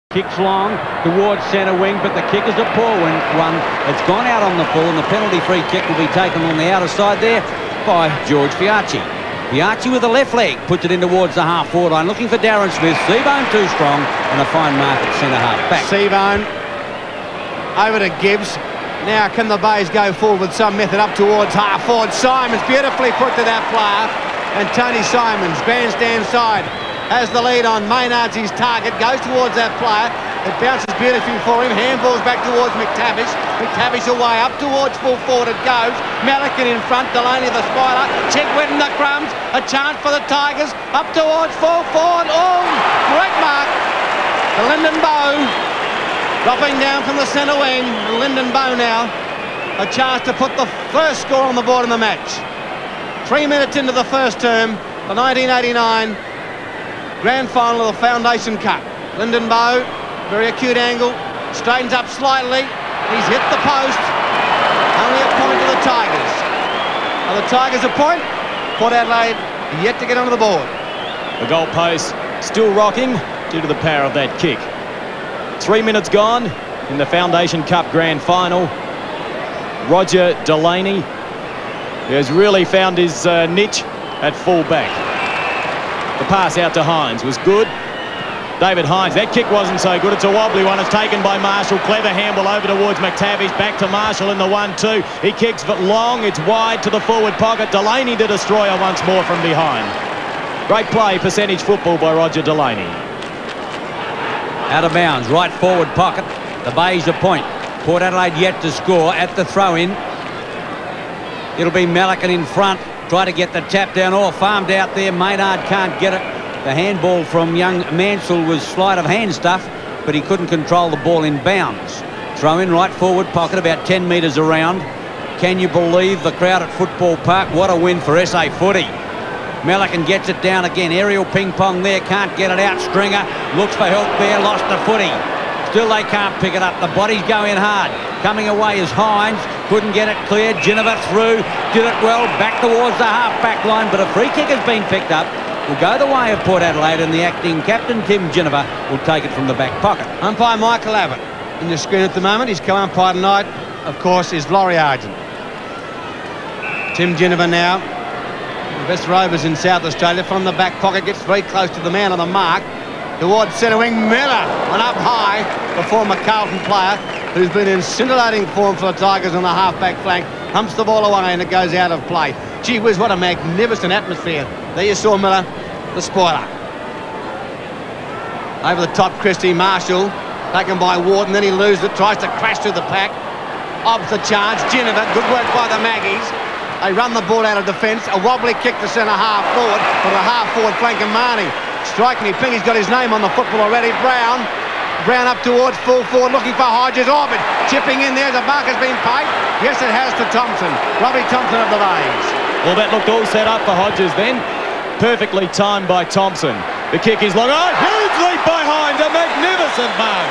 Kicks long towards centre wing, but the kick is a poor one. It's gone out on the full, and the penalty free kick will be taken on the outer side there by George Fiacci. Fiacci with the left leg puts it in towards the half-forward line, looking for Darren Smith. Seabone too strong, and a fine mark at centre-half back. Seabone over to Gibbs. Now can the Bays go forward with some method up towards half-forward? Simons beautifully put to that player, and Tony Simons, bandstand side, has the lead on Maynard's his target, goes towards that player. It bounces beautifully for him. Handballs back towards McTavish. McTavish away, up towards full forward it goes. Malikan in front, Delaney the spoiler. Chigwin the crumbs. A chance for the Tigers. Up towards full forward. Oh, great mark. To Lyndon Bowe. Dropping down from the centre wing. And Lyndon Bowe now. A chance to put the first score on the board in the match. 3 minutes into the first term. The 1989 Grand Final of the Foundation Cup. Lyndon Bowe, very acute angle, straightens up slightly. He's hit the post. Only a point to the Tigers. Are the Tigers a point? Port Adelaide yet to get onto the board. The goal post still rocking due to the power of that kick. 3 minutes gone in the Foundation Cup Grand Final. Roger Delaney has really found his niche at full back. The pass out to Hines was good. David Hines, that kick wasn't so good. It's a wobbly one. It's taken by Marshall. Clever handball over towards McTavish. Back to Marshall in the 1-2. He kicks but long. It's wide to the forward pocket. Delaney the destroyer once more from behind. Great play, percentage football by Roger Delaney. Out of bounds, right forward pocket. The Bays a point. Port Adelaide yet to score at the throw-in. It'll be Malikan in front. Try to get the tap down, all farmed out there. Maynard can't get it. The handball from young Mansell was sleight of hand stuff, but he couldn't control the ball in bounds. Throw in right forward pocket, about 10 metres around. Can you believe the crowd at Football Park? What a win for SA Footy. Malikan gets it down again. Aerial ping pong there, can't get it out. Stringer looks for help there, lost the footy. Still they can't pick it up. The bodies go in hard. Coming away is Hines. Couldn't get it clear. Ginniver through. Did it well. Back towards the half-back line. But a free kick has been picked up. Will go the way of Port Adelaide. And the acting captain, Tim Ginniver, will take it from the back pocket. Umpire Michael Abbott in the screen at the moment. His co-umpire tonight, of course, is Laurie Argent. Tim Ginniver now. The best rovers in South Australia. From the back pocket. Gets very close to the man on the mark. Towards centre wing, Miller went up high, the former Carlton player who's been in scintillating form for the Tigers on the half-back flank. Humps the ball away and it goes out of play. Gee whiz, what a magnificent atmosphere. There you saw Miller, the spoiler. Over the top, Christie Marshall, taken by Wharton, then he loses it, tries to crash through the pack. Obs the charge, Ginniver, good work by the Maggies. They run the ball out of defence, a wobbly kick to centre half forward for the half-forward flank of Marnie. Strikingly, Pingy's got his name on the football already. Brown up towards full forward, looking for Hodges. Orbit chipping in there. The mark has been paid. Yes, it has to Thompson. Robbie Thompson of the Bays. Well, that looked all set up for Hodges then. Perfectly timed by Thompson. The kick is long. Oh, huge leap by Hines. A magnificent mark.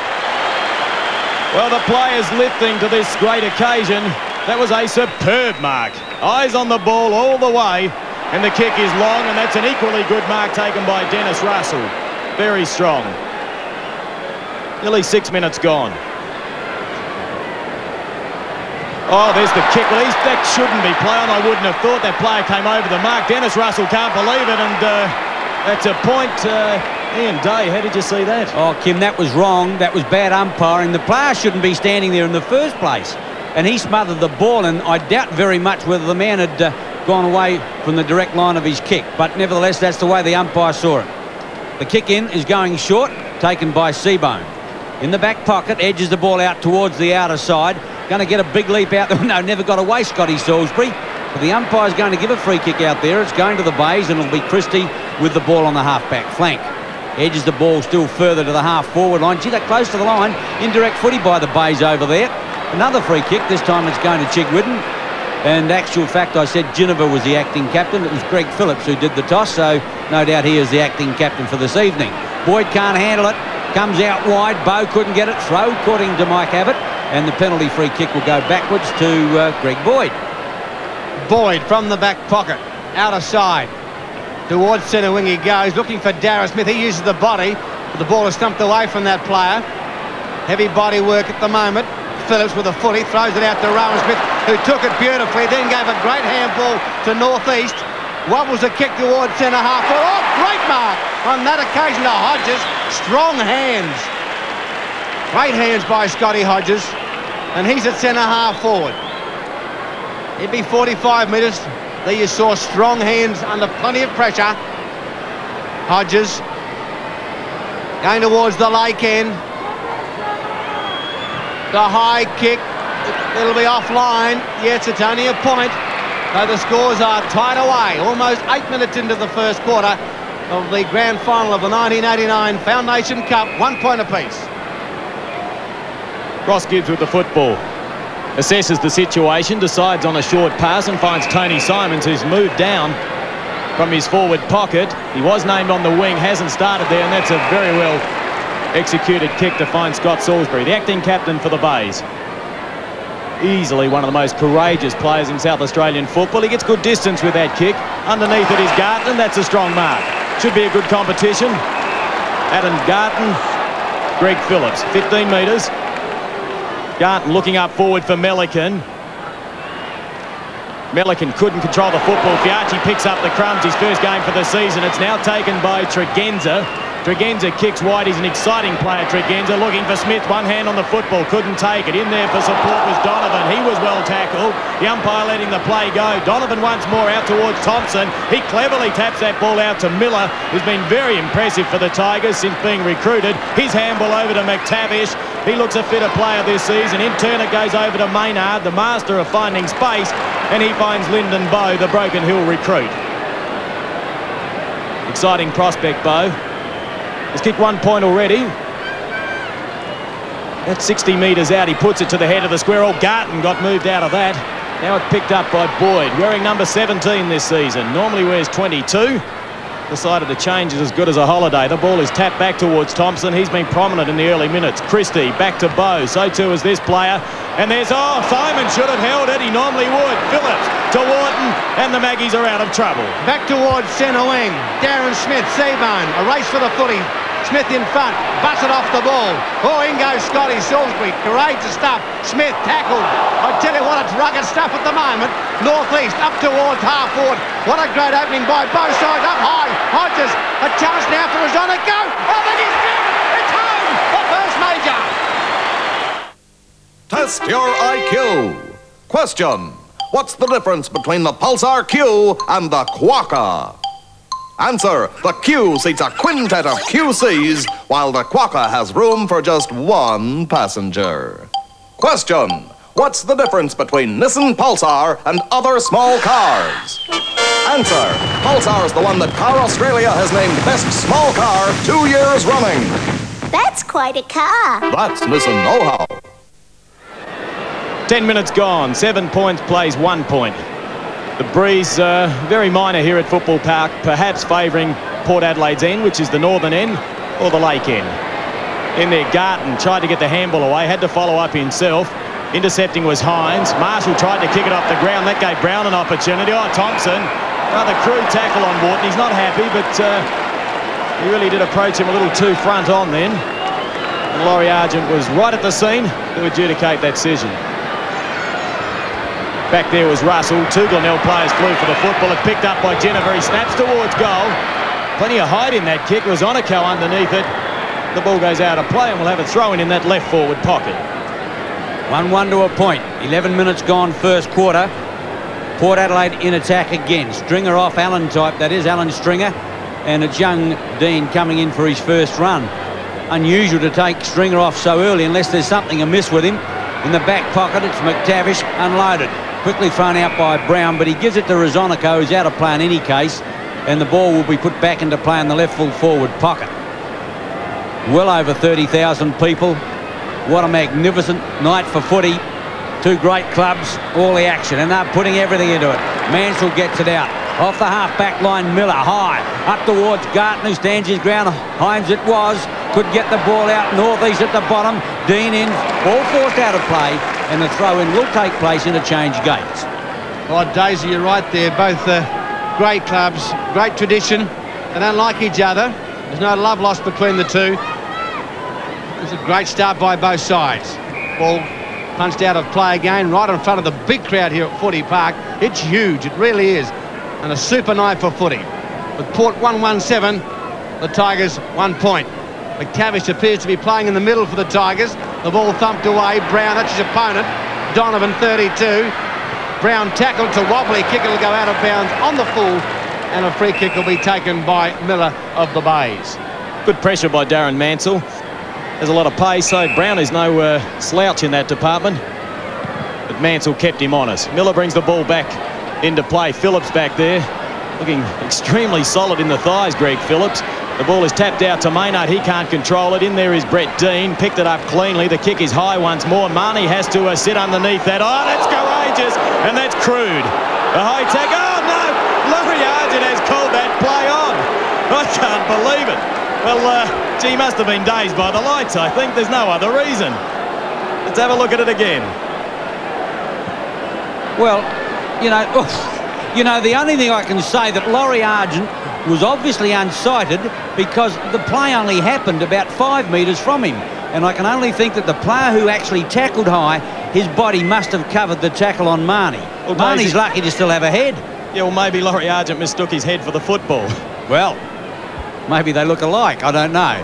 Well, the players lifting to this great occasion. That was a superb mark. Eyes on the ball all the way. And the kick is long, and that's an equally good mark taken by Dennis Russell. Very strong. Nearly 6 minutes gone. Oh, there's the kick. Well, that shouldn't be play on. I wouldn't have thought that player came over the mark. Dennis Russell can't believe it, and that's a point. Ian Day, how did you see that? Oh, Kim, that was wrong. That was bad umpiring. The player shouldn't be standing there in the first place. And he smothered the ball, and I doubt very much whether the man had gone away from the direct line of his kick. But nevertheless, that's the way the umpire saw it. The kick in is going short, taken by Seabone. In the back pocket, edges the ball out towards the outer side. Going to get a big leap out there. No, never got away, Scotty Salisbury. But the umpire's going to give a free kick out there. It's going to the Bays, and it'll be Christie with the ball on the half-back flank. Edges the ball still further to the half-forward line. Gee, they're close to the line. Indirect footy by the Bays over there. Another free kick. This time it's going to Chigwidden. And actual fact, I said Ginniver was the acting captain. It was Greg Phillips who did the toss, so no doubt he is the acting captain for this evening. Boyd can't handle it. Comes out wide. Bowe couldn't get it. Throw, according to Mike Abbott. And the penalty free kick will go backwards to Greg Boyd. Boyd from the back pocket. Outer side. Towards centre wing he goes, looking for Darren Smith. He uses the body. The ball is stumped away from that player. Heavy body work at the moment. Phillips with a footy, throws it out to Rowan Smith, who took it beautifully, then gave a great handball to Northeast. Wobbles a kick towards centre-half. Oh, great mark on that occasion to Hodges. Strong hands. Great hands by Scotty Hodges. And he's at centre-half forward. It'd be 45 metres. There you saw strong hands under plenty of pressure. Hodges going towards the lake end. The high kick, it'll be offline. Yes, it's only a point. So the scores are tied away. Almost 8 minutes into the first quarter of the grand final of the 1989 Foundation Cup. 1 point apiece. Ross Gibbs with the football. Assesses the situation, decides on a short pass and finds Tony Simons, who's moved down from his forward pocket. He was named on the wing, hasn't started there, and that's a very well executed kick to find Scott Salisbury, the acting captain for the Bays. Easily one of the most courageous players in South Australian football. He gets good distance with that kick. Underneath it is Garton. That's a strong mark. Should be a good competition. Adam Garton, Greg Phillips, 15 metres. Garton looking up forward for Melican. Melican couldn't control the football. Fiachi picks up the crumbs, his first game for the season. It's now taken by Tregenza. Tregenza kicks wide. He's an exciting player, Tregenza, looking for Smith. One hand on the football, couldn't take it. In there for support was Donovan. He was well tackled. The umpire letting the play go. Donovan once more out towards Thompson. He cleverly taps that ball out to Miller, who's been very impressive for the Tigers since being recruited. His handball over to McTavish. He looks a fitter player this season. In turn, it goes over to Maynard, the master of finding space, and he finds Lyndon Bowe, the Broken Hill recruit. Exciting prospect, Bowe. He's kicked 1 point already. That's 60 metres out. He puts it to the head of the square. Oh, Garton got moved out of that. Now it's picked up by Boyd, wearing number 17 this season. Normally wears 22. Decided to change it as good as a holiday. The ball is tapped back towards Thompson. He's been prominent in the early minutes. Christie back to Bowe. So too is this player. And there's, oh, Simon should have held it. He normally would. Phillips to Wharton. And the Maggies are out of trouble. Back towards centre wing. Darren Smith, Seabone. A race for the footy. Smith in front. Busted off the ball. Oh, in goes Scotty Salisbury. Courageous stuff. Smith tackled. I tell you what, it's rugged stuff at the moment. Northeast up towards half forward. What a great opening by both sides. Up high. Hodges. A chance now for Rosona. Go. Oh, then he's good. It's home. The first major. Test your IQ. Question. What's the difference between the Pulsar Q and the Quokka? Answer. The Q seats a quintet of QCs, while the Quokka has room for just one passenger. Question. What's the difference between Nissan Pulsar and other small cars? Answer. Pulsar's the one that Car Australia has named Best Small Car 2 years running. That's quite a car. That's Nissan know-how. 10 minutes gone. 7 points, plays 1 point. The breeze very minor here at Football Park, perhaps favouring Port Adelaide's end, which is the northern end, or the lake end. In there, Garton tried to get the handball away, had to follow up himself. Intercepting was Hines. Marshall tried to kick it off the ground. That gave Brown an opportunity. Oh, Thompson. Another crude tackle on Wharton. He's not happy, but he really did approach him a little too front on then. And Laurie Argent was right at the scene to adjudicate that decision. Back there was Russell. 2 Glenelg players flew for the football. It's picked up by Jennifer. He snaps towards goal. Plenty of height in that kick. Rosonico underneath it. The ball goes out of play and we'll have it thrown in that left forward pocket. 1-1 to a point. 11 minutes gone first quarter. Port Adelaide in attack again. Stringer off Allen type. That is Alan Stringer. And it's young Dean coming in for his first run. Unusual to take Stringer off so early unless there's something amiss with him. In the back pocket, it's McTavish unloaded. Quickly thrown out by Brown, but he gives it to Rosonico, who's out of play in any case, and the ball will be put back into play in the left full forward pocket. Well over 30,000 people. What a magnificent night for footy. 2 great clubs, all the action, and they're putting everything into it. Mansell gets it out. Off the half-back line, Miller, high. Up towards Garton, who stands his ground. Hines it was. Could get the ball out. Northeast at the bottom. Dean in. All forced out of play. And the throw-in will take place in a change gates. Oh, Daisy, you're right there. Both great clubs, great tradition. They don't like each other. There's no love lost between the two. It's a great start by both sides. Ball punched out of play again, right in front of the big crowd here at Footy Park. It's huge, it really is. And a super night for footy. With Port 1-1-7, the Tigers 1 point. McTavish appears to be playing in the middle for the Tigers. The ball thumped away. Brown, that's his opponent. Donovan, 32. Brown tackled to wobbly. Kick will go out of bounds on the full. And a free kick will be taken by Miller of the Bays. Good pressure by Darren Mansell. There's a lot of pace, so Brown is no slouch in that department. But Mansell kept him honest. Miller brings the ball back into play. Phillips back there, looking extremely solid in the thighs, Greg Phillips. The ball is tapped out to Maynard. He can't control it. In there is Brett Dean. Picked it up cleanly. The kick is high once more. Marnie has to sit underneath that. Oh, that's courageous. And that's crude. A high tag. Oh, no. Laurie Argent has called that play on. I can't believe it. Well, gee, he must have been dazed by the lights, I think. There's no other reason. Let's have a look at it again. Well, you know, the only thing I can say that Laurie Argent was obviously unsighted because the play only happened about 5 metres from him. And I can only think that the player who actually tackled high, his body must have covered the tackle on Marnie. Well, Marnie's lucky to still have a head. Yeah, well, maybe Laurie Argent mistook his head for the football. Well, maybe they look alike. I don't know.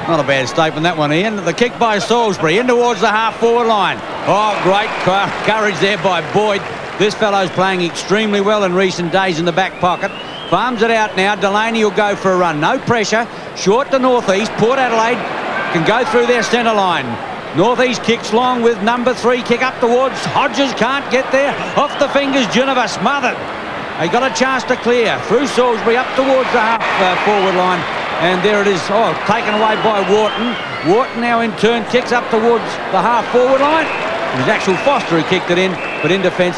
Not a bad statement, that one, Ian. The kick by Salisbury in towards the half-forward line. Oh, great courage there by Boyd. This fellow's playing extremely well in recent days in the back pocket. Farms it out now. Delaney will go for a run. No pressure. Short to northeast. Port Adelaide can go through their centre line. Northeast kicks long with number 3. Kick up towards Hodges. Can't get there. Off the fingers. Geneva smothered. They got a chance to clear. Through Salisbury up towards the half-forward line. And there it is. Oh, taken away by Wharton. Wharton now in turn kicks up towards the half-forward line. It was actual Foster who kicked it in. But in defence,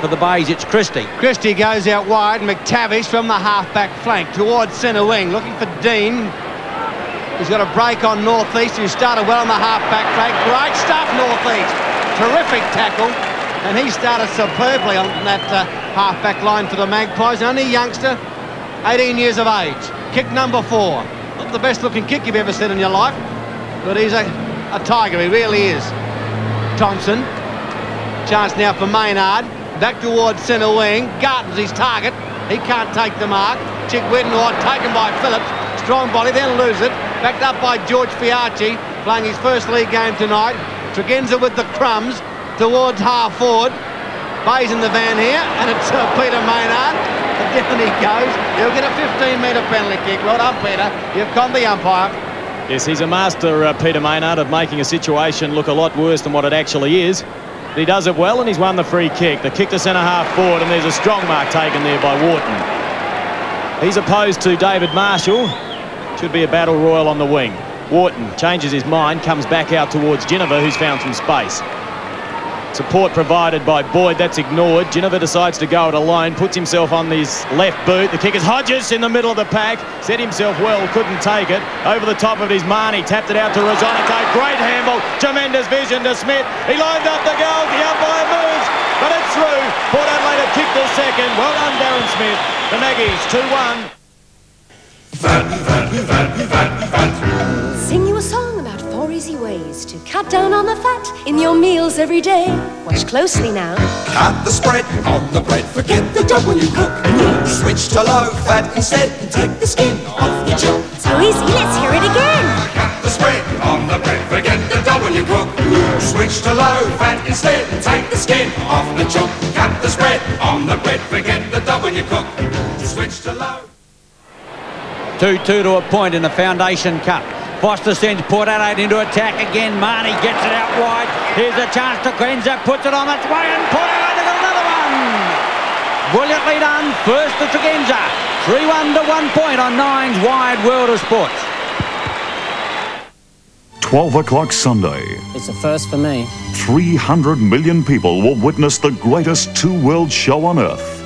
for the Bays, it's Christie. Christie goes out wide. McTavish from the half-back flank towards centre wing, looking for Dean. He's got a break on Northeast, who started well on the half-back flank. Great stuff, Northeast. Terrific tackle. And he started superbly on that half-back line for the Magpies. Only youngster, 18 years of age. Kick number 4. Not the best-looking kick you've ever seen in your life, but he's a tiger. He really is. Thompson. Chance now for Maynard. Back towards centre wing. Garton's his target. He can't take the mark. Chick Whittenhall taken by Phillips. Strong body, then lose it. Backed up by George Fiarchi, playing his first league game tonight. Tregenza with the crumbs towards half forward. Bayes in the van here, and it's Peter Maynard. And down he goes. He'll get a 15-metre penalty kick. Well done, Peter. You've conned the umpire. Yes, he's a master, Peter Maynard, of making a situation look a lot worse than what it actually is. He does it well, and he's won the free kick. The kick to centre half forward, and there's a strong mark taken there by Wharton. He's opposed to David Marshall. Should be a battle royal on the wing. Wharton changes his mind, comes back out towards Geneva, who's found some space. Support provided by Boyd, that's ignored. Geneva decides to go it alone, puts himself on his left boot. The kick is Hodges in the middle of the pack. Set himself well, couldn't take it. Over the top of his Marnie, tapped it out to Rosonico. Great handball, tremendous vision to Smith. He lines up the goal, the umpire moves, but it's through. Port Adelaide have kicked the second. Well done, Darren Smith. The Maggies, 2-1. Sing you a song about 4 easy ways to cut down on the fat in your meals every day. Watch closely now. Cut the spread on the bread, forget the dough when you cook. Switch to low fat instead and take the skin off the junk. So easy, let's hear it again. Cut the spread on the bread, forget the dough when you cook. Switch to low fat instead and take the skin off the junk. Cut the spread on the bread, forget the dough when you cook. Switch to low. 2-2 to a point in the Foundation Cup. Foster sends Port Adelaide into attack again. Marnie gets it out wide. Here's a chance to Glenelg, puts it on its way, and Port Adelaide has got another one. Brilliantly done. First to Tregenza. 3-1 to 1 point on Nine's Wide World of Sports. 12 o'clock Sunday. It's a first for me. 300 million people will witness the greatest two-world show on Earth.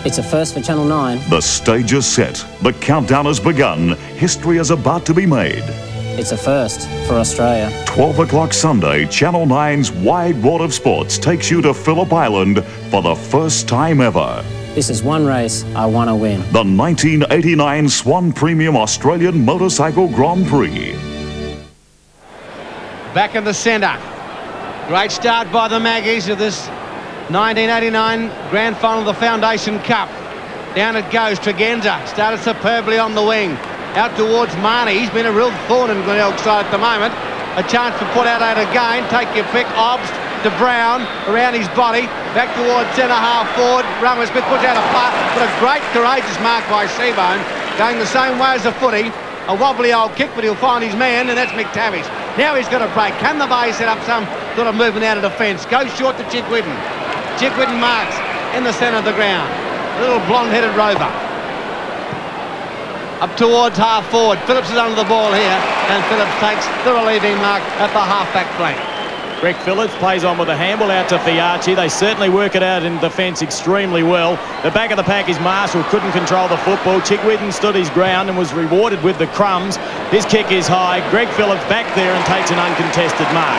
It's a first for Channel 9. The stage is set. The countdown has begun. History is about to be made. It's a first for Australia. 12 o'clock Sunday, Channel 9's Wide World of Sports takes you to Phillip Island for the first time ever. This is one race I want to win. The 1989 Swan Premium Australian Motorcycle Grand Prix. Back in the centre. Great start by the Maggies of this 1989 Grand Final of the Foundation Cup. Down it goes, Tregenza. Started superbly on the wing. Out towards Marnie. He's been a real thorn in Glenelg's side at the moment. A chance to put Adelaide again. Take your pick. Obst to Brown. Around his body. Back towards centre half forward. Rummer Smith puts out a play. But a great courageous mark by Seabone. Going the same way as the footy. A wobbly old kick, but he'll find his man, and that's McTavish. Now he's got a break. Can the Bay set up some sort of movement out of defence? Goes short to Chickwidden. Chickwidden marks in the centre of the ground. A little blonde-headed rover. Up towards half forward. Phillips is under the ball here, and Phillips takes the relieving mark at the half-back flank. Greg Phillips plays on with a handball out to Fiachi. They certainly work it out in defence extremely well. The back of the pack is Marshall, couldn't control the football. Chickwidden stood his ground and was rewarded with the crumbs. His kick is high. Greg Phillips back there and takes an uncontested mark.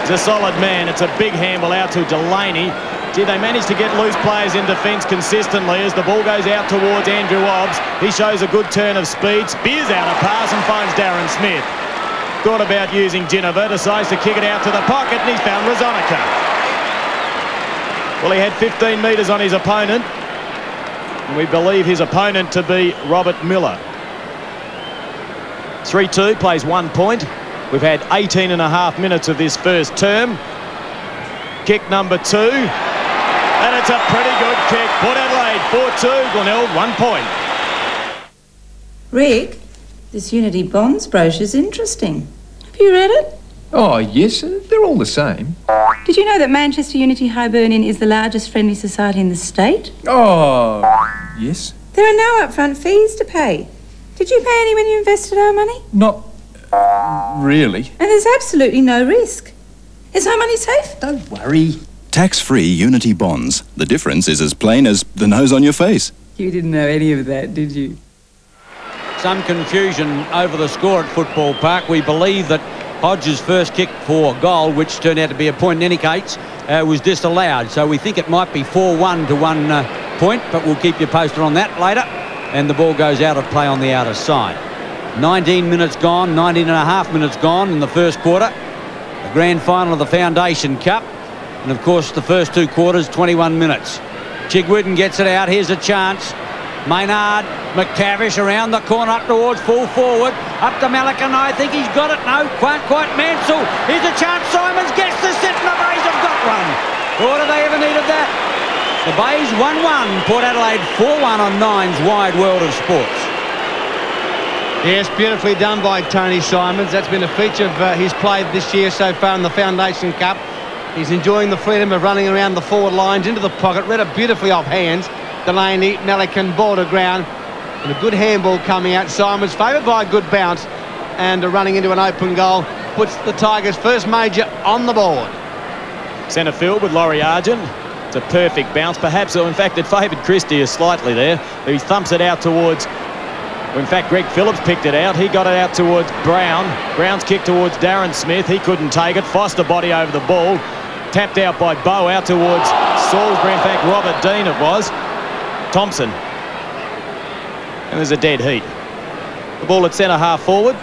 He's a solid man. It's a big handball out to Delaney. Gee, they managed to get loose players in defence consistently as the ball goes out towards Andrew Obbs. He shows a good turn of speed, spears out a pass and finds Darren Smith. Thought about using Ginniver, decides to kick it out to the pocket, and he's found Razonica. Well, he had 15 metres on his opponent, and we believe his opponent to be Robert Miller. 3-2, plays 1 point. We've had 18.5 minutes of this first term. Kick number 2, and it's a pretty good kick. Port Adelaide 4-2, Glenelg 1 point. Rick, this Unity Bonds brochure's interesting. Have you read it? Oh, yes, they're all the same. Did you know that Manchester Unity Hibernian is the largest friendly society in the state? Oh, yes. There are no upfront fees to pay. Did you pay any when you invested our money? Not really. And there's absolutely no risk. Is our money safe? Don't worry. Tax-free Unity bonds. The difference is as plain as the nose on your face. You didn't know any of that, did you? Some confusion over the score at Football Park. We believe that Hodges' first kick for goal, which turned out to be a point in any case, was disallowed. So we think it might be 4-1 to 1 point, but we'll keep you posted on that later. And the ball goes out of play on the outer side. 19 minutes gone, 19.5 minutes gone in the first quarter. The grand final of the Foundation Cup. And of course, the first 2 quarters, 21 minutes. Chigwidden gets it out. Here's a chance. Maynard, McTavish around the corner up towards full forward. Up to Malakan. I think he's got it. No, can't quite. Mansell. Here's a chance. Simons gets the set and the Bays have got one. Or do they ever needed that? The Bays 1-1. Port Adelaide 4-1 on Nine's Wide World of Sports. Yes, beautifully done by Tony Simons. That's been a feature of his play this year so far in the Foundation Cup. He's enjoying the freedom of running around the forward lines into the pocket. Read it beautifully off hands. Delaney, Melican, ball to ground. And a good handball coming out. Simons favoured by a good bounce. And running into an open goal puts the Tigers' first major on the board. Centre field with Laurie Argent. It's a perfect bounce. Perhaps, in fact, it favoured Christie slightly there. He thumps it out towards... In fact, Greg Phillips picked it out. He got it out towards Brown. Brown's kick towards Darren Smith. He couldn't take it. Foster body over the ball. Tapped out by Bow out towards Salisbury. In fact, Robert Dean it was. Thompson. And there's a dead heat. The ball at centre half forward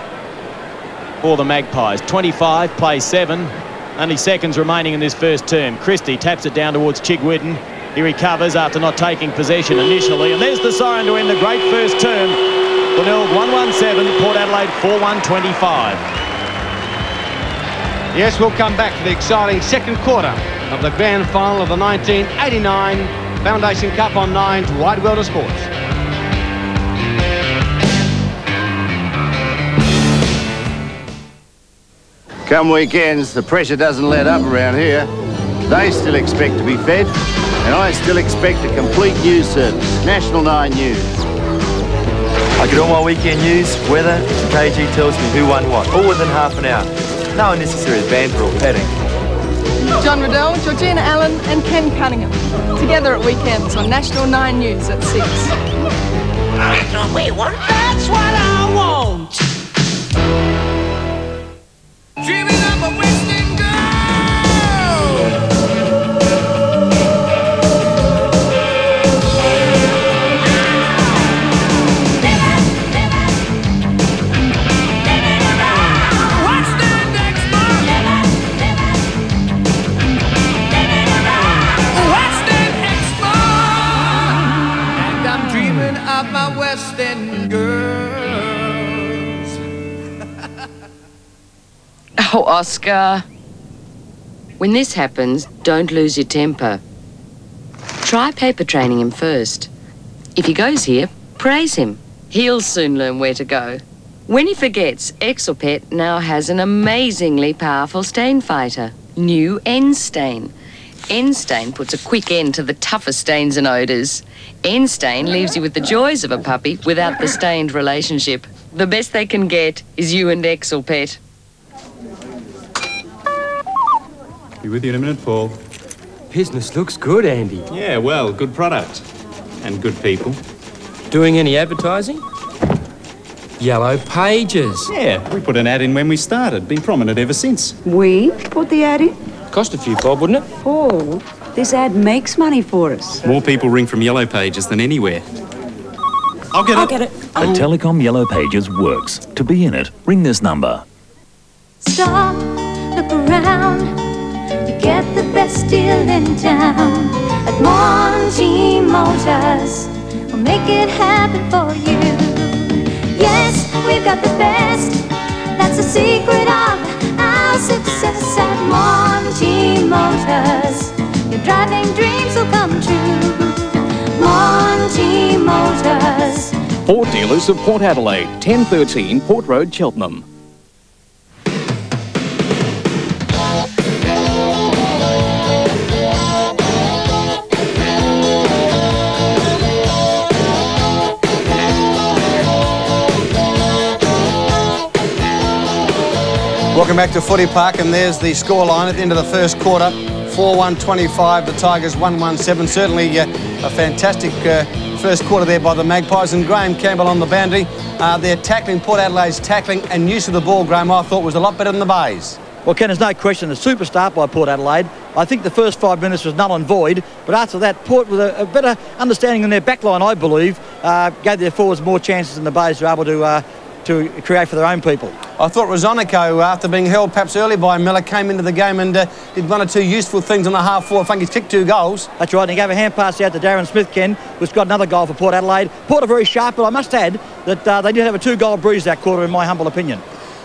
for the Magpies. 25, plays 7. Only seconds remaining in this first term. Christie taps it down towards Chigwidden. He recovers after not taking possession initially. And there's the siren to end the great first term. Glenelg 1-1-7, Port Adelaide 4-1-25. Yes, we'll come back to the exciting second quarter of the grand final of the 1989 Foundation Cup on Nine's Wide World of Sports. Come weekends, the pressure doesn't let up around here. They still expect to be fed, and I still expect a complete news service. National 9 News. I get all my weekend news, weather, and KG tells me who won what, all within half an hour. No unnecessary banter or padding. John Riddell, Georgina Allen and Ken Cunningham. Together at weekends on National 9 News at 6. That's what we want. That's what I want. Dreaming of a Western girl. Oh, Oscar. When this happens, don't lose your temper. Try paper training him first. If he goes here, praise him. He'll soon learn where to go. When he forgets, Exelpet now has an amazingly powerful stain fighter. New N-Stain. N-Stain puts a quick end to the toughest stains and odours. N-Stain leaves you with the joys of a puppy without the stained relationship. The best they can get is you and Exelpet. Be with you in a minute, Paul. Business looks good, Andy. Yeah, well, good product. And good people. Doing any advertising? Yellow Pages. Yeah, we put an ad in when we started. Been prominent ever since. We put the ad in? Cost a few bob, wouldn't it? Paul, this ad makes money for us. More people ring from Yellow Pages than anywhere. I'll get it. The Telecom Yellow Pages works. To be in it, ring this number. Stop, look around. You get the best deal in town. At Monty Motors, we'll make it happen for you. Yes, we've got the best. That's the secret of our success at Monty Motors. Your driving dreams will come true. Monty Motors. Ford dealers of Port Adelaide, 1013 Port Road, Cheltenham. Welcome back to Footy Park, and there's the scoreline at the end of the first quarter. 4-1-25, the Tigers 1-1-7. Certainly a fantastic first quarter there by the Magpies, and Graham Campbell on the boundary. Their tackling, Port Adelaide's tackling and use of the ball, Graham, I thought was a lot better than the Bays. Well, Ken, there's no question, a super start by Port Adelaide. I think the first 5 minutes was null and void, but after that, Port, with a better understanding in their backline, I believe, gave their forwards more chances than the Bays were able to create for their own people. I thought Rosonico, after being held perhaps early by Miller, came into the game and did one or two useful things on the half-forward. I think he's kicked 2 goals. That's right, and he gave a hand pass out to Darren Smith, Ken, who's got another goal for Port Adelaide. Port are very sharp, but I must add that they did have a 2-goal breeze that quarter, in my humble opinion.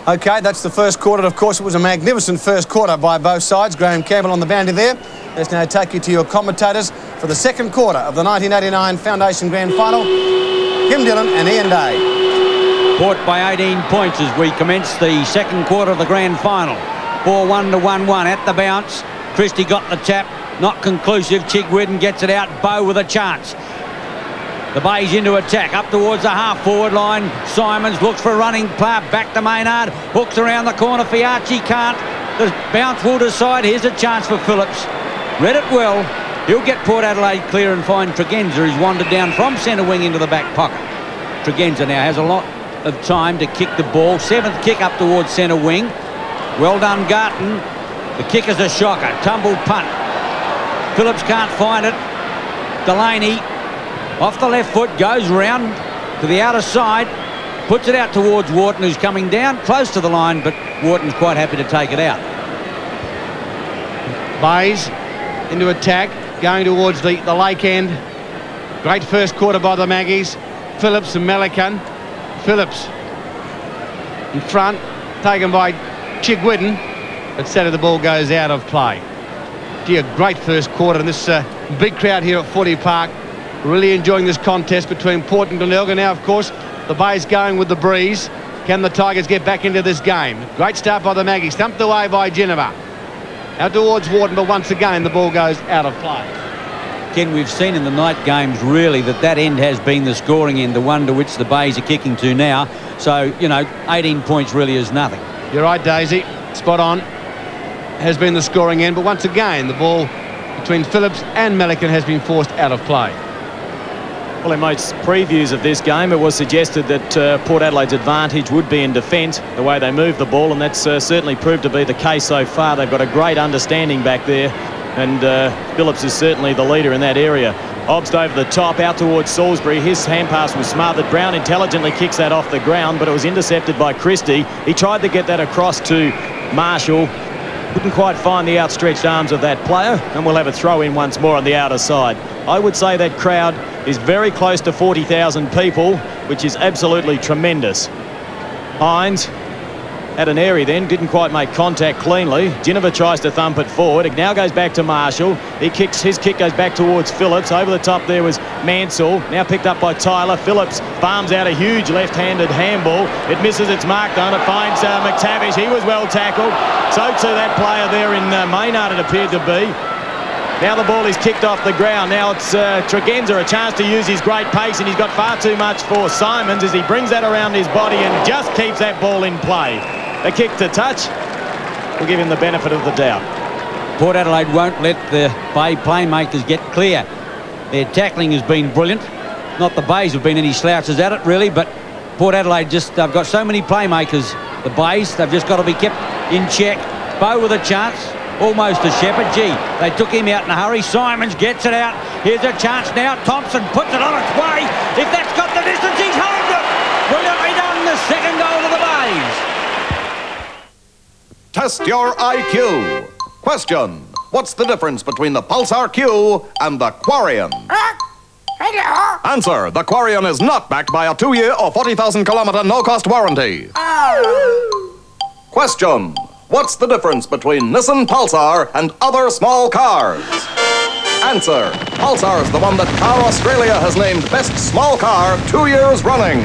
OK, that's the first quarter. Of course, it was a magnificent first quarter by both sides. Graham Campbell on the boundary there. Let's now take you to your commentators for the second quarter of the 1989 Foundation Grand Final. Kim Dillon and Ian Day. Port by 18 points as we commence the second quarter of the grand final. 4-1 to 1-1 at the bounce. Christie got the tap, not conclusive. Chigwidden gets it out. Bow with a chance. The Bays into attack, up towards the half-forward line. Simons looks for a running player, back to Maynard. Hooks around the corner, Fiacci can't. The bounce will decide. Here's a chance for Phillips. Read it well. He'll get Port Adelaide clear and find Tregenza, who's wandered down from centre wing into the back pocket. Tregenza now has a lot of time to kick the ball. 7th kick up towards centre wing. Well done, Garton. The kick is a shocker. Tumble punt. Phillips can't find it. Delaney off the left foot, goes round to the outer side, puts it out towards Wharton, who's coming down close to the line, but Wharton's quite happy to take it out. Bays into attack, going towards the lake end. Great first quarter by the Maggies. Phillips and Melican. Phillips in front, taken by Chigwidden, but sadly the ball goes out of play. Gee, a great first quarter, and this big crowd here at Footy Park really enjoying this contest between Port and Glenelg. And now, of course, the Bays going with the breeze. Can the Tigers get back into this game? Great start by the Maggies, stumped away by Geneva. Out towards Wharton, but once again the ball goes out of play. Ken, we've seen in the night games really that end has been the scoring end, the one to which the Bays are kicking to now. So, you know, 18 points really is nothing. You're right, Daisy. Spot on. Has been the scoring end, but once again the ball between Phillips and Melican has been forced out of play. Well, in most previews of this game, it was suggested that Port Adelaide's advantage would be in defence, the way they move the ball, and that's certainly proved to be the case so far. They've got a great understanding back there, and Phillips is certainly the leader in that area. Obst over the top, out towards Salisbury. His hand pass was smothered. Brown intelligently kicks that off the ground, but it was intercepted by Christie. He tried to get that across to Marshall. Couldn't quite find the outstretched arms of that player, and we'll have a throw in once more on the outer side. I would say that crowd is very close to 40,000 people, which is absolutely tremendous. Hines Had an airy then, didn't quite make contact cleanly. Ginniver tries to thump it forward. It now goes back to Marshall. His kick goes back towards Phillips. Over the top there was Mansell. Now picked up by Tyler. Phillips farms out a huge left-handed handball. It misses its mark though, and it finds McTavish. He was well tackled. So too that player there in Maynard it appeared to be. Now the ball is kicked off the ground. Now it's Tregenza, a chance to use his great pace, and he's got far too much for Simons as he brings that around his body and just keeps that ball in play. A kick to touch. We'll give him the benefit of the doubt. Port Adelaide won't let the Bay playmakers get clear. Their tackling has been brilliant. Not the Bays have been any slouches at it, really, but Port Adelaide they've got so many playmakers, the Bays, they've just got to be kept in check. Bow with a chance. Almost a Shepherd. Gee, they took him out in a hurry. Simons gets it out. Here's a chance now. Thompson puts it on its way. If that's got the distance, he's held it. Brilliantly done. The second goal to the Bays. Test your IQ. Question. What's the difference between the Pulsar Q and the Quarian? Hello. Answer. The Quarian is not backed by a 2-year or 40,000-kilometer no-cost warranty. Question. What's the difference between Nissan Pulsar and other small cars? Answer. Pulsar is the one that Car Australia has named Best Small Car 2 years running.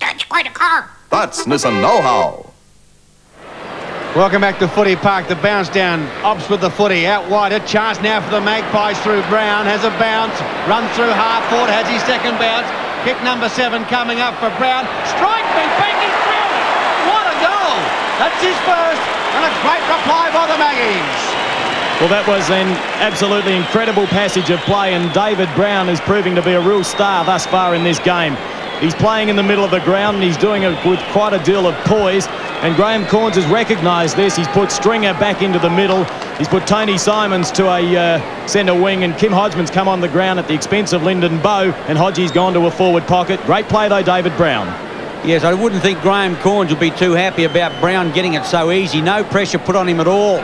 That's quite a car. That's Nissan know-how. Welcome back to Footy Park. The bounce down. Ops with the footy. Out wide. A chance now for the Magpies through Brown. Has a bounce. Runs through half forward. Has his second bounce. Kick number 7 coming up for Brown. Strike me. Bacon through. What a goal. That's his first. And a great reply by the Maggies. Well, that was an absolutely incredible passage of play, and David Brown is proving to be a real star thus far in this game. He's playing in the middle of the ground, and he's doing it with quite a deal of poise. And Graham Corns has recognised this. He's put Stringer back into the middle. He's put Tony Simons to a centre wing, and Kim Hodgman's come on the ground at the expense of Lyndon Bowe, and Hodgie's gone to a forward pocket. Great play, though, David Brown. Yes, I wouldn't think Graham Corns would be too happy about Brown getting it so easy. No pressure put on him at all.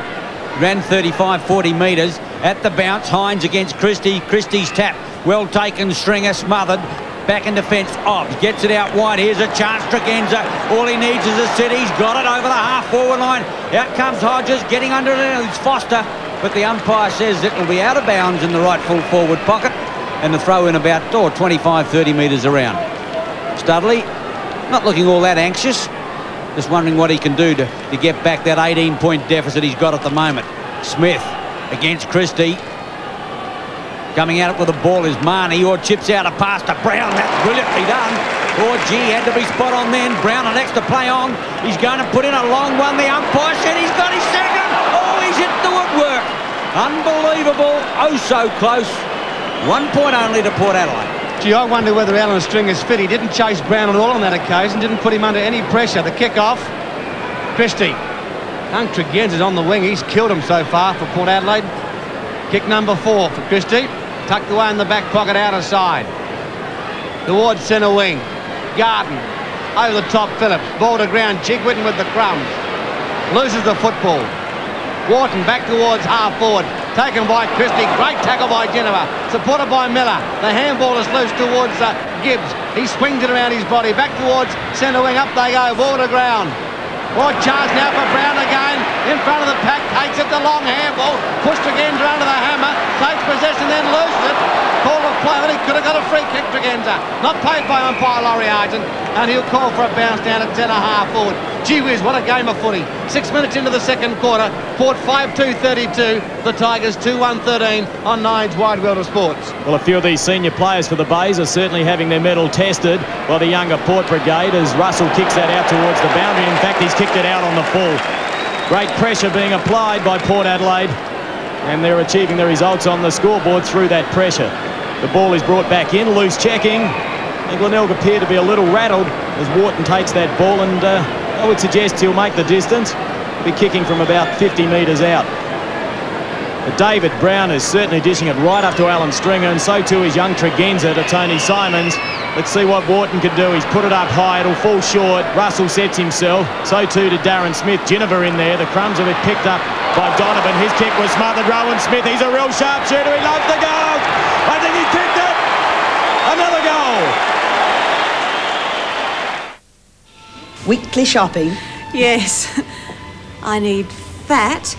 Ran 35, 40 metres. At the bounce, Hines against Christie. Christie's tap. Well taken, Stringer smothered. Back in defence, Obbs gets it out wide. Here's a chance, Tregenza. All he needs is a sit. He's got it over the half-forward line. Out comes Hodges, getting under it. It's Foster, but the umpire says it will be out of bounds in the right full forward pocket, and the throw in about 25, 30 metres around. Studley, not looking all that anxious. Just wondering what he can do to get back that 18-point deficit he's got at the moment. Smith against Christie. Coming out with the ball is Marnie, or chips out a pass to Brown. That's brilliantly done. Oh, gee, had to be spot on then. Brown an extra play on. He's going to put in a long one. The umpire said he's got his second. Oh, he's hit the woodwork. Unbelievable. Oh, so close. 1 point only to Port Adelaide. Gee, I wonder whether Alan Stringer's fit. He didn't chase Brown at all on that occasion. Didn't put him under any pressure. The kick-off. Christie. Young Tregenza's on the wing. He's killed him so far for Port Adelaide. Kick number 4 for Christie. Tucked away in the back pocket, outer side. Towards centre wing. Garden. Over the top, Phillips. Ball to ground. Jigwitten with the crumbs. Loses the football. Wharton back towards half forward. Taken by Christie. Great tackle by Ginniver. Supported by Miller. The handball is loose towards Gibbs. He swings it around his body. Back towards centre wing. Up they go. Ball to ground. What charge now for Brown again. In front of the pack. Takes it the long handball. Pushed again under the hammer. Takes possession, then loses it. Call of play. Well, he could have got a free kick, Tregenza. Not paid by umpire Laurie Argent. And he'll call for a bounce down at centre half forward. Gee whiz, what a game of footy. 6 minutes into the second quarter. Port 5-2-32. The Tigers 2-1-13 on Nine's Wide World of Sports. Well, a few of these senior players for the Bays are certainly having their mettle tested by the younger Port Brigade as Russell kicks that out towards the boundary. In fact, he's kicked it out on the full. Great pressure being applied by Port Adelaide, and they're achieving the results on the scoreboard through that pressure. The ball is brought back in, loose checking, and Glenelg appear to be a little rattled as Wharton takes that ball, and I would suggest he'll make the distance. He'll be kicking from about 50 metres out. But David Brown is certainly dishing it right up to Alan Stringer, and so too is young Tregenza to Tony Simons. Let's see what Wharton can do. He's put it up high. It'll fall short. Russell sets himself. So too to Darren Smith. Ginniver in there. The crumbs of it picked up by Donovan. His kick was smothered. Rowan Smith. He's a real sharpshooter. He loves the goals. I think he kicked it. Another goal. Weekly shopping Yes. I need fat.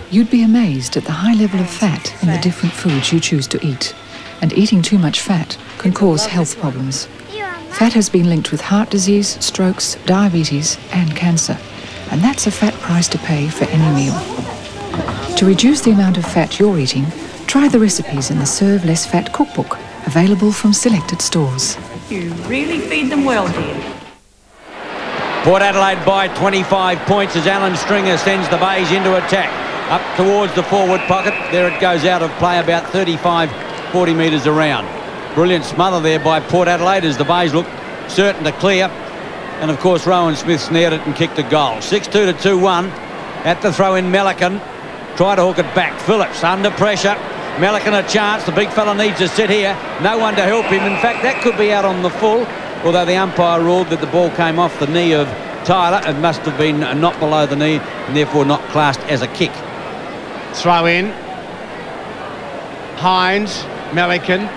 You'd be amazed at the high level of fat in the different foods you choose to eat. And eating too much fat can cause health problems. Fat has been linked with heart disease, strokes, diabetes, and cancer. And that's a fat price to pay for any meal. To reduce the amount of fat you're eating, try the recipes in the Serve Less Fat cookbook, available from selected stores. You really feed them well, dear. Port Adelaide by 25 points as Alan Stringer sends the Bays into attack. Up towards the forward pocket. There it goes out of play about 35, 40 metres around. Brilliant smother there by Port Adelaide as the Bays look certain to clear. And of course Rowan Smith snared it and kicked a goal. 6-2 to 2-1. At the throw in Melican. Try to hook it back. Phillips under pressure. Melican a chance. The big fella needs to sit here. No one to help him. In fact, that could be out on the full. Although the umpire ruled that the ball came off the knee of Tyler. It must have been not below the knee and therefore not classed as a kick. Throw in. Hines, Melican,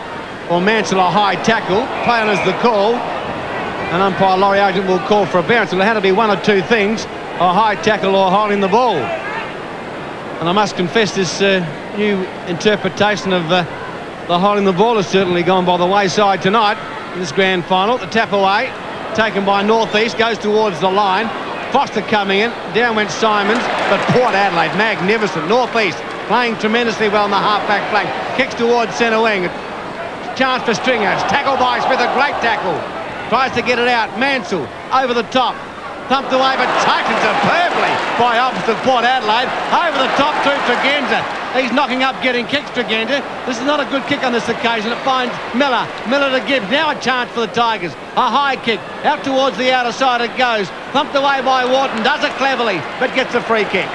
or Mansell a high tackle. Play on as the call. And umpire Laurie Argent will call for a bounce. It'll have to be one of two things. A high tackle or holding the ball. And I must confess this new interpretation of the holding the ball has certainly gone by the wayside tonight in this grand final. The tap away, taken by Northeast, goes towards the line. Foster coming in, down went Simons, but Port Adelaide, magnificent. Northeast playing tremendously well on the half-back flank. Kicks towards centre wing. Chance for Stringer. It's tackled by Smith, a great tackle. Tries to get it out. Mansell over the top. Thumped away, but taken superbly by opposite Port Adelaide. Over the top to Tregenza. He's knocking up, getting kicks, Tregenza. This is not a good kick on this occasion. It finds Miller. Miller to Gibbs. Now a chance for the Tigers. A high kick. Out towards the outer side it goes. Thumped away by Wharton. Does it cleverly, but gets a free kick.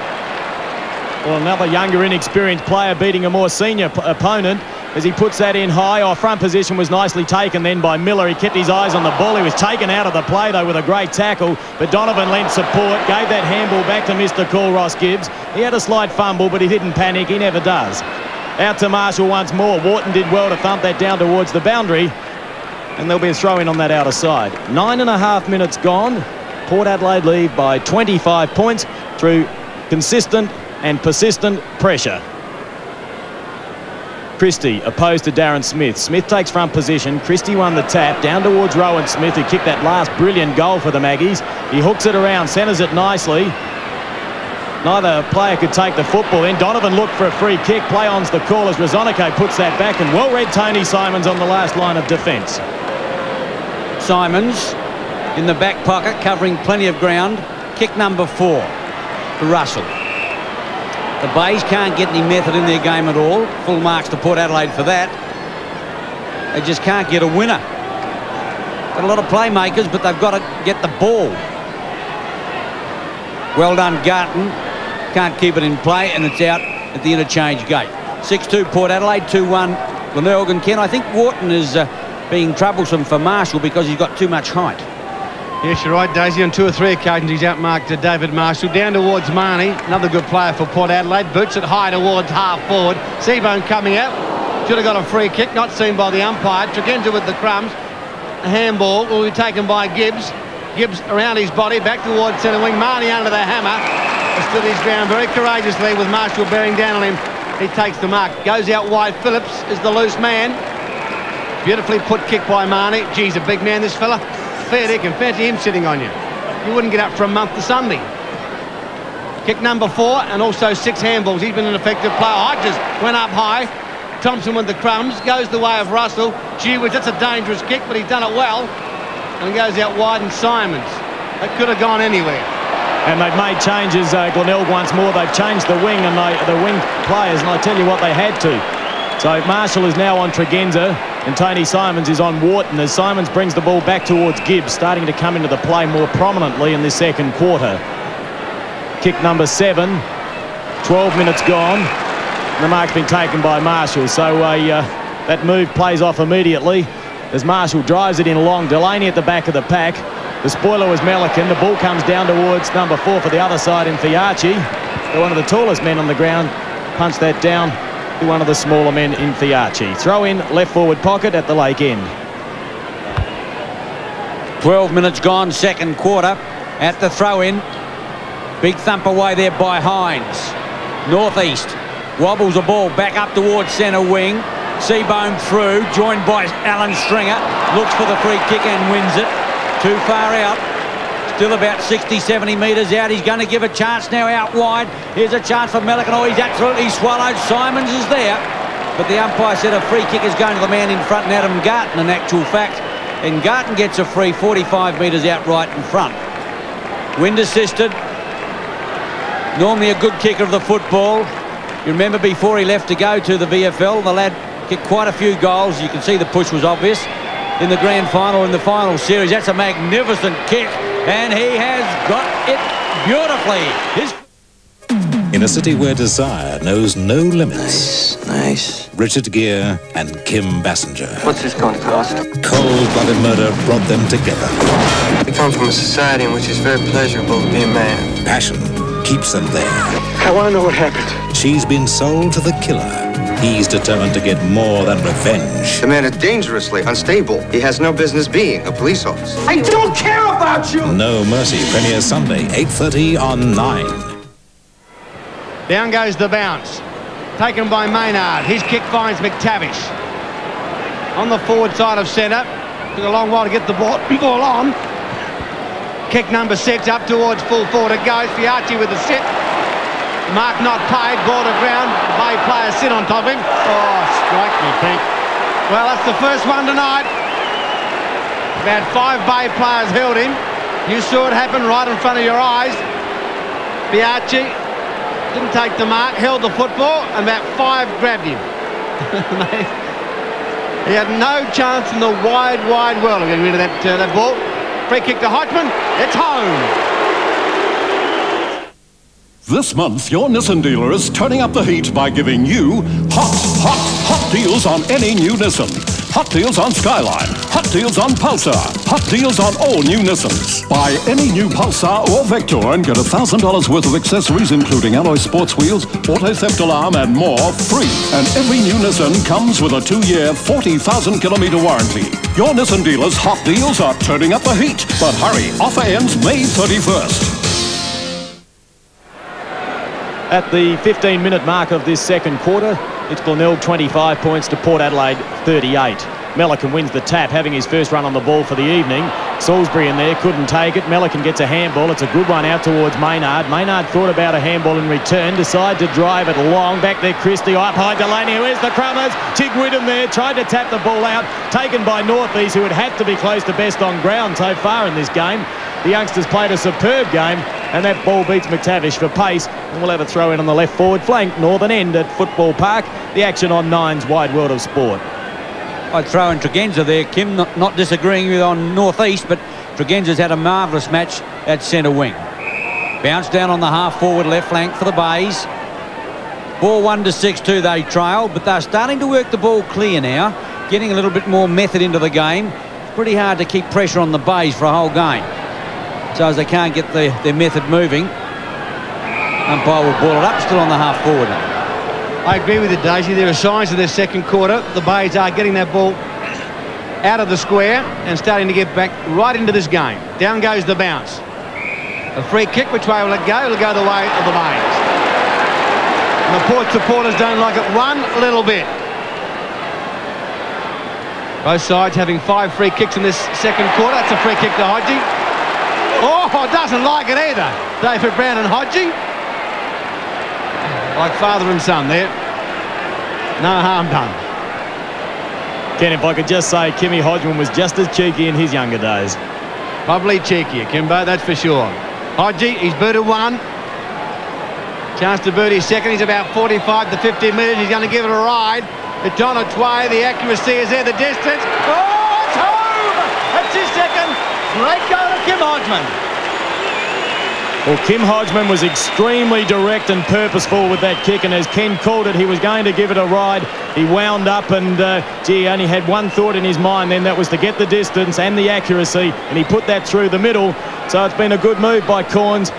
Well, another younger, inexperienced player beating a more senior opponent as he puts that in high. Our front position was nicely taken then by Miller. He kept his eyes on the ball. He was taken out of the play, though, with a great tackle. But Donovan lent support, gave that handball back to Mr. Call, Ross Gibbs. He had a slight fumble, but he didn't panic. He never does. Out to Marshall once more. Wharton did well to thump that down towards the boundary. And there'll be a throw-in on that outer side. 9.5 minutes gone. Port Adelaide lead by 25 points through consistent and persistent pressure. Christie opposed to Darren Smith. Smith takes front position. Christie won the tap down towards Rowan Smith, who kicked that last brilliant goal for the Maggies. He hooks it around, centres it nicely. Neither player could take the football in. Donovan looked for a free kick. Play on's the call as Rezonico puts that back, and well-read Tony Simons on the last line of defence. Simons in the back pocket, covering plenty of ground. Kick number 4 for Russell. The Bays can't get any method in their game at all. Full marks to Port Adelaide for that. They just can't get a winner. Got a lot of playmakers, but they've got to get the ball. Well done, Garton. Can't keep it in play, and it's out at the interchange gate. 6-2 Port Adelaide, 2-1 Glenelg and Ken. I think Wharton is being troublesome for Marshall because he's got too much height. Yes, you're right, Daisy. On 2 or 3 occasions, he's outmarked David Marshall. Down towards Marnie. Another good player for Port Adelaide. Boots it high towards half forward. Seabone coming out. Should have got a free kick. Not seen by the umpire. Tregenza with the crumbs. A handball will be taken by Gibbs. Gibbs around his body. Back towards centre wing. Marnie under the hammer. Stood his ground very courageously with Marshall bearing down on him. He takes the mark. Goes out wide. Phillips is the loose man. Beautifully put kick by Marnie. Geez, a big man, this fella. Fair dinkum, fancy him sitting on you. You wouldn't get up for a month to Sunday. Kick number 4 and also 6 handballs. He's been an effective player. Hodges went up high. Thompson with the crumbs. Goes the way of Russell. Gee whiz, that's a dangerous kick, but he's done it well. And goes out wide, and Simons. That could have gone anywhere. And they've made changes, Glenelg once more. They've changed the wing and the wing players, and I tell you what, they had to. So Marshall is now on Tregenza, and Tony Simons is on Wharton as Simons brings the ball back towards Gibbs, starting to come into the play more prominently in this second quarter. Kick number 7, 12 minutes gone. The mark's been taken by Marshall, so that move plays off immediately as Marshall drives it in long. Delaney at the back of the pack. The spoiler was Melican. The ball comes down towards number 4 for the other side in Fiachi. One of the tallest men on the ground punched that down. One of the smaller men in Fiachi. Throw in left forward pocket at the Lake End. 12 minutes gone, second quarter. at the throw-in. Big thump away there by Hines. Northeast wobbles the ball back up towards centre wing. Seabohm through, joined by Alan Stringer. Looks for the free kick and wins it. Too far out. Still about 60, 70 metres out. He's going to give a chance now out wide. Here's a chance for Melican. Oh, he's absolutely swallowed. Simons is there. But the umpire said a free kick is going to the man in front, and Adam Garton, in actual fact. And Garton gets a free 45 metres out right in front. Wind assisted. Normally a good kicker of the football. You remember before he left to go to the VFL, the lad kicked quite a few goals. You can see the push was obvious in the grand final, in the final series. That's a magnificent kick, and he has got it beautifully. In a city where desire knows no limits. Nice. Richard Gere and Kim Basinger. What's this going to cost? Cold-blooded murder brought them together. We come from a society in which it's very pleasurable to be a man. Passion keeps them there. I want to know what happened. She's been sold to the killer. He's determined to get more than revenge. The man is dangerously unstable. He has no business being a police officer. I don't care about you! No Mercy premieres Sunday, 8:30 on 9. Down goes the bounce. Taken by Maynard. His kick finds McTavish. On the forward side of centre. Took a long while to get the ball on. Kick number 6 up towards full forward. It goes. Fiachi with the sit. Mark not paid. Ball to ground. The Bay players sit on top of him. Oh, strike me, Pete. Well, that's the first one tonight. About 5 Bay players held him. You saw it happen right in front of your eyes. Fiachi didn't take the mark, held the football, and about 5 grabbed him. He had no chance in the wide world of getting rid of that ball. Free kick to Hodgman. It's home. This month, your Nissan dealer is turning up the heat by giving you hot deals on any new Nissan. Hot deals on Skyline. Hot deals on Pulsar. Hot deals on all new Nissans. Buy any new Pulsar or Vector and get $1,000 worth of accessories, including alloy sports wheels, auto theft alarm, and more, free. And every new Nissan comes with a 2-year, 40,000-kilometer warranty. Your Nissan dealer's hot deals are turning up the heat. But hurry, offer ends May 31st. At the 15-minute mark of this second quarter, it's Glenelg 25 points to Port Adelaide 38. Melican wins the tap, having his first run on the ball for the evening. Salisbury in there, couldn't take it. Melican gets a handball. It's a good one out towards Maynard. Maynard thought about a handball in return, decided to drive it long. Back there, Christie, up high, Delaney. Where's the Crummers? Tig Whittam there, tried to tap the ball out. Taken by Northeast, who had had to be close to best on ground so far in this game. The youngsters played a superb game, and that ball beats McTavish for pace. And we'll have a throw in on the left forward flank, northern end at Football Park. The action on 9's Wide World of Sport. I'd throw in Tregenza there, Kim, not disagreeing with on Northeast, but Tregenza's had a marvellous match at centre wing. Bounce down on the half-forward left flank for the Bays. Ball 1-6-2 they trail, but they're starting to work the ball clear now, getting a little bit more method into the game. It's pretty hard to keep pressure on the Bays for a whole game. So as they can't get their method moving, umpire will ball it up, still on the half-forward line. I agree with you, Daisy. There are signs of this second quarter. The Bays are getting that ball out of the square and starting to get back right into this game. Down goes the bounce. A free kick, which way will it go? It'll go the way of the Bays. And the Port supporters don't like it one little bit. Both sides having 5 free kicks in this second quarter. That's a free kick to Hodgie. Oh, doesn't like it either. David Brown and Hodgie. Like father and son there. No harm done. Ken, if I could just say, Kimmy Hodgman was just as cheeky in his younger days. Probably cheekier, Kimbo, that's for sure. Hodgie, he's booted 1. Chance to boot his second. He's about 45 to 50 metres. He's going to give it a ride. It's on its way. The accuracy is there. The distance. Oh, it's home! That's his second. Great goal to Kim Hodgman. Well, Kim Hodgman was extremely direct and purposeful with that kick, and as Ken called it, he was going to give it a ride. He wound up and, he only had one thought in his mind then, that was to get the distance and the accuracy, and he put that through the middle. So it's been a good move by Corns.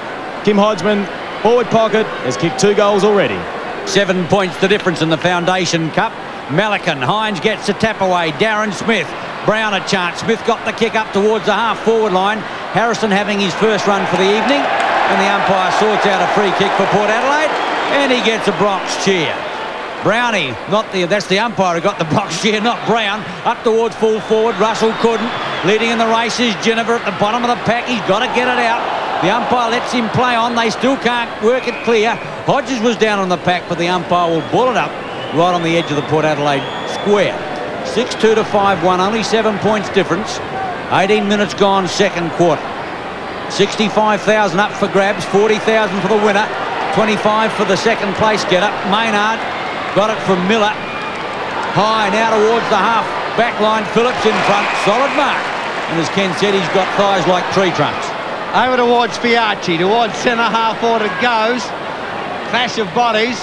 Kim Hodgman, forward pocket, has kicked 2 goals already. 7 points the difference in the Foundation Cup. Melican, Hines gets a tap away. Darren Smith, Brown a chance. Smith got the kick up towards the half-forward line. Harrison having his first run for the evening, and the umpire sorts out a free kick for Port Adelaide, and he gets a Bronx cheer. Brownie, that's the umpire who got the Bronx cheer, not Brown. Up towards full forward, Russell couldn't. Leading in the race is Jennifer at the bottom of the pack. He's got to get it out. The umpire lets him play on. They still can't work it clear. Hodges was down on the pack, but the umpire will ball it up right on the edge of the Port Adelaide square. 6-2 to 5-1, only 7 points difference. 18 minutes gone, second quarter. 65,000 up for grabs, 40,000 for the winner, 25 for the second place getter. Maynard got it from Miller. High now towards the half back line. Phillips in front, solid mark. And as Ken said, he's got thighs like tree trunks. Over towards Fiacci, towards centre half forward it goes. Clash of bodies.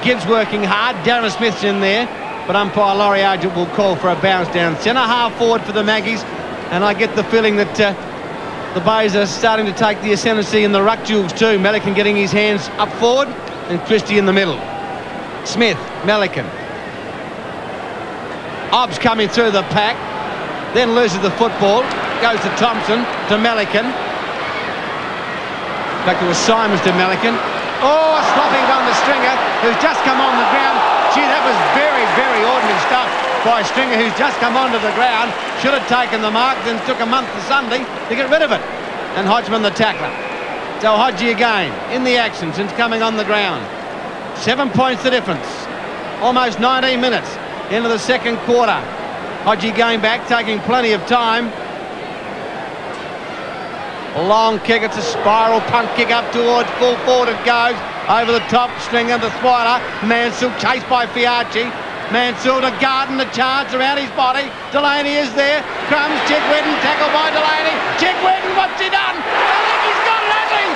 Gibbs working hard. Darren Smith's in there, but umpire Laurie Argent will call for a bounce down centre half forward for the Maggies. And I get the feeling that the Bays are starting to take the ascendancy in the ruck duels too. Melican getting his hands up forward and Christie in the middle. Smith, Melican. Obbs coming through the pack, then loses the football. Goes to Thompson, to Melican. Back to Simons to Melican. Oh, slopping on the Stringer, who's just come on the ground. Gee, that was very, very ordinary stuff by Stringer, who's just come onto the ground. Should have taken the mark, then took a month to Sunday to get rid of it. And Hodgman the tackler. So Hodgie again, in the action since coming on the ground. 7 points the difference. Almost 19 minutes into the second quarter. Hodgie going back, taking plenty of time. A long kick, it's a spiral punt kick up towards full forward it goes. Over the top, Stringer to Thwiler. Mansell chased by Fiacci. Mansell to Garden, the chance around his body. Delaney is there. Crumbs, Chigwedden, tackled by Delaney. Chigwedden, what's he done? I think he's got it, hasn't he?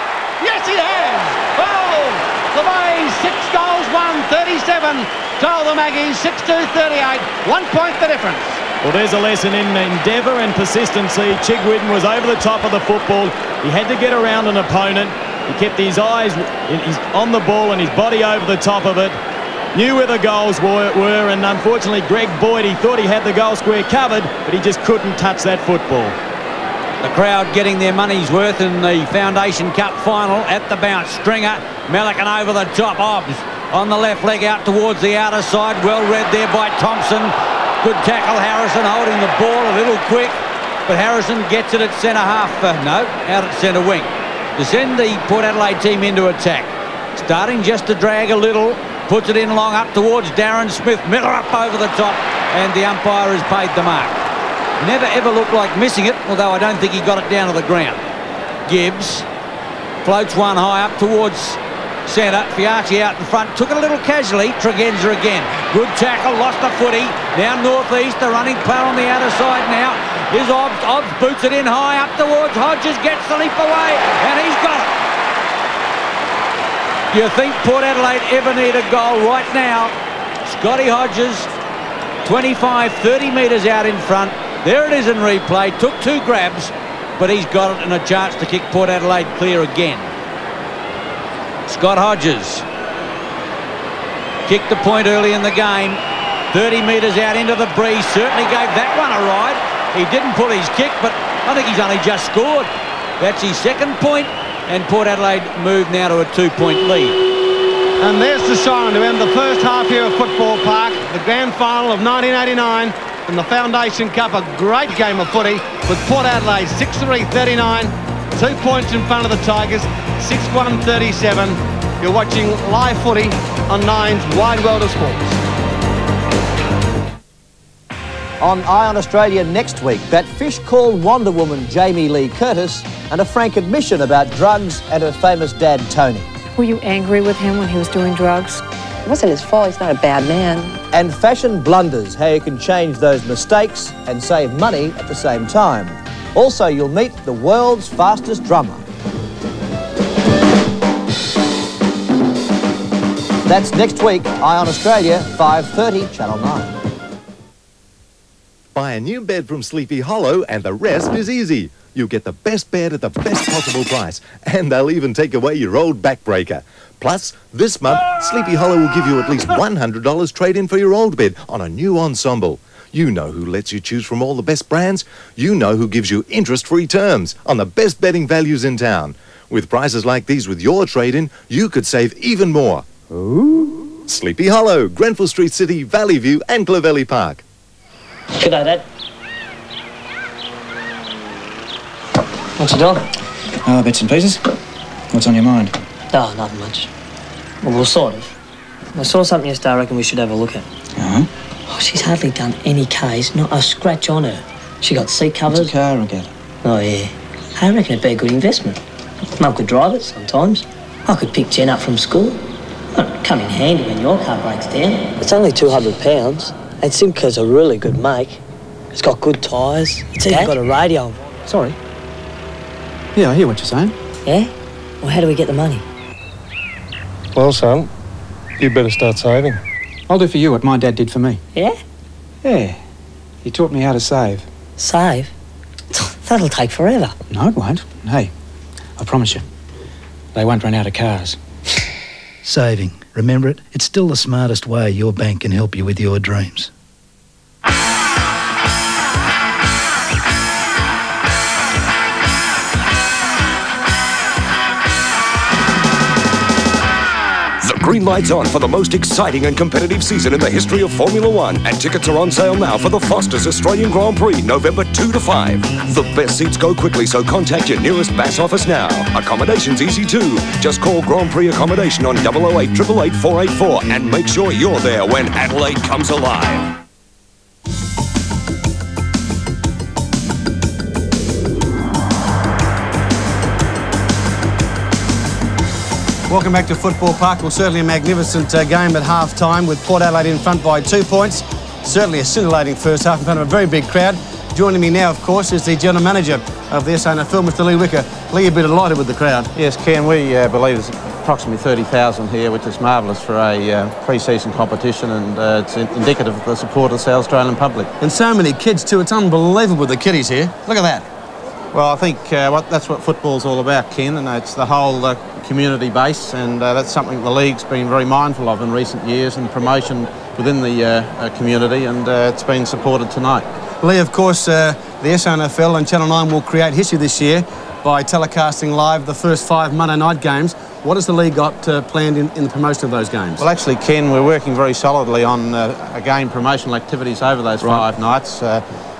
Yes, he has. Oh, the Bays, 6 goals, 1-37. Told the Maggies, 6-2-38. 1 point the difference. Well, there's a lesson in endeavour and persistency. Chigwedden was over the top of the football. He had to get around an opponent. He kept his eyes on the ball and his body over the top of it. Knew where the goals were, and unfortunately Greg Boyd, he thought he had the goal square covered, but he just couldn't touch that football. The crowd getting their money's worth in the Foundation Cup final at the bounce. Stringer, Melican over the top. Obbs on the left leg out towards the outer side. Well read there by Thompson. Good tackle, Harrison holding the ball a little quick, but Harrison gets it at centre half. No, out at centre wing. To send the Port Adelaide team into attack. Starting just to drag a little. Puts it in long up towards Darren Smith. Miller up over the top, and the umpire has paid the mark. Never ever looked like missing it, although I don't think he got it down to the ground. Gibbs floats one high up towards centre. Fiacci out in front. Took it a little casually. Tregenza again. Good tackle. Lost the footy. Now northeast. The running player on the outer side now. Is Obbs. Obbs boots it in high up towards Hodges. Gets the leap away. And he's got it. You think Port Adelaide ever need a goal right now? Scotty Hodges, 25, 30 metres out in front. There it is in replay. Took 2 grabs, but he's got it and a chance to kick Port Adelaide clear again. Scott Hodges kicked the point early in the game. 30 metres out into the breeze. Certainly gave that one a ride. He didn't pull his kick, but I think he's only just scored. That's his second point. And Port Adelaide move now to a 2-point lead. And there's the siren to end the first half here of Football Park. The grand final of 1989 in the Foundation Cup. A great game of footy with Port Adelaide 6-3-39. 2 points in front of the Tigers. 6-1-37. You're watching live footy on Nine's Wide World of Sports. On Eye on Australia next week, that fish called Wonder Woman Jamie Lee Curtis and a frank admission about drugs and her famous dad Tony. Were you angry with him when he was doing drugs? It wasn't his fault. He's not a bad man. And fashion blunders, how you can change those mistakes and save money at the same time. Also, you'll meet the world's fastest drummer. That's next week, Eye on Australia, 5:30, Channel 9. Buy a new bed from Sleepy Hollow and the rest is easy. You'll get the best bed at the best possible price, and they'll even take away your old backbreaker. Plus, this month, Sleepy Hollow will give you at least $100 trade-in for your old bed on a new ensemble. You know who lets you choose from all the best brands. You know who gives you interest-free terms on the best betting values in town. With prices like these with your trade-in, you could save even more. Ooh. Sleepy Hollow, Grenfell Street City, Valley View and Clovelly Park. G'day, Dad. What's it on? Oh, bits and pieces. What's on your mind? Oh, nothing much. Well, sort of. I saw something yesterday I reckon we should have a look at. Uh-huh. Oh, she's hardly done any Ks, not a scratch on her. She got seat covers. What's a car, I'll get her. Oh, yeah. I reckon it'd be a good investment. Mum could drive it sometimes. I could pick Jen up from school. It'd come in handy when your car breaks down. It's only £200. And Simco's a really good make. It's got good tyres. It's even got a radio. Sorry. Yeah, I hear what you're saying. Yeah? Well, how do we get the money? Well, son, you better start saving. I'll do for you what my dad did for me. Yeah? Yeah. He taught me how to save. Save? That'll take forever. No, it won't. Hey, I promise you, they won't run out of cars. Saving. Remember it? It's still the smartest way your bank can help you with your dreams. Green light's on for the most exciting and competitive season in the history of Formula One, and tickets are on sale now for the fastest Australian Grand Prix, November 2 to 5. The best seats go quickly, so contact your nearest Bass office now. Accommodation's easy too. Just call Grand Prix Accommodation on 008 888 484 and make sure you're there when Adelaide comes alive. Welcome back to Football Park. Well, certainly a magnificent game at half-time with Port Adelaide in front by 2 points. Certainly a scintillating first half in front of a very big crowd. Joining me now, of course, is the General Manager of the SANFL, Mr. Lee Wicker. Lee, you've been delighted with the crowd. Yes, Ken, we believe there's approximately 30,000 here, which is marvellous for a pre-season competition, and it's indicative of the support of the South Australian public. And so many kids too. It's unbelievable, the kiddies here. Look at that. Well, I think that's what football's all about, Ken, and it's the whole community base, and that's something the league's been very mindful of in recent years, and promotion within the community, and it's been supported tonight. Lee, of course, the SANFL and Channel 9 will create history this year by telecasting live the first 5 Monday night games. What has the league got planned in the promotion of those games? Well, actually, Ken, we're working very solidly on, again, promotional activities over those 5 nights.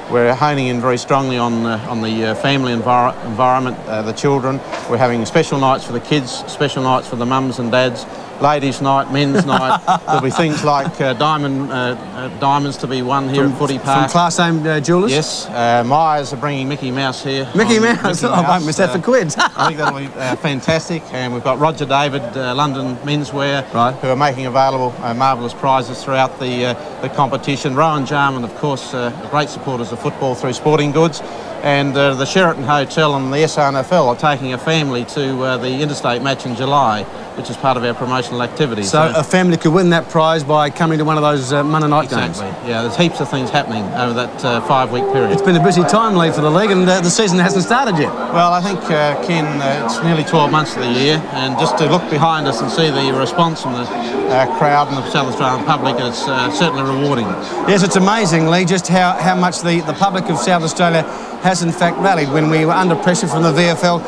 We're honing in very strongly on the family environment, the children. We're having special nights for the kids, special nights for the mums and dads, ladies' night, men's night. There'll be things like diamonds to be won here at Footy Park. From Class A Jewellers? Yes. Myers are bringing Mickey Mouse here. Mickey Mouse? I won't miss that for quids. I think that'll be fantastic. And we've got Roger David, London Menswear, who are making available marvellous prizes throughout the competition. Rowan Jarman, of course, great supporters of football through sporting goods. And the Sheraton Hotel and the SANFL are taking a family to the interstate match in July, which is part of our promotional activities. So a family could win that prize by coming to one of those Monday night games? Exactly, yeah. There's heaps of things happening over that 5-week period. It's been a busy time, Lee, for the league, and the season hasn't started yet. Well, I think, Ken, it's nearly 12 months of the year, and just to look behind us and see the response from the crowd and the South Australian public, it's certainly rewarding. Yes, it's amazing, Lee, just how much the public of South Australia has in fact rallied. When we were under pressure from the VFL,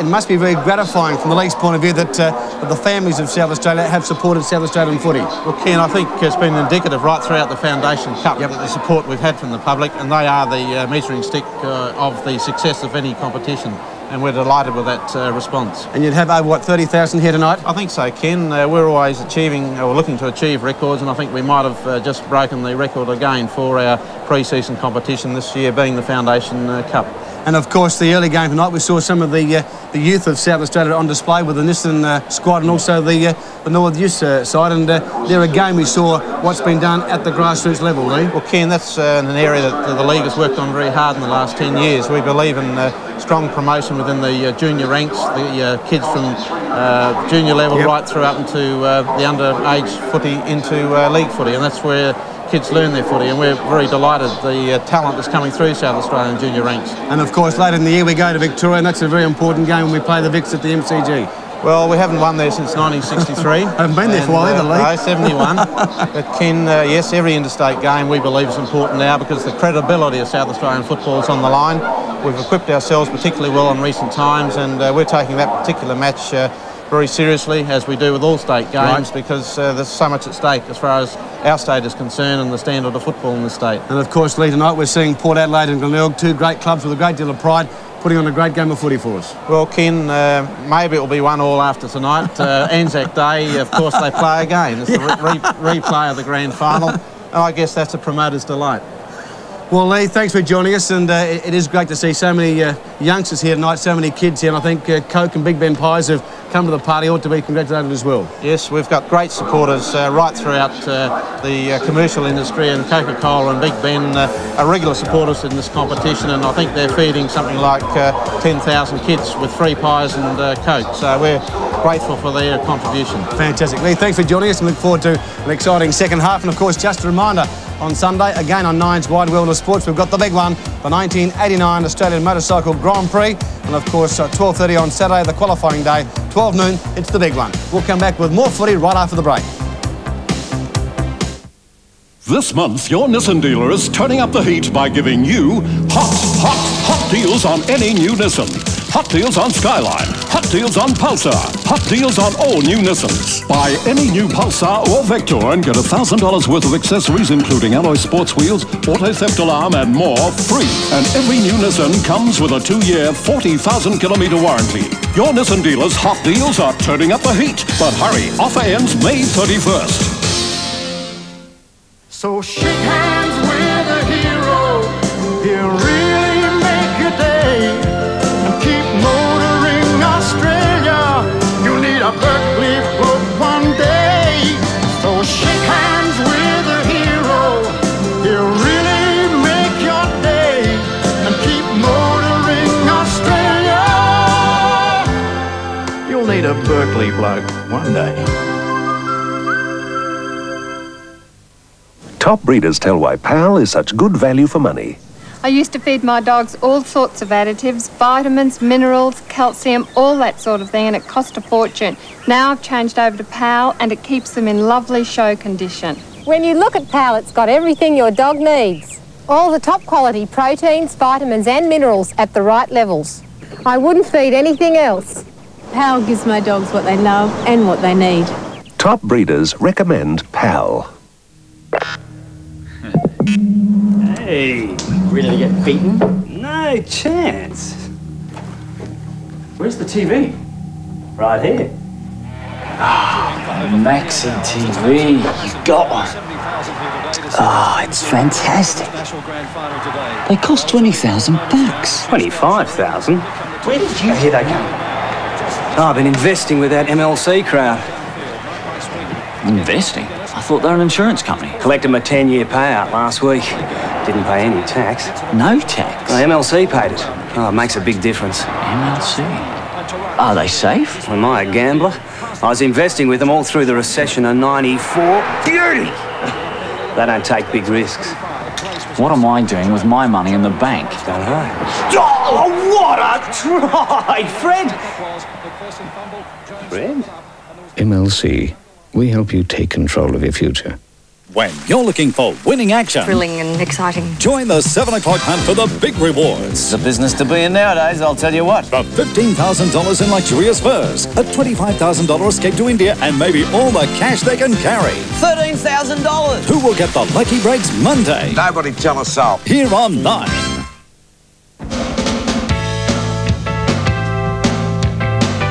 it must be very gratifying from the league's point of view that the families of South Australia have supported South Australian footy. Well, Ken, I think it's been indicative right throughout the Foundation Cup that the support we've had from the public, and they are the measuring stick of the success of any competition. And we're delighted with that response. And you'd have over, what, 30,000 here tonight? I think so, Ken. We're always looking to achieve records, and I think we might have just broken the record again for our pre-season competition this year, being the Foundation Cup. And of course, the early game tonight, we saw some of the youth of South Australia on display with the Nissan squad and also the North Youth side. And there again, we saw what's been done at the grassroots level, Lee. Well, Ken, that's an area that the league has worked on very hard in the last 10 years. We believe in strong promotion within the junior ranks, the kids from junior level right through up into the underage footy into league footy, and that's where kids learn their footy, and we're very delighted the talent that's coming through South Australian junior ranks. And of course later in the year we go to Victoria, and that's a very important game when we play the Vics at the MCG. Well, we haven't won there since 1963. Haven't been there for a while either, Lee. No, 71. But Ken, yes, every interstate game we believe is important now because the credibility of South Australian football is on the line. We've equipped ourselves particularly well in recent times, and we're taking that particular match very seriously, as we do with all state games, because there's so much at stake as far as our state is concerned and the standard of football in the state. And of course, Lee, tonight we're seeing Port Adelaide and Glenelg, two great clubs with a great deal of pride, putting on a great game of footy for us. Well, Ken, maybe it'll be 1-1 after tonight. Anzac Day, of course, they play again. It's the replay of the grand final, and I guess that's a promoter's delight. Well, Lee, thanks for joining us, and it is great to see so many youngsters here tonight, so many kids here, and I think Coke and Big Ben Pies have come to the party, ought to be congratulated as well. Yes, we've got great supporters right throughout the commercial industry, and Coca-Cola and Big Ben are regular supporters in this competition, and I think they're feeding something like 10,000 kids with free pies and Coke, so we're grateful for their contribution. Fantastic. Lee, thanks for joining us, and look forward to an exciting second half, and of course, just a reminder, on Sunday, again on Nine's Wide World of Sports, we've got the big one, the 1989 Australian Motorcycle Grand Prix, and of course 12:30 on Saturday, the qualifying day, 12 noon, it's the big one. We'll come back with more footy right after the break. This month, your Nissan dealer is turning up the heat by giving you hot deals on any new Nissan. Hot deals on Skyline, hot deals on Pulsar, hot deals on all new Nissans. Buy any new Pulsar or Vector and get $1,000 worth of accessories including alloy sports wheels, auto theft alarm and more free. And every new Nissan comes with a 2-year, 40,000 kilometre warranty. Your Nissan dealer's hot deals are turning up the heat. But hurry, offer ends May 31st. So shake hands with a hero. He'll really make your day. And keep motoring Australia. You'll need a Berkeley book one day. So shake hands with a hero. He'll really make your day. And keep motoring Australia. You'll need a Berkeley bloke one day. Top breeders tell why PAL is such good value for money. I used to feed my dogs all sorts of additives, vitamins, minerals, calcium, all that sort of thing, and it cost a fortune. Now I've changed over to PAL and it keeps them in lovely show condition. When you look at PAL, it's got everything your dog needs. All the top quality proteins, vitamins and minerals at the right levels. I wouldn't feed anything else. PAL gives my dogs what they love and what they need. Top breeders recommend PAL. Hey, ready to get beaten? No chance. Where's the TV? Right here. Ah, Maxi TV. You got one. Ah, it's fantastic. They cost $20,000. 25,000? Where did you... Here they come. Oh, I've been investing with that MLC crowd. Investing? I thought they were an insurance company. Collected my 10-year payout last week. Didn't pay any tax. No tax? No, MLC paid it. Oh, it makes a big difference. MLC? Are they safe? Am I a gambler? I was investing with them all through the recession of '94. Beauty! They don't take big risks. What am I doing with my money in the bank? Don't know. Oh, what a try! Fred! Fred? MLC. We help you take control of your future. When you're looking for winning action, Thrilling and exciting. join the 7 o'clock hunt for the big rewards. It's a business to be in nowadays, I'll tell you what. From $15,000 in luxurious furs, a $25,000 escape to India, and maybe all the cash they can carry. $13,000! Who will get the lucky breaks Monday? Nobody tell us so. Here on 9.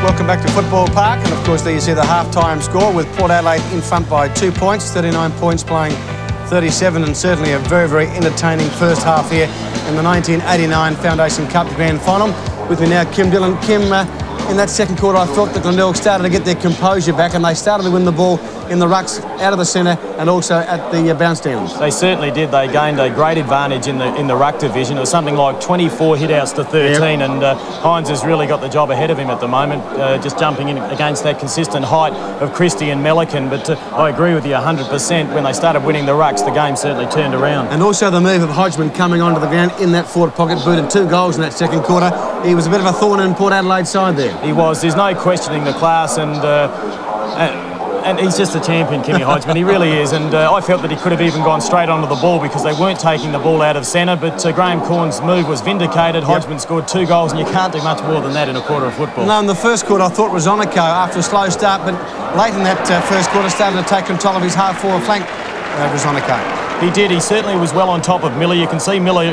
Welcome back to Football Park, and of course there you see the half-time score with Port Adelaide in front by 2 points, 39 points playing 37, and certainly a very, very entertaining first half here in the 1989 Foundation Cup Grand Final. With me now, Kim Dillon. Kim, in that second quarter, I felt that Glenelg started to get their composure back, and they started to win the ball in the rucks, out of the centre, and also at the bounce downs. They certainly did. They gained a great advantage in the ruck division. It was something like 24 hit-outs to 13, and Hines has really got the job ahead of him at the moment, just jumping in against that consistent height of Christie and Melican. But I agree with you 100%. When they started winning the rucks, the game certainly turned around. And also the move of Hodgman coming onto the ground in that forward pocket, booted 2 goals in that second quarter. He was a bit of a thorn in Port Adelaide's side there. He was. There's no questioning the class, and he's just a champion, Kimmy Hodgman. He really is. And I felt that he could have even gone straight onto the ball because they weren't taking the ball out of centre. But Graham Corn's move was vindicated. Hodgman scored 2 goals, and you can't do much more than that in a quarter of football. No, in the first quarter, I thought Rosonico, after a slow start, but late in that first quarter, started to take control of his half-forward flank, Rosonico. He did. He certainly was well on top of Miller. You can see Miller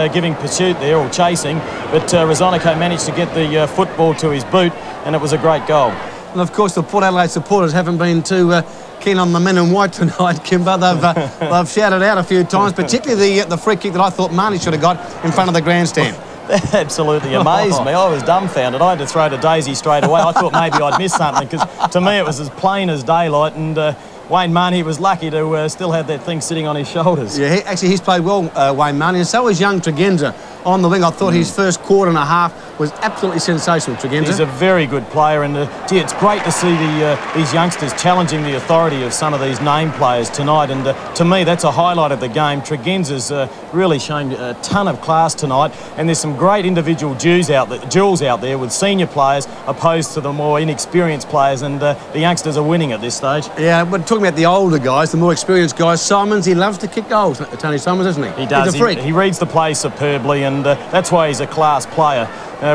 giving pursuit there, or chasing, but Rosonico managed to get the football to his boot, and it was a great goal. And of course, the Port Adelaide supporters haven't been too keen on the men in white tonight, Kimber. They've shouted out a few times, particularly the free kick that I thought Marnie should have got in front of the grandstand. That absolutely amazed me. I was dumbfounded. I had to throw to Daisy straight away. I thought maybe I'd missed something because to me it was as plain as daylight, and Wayne Marnie was lucky to still have that thing sitting on his shoulders. Yeah, he's played well, Wayne Marnie, and so is young Tregenza on the wing. I thought his first quarter and a half was absolutely sensational, Tregenza. He's a very good player, and gee, it's great to see these youngsters challenging the authority of some of these name players tonight, and to me that's a highlight of the game. Tregenza's really shown a ton of class tonight, and there's some great individual duels out there with senior players opposed to the more inexperienced players, and the youngsters are winning at this stage. Yeah, but talking about the older guys, the more experienced guys, Simons, he loves to kick goals, Tony Simons, doesn't he? He does. He's a freak. He reads the play superbly, and that's why he's a class player,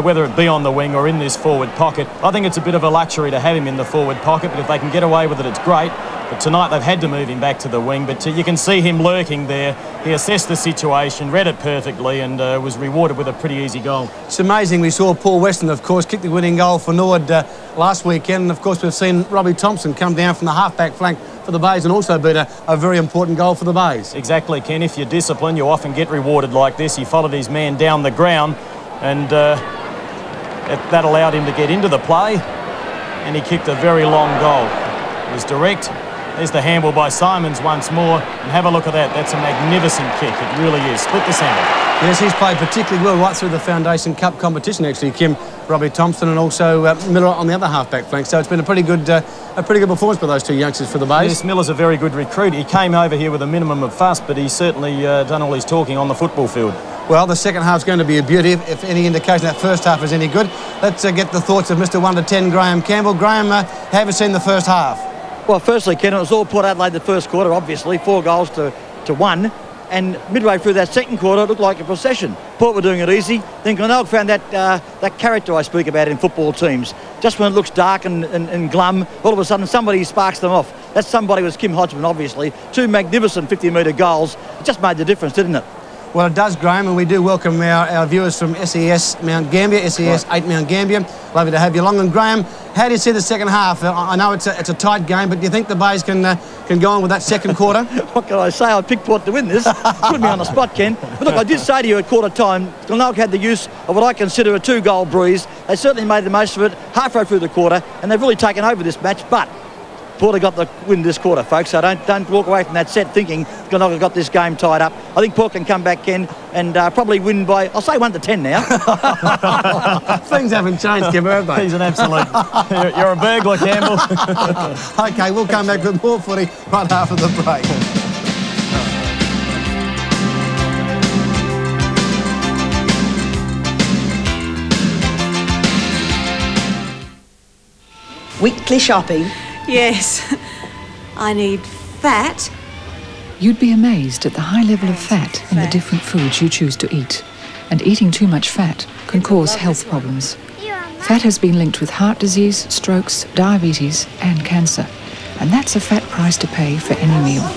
whether it be on the wing or in this forward pocket. I think it's a bit of a luxury to have him in the forward pocket, but if they can get away with it, it's great. But tonight they've had to move him back to the wing, but you can see him lurking there. He assessed the situation, read it perfectly, and was rewarded with a pretty easy goal. It's amazing. We saw Paul Weston, of course, kick the winning goal for Nord last weekend, and of course we've seen Robbie Thompson come down from the half-back flank for the Bays and also beat a very important goal for the Bays. Exactly, Ken. If you're disciplined, you often get rewarded like this. He followed his man down the ground, and that allowed him to get into the play, and he kicked a very long goal. It was direct. There's the handball by Simons once more, and have a look at that. That's a magnificent kick. It really is. Split the centre. Yes, he's played particularly well right through the Foundation Cup competition, actually, Kim. Robbie Thompson and also Miller on the other half-back flank. So it's been a pretty good performance by those two youngsters for the Bays. Yes, Miller's a very good recruit. He came over here with a minimum of fuss, but he's certainly done all his talking on the football field. Well, the second half's going to be a beauty, if any indication that first half is any good. Let's get the thoughts of Mr. 1 to 10, Graham Campbell. Graham, have you seen the first half? Well, firstly, Ken, it was all Port Adelaide the first quarter, obviously, 4 goals to 1. And midway through that second quarter, it looked like a procession. Port were doing it easy. Then Glenelg found that character I speak about in football teams. Just when it looks dark and glum, all of a sudden somebody sparks them off. That somebody was Kim Hodgman, obviously. 2 magnificent 50-metre goals. It just made the difference, didn't it? Well, it does, Graham, and we do welcome our viewers from SES Mount Gambier, SES 8 Mount Gambier. Lovely to have you along. And Graham, how do you see the second half? I know it's a tight game, but do you think the Bays can go on with that second quarter? What can I say? I picked Port to win this. Put me on the spot, Ken. But look, I did say to you at quarter time, Glenelg had the use of what I consider a 2-goal breeze. They certainly made the most of it halfway through the quarter, and they've really taken over this match. But Port have got the win this quarter, folks, so don't walk away from that set thinking Glenelg have got this game tied up. I think Port can come back, Ken, and probably win by, I'll say 1 to 10 now. Things haven't changed, Kim, have they? He's an absolute... You're a burglar, Campbell. OK, we'll come back with more footy right after the break. Weekly shopping? Yes. I need fat. You'd be amazed at the high level of fat in the different foods you choose to eat. And eating too much fat can cause health problems. Fat has been linked with heart disease, strokes, diabetes and cancer. And that's a fat price to pay for any meal.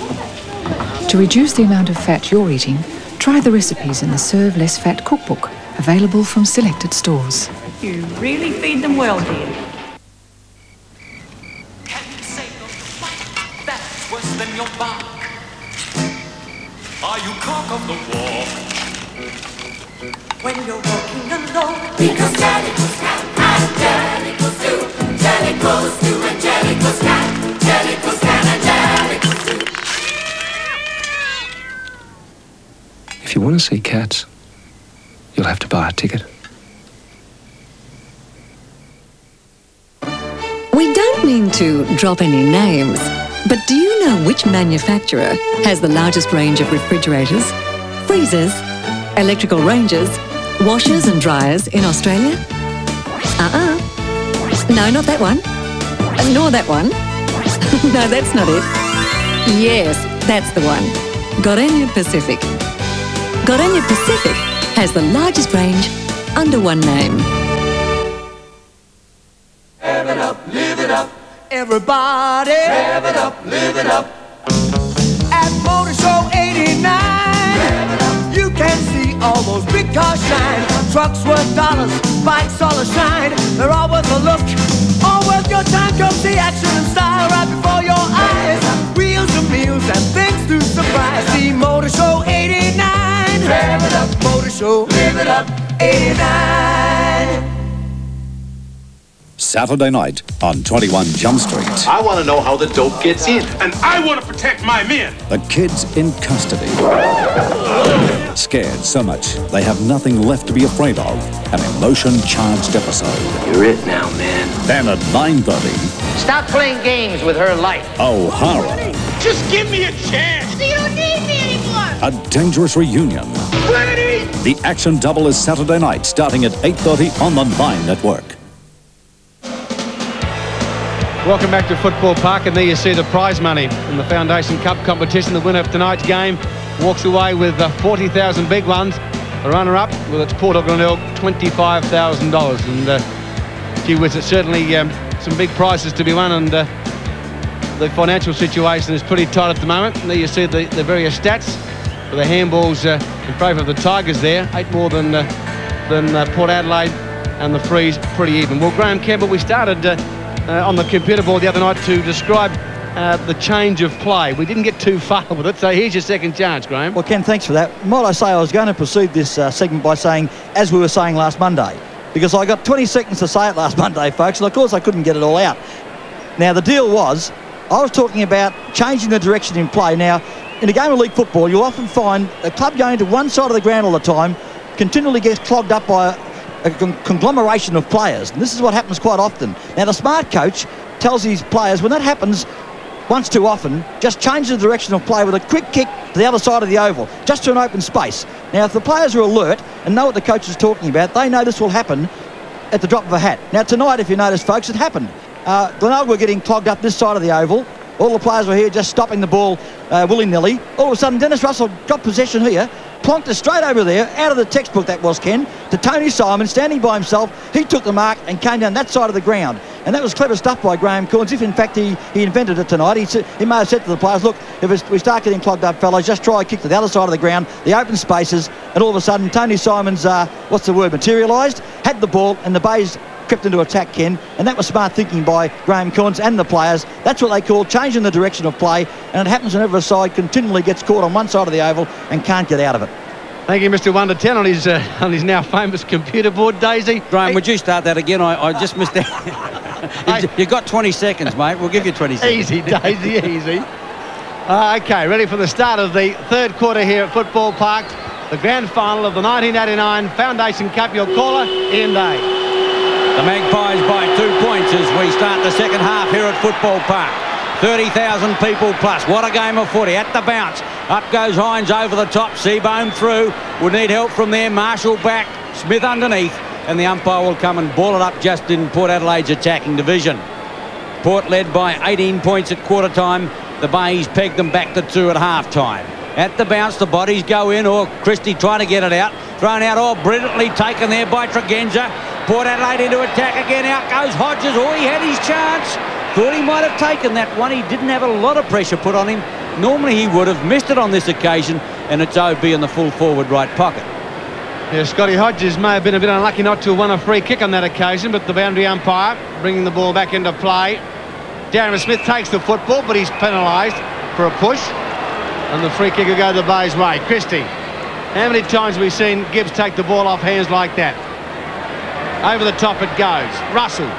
To reduce the amount of fat you're eating, try the recipes in the Serve Less Fat cookbook, available from selected stores. You really feed them well, dear. Than your bark. Are you cock of the walk? When you're walking alone, because Jellicoe's cat and Jellicoe's do, Jellicoe's do and Jellicoe's cat, Jellicoe's cat and Jellicoe's do. If you want to see cats, you'll have to buy a ticket. We don't mean to drop any names, but do you know which manufacturer has the largest range of refrigerators, freezers, electrical ranges, washers and dryers in Australia? No, not that one. Nor that one. No, that's not it. Yes, that's the one. Glenelg Pacific. Glenelg Pacific has the largest range under one name. Rev it up, live it up. Everybody, rev it up, live it up. At Motor Show 89, rev it up. You can see all those big cars shine. Trucks worth dollars, bikes all a shine. They're all worth a look, all worth your time. Come see action and style right before your eyes. Wheels and meals and things to surprise. See Motor Show 89. Rev it up, Motor Show, live it up, 89. Saturday night on 21 Jump Street. I want to know how the dope gets in, and I want to protect my men. The kids in custody. Scared so much they have nothing left to be afraid of. An emotion-charged episode. You're it now, man. Then at 9:30. Stop playing games with her life. O'Hara. Just give me a chance. You don't need me anymore. A dangerous reunion. Ready? The action double is Saturday night, starting at 8:30 on the 9 Network. Welcome back to Football Park, and there you see the prize money in the Foundation Cup competition. The winner of tonight's game walks away with 40,000 big ones. The runner-up, well, it's Port of Glenelg, $25,000. And gee whiz, it's certainly some big prizes to be won, and the financial situation is pretty tight at the moment. And there you see the various stats for the handballs in favour of the Tigers there, 8 more than Port Adelaide, and the frees pretty even. Well, Graham Campbell, we started on the computer board the other night to describe the change of play. We didn't get too far with it, so here's your second chance, Graham. Well, Ken, thanks for that. Might I say I was going to proceed this segment by saying, as we were saying last Monday, because I got 20 seconds to say it last Monday, folks, and of course I couldn't get it all out. Now, the deal was, I was talking about changing the direction in play. Now, in a game of league football, you'll often find a club going to one side of the ground all the time continually gets clogged up by a conglomeration of players, and this is what happens quite often. Now, the smart coach tells his players, when that happens once too often, just change the direction of play with a quick kick to the other side of the oval, just to an open space. Now, if the players are alert and know what the coach is talking about, they know this will happen at the drop of a hat. Now, tonight, if you notice, folks, it happened. Glenelg were getting clogged up this side of the oval. All the players were here just stopping the ball willy-nilly. All of a sudden, Dennis Russell got possession here, plonked it straight over there, out of the textbook that was, Ken, to Tony Simon, standing by himself. He took the mark and came down that side of the ground. And that was clever stuff by Graham Corns. If, in fact, he invented it tonight, he may have said to the players, look, if we start getting clogged up, fellas, just try a kick to the other side of the ground, the open spaces, and all of a sudden, Tony Simon's, materialised, had the ball, and the Bays crept into attack, Ken, and that was smart thinking by Graham Corns and the players. That's what they call changing the direction of play, and it happens whenever a side continually gets caught on one side of the oval and can't get out of it. Thank you, Mr. 1 to 10 on his now famous computer board, Daisy. Graham, would you start that again? I just missed that. You've got 20 seconds, mate. We'll give you 20 seconds. Easy, Daisy, easy. Okay, ready for the start of the third quarter here at Football Park. The grand final of the 1989 Foundation Cup. Your caller, Ian Day. The Magpies by 2 points as we start the second half here at Football Park. 30,000 people plus. What a game of footy. At the bounce. Up goes Hines over the top. Seabohm through. Would need help from there. Marshall back. Smith underneath. And the umpire will come and ball it up just in Port Adelaide's attacking division. Port led by 18 points at quarter time. The Bays pegged them back to 2 at half time. At the bounce, the bodies go in. Or Christie trying to get it out. Thrown out. Oh, brilliantly taken there by Tregenza. Port Adelaide into attack again. Out goes Hodges. Oh, he had his chance. Thought he might have taken that one. He didn't have a lot of pressure put on him. Normally he would have missed it on this occasion, and it's OB in the full forward right pocket. Yeah, Scotty Hodges may have been a bit unlucky not to have won a free kick on that occasion, but the boundary umpire bringing the ball back into play. Darren Smith takes the football, but he's penalised for a push, and the free kick will go the Bays' way. Christie, how many times have we seen Gibbs take the ball off hands like that? Over the top it goes. Russell.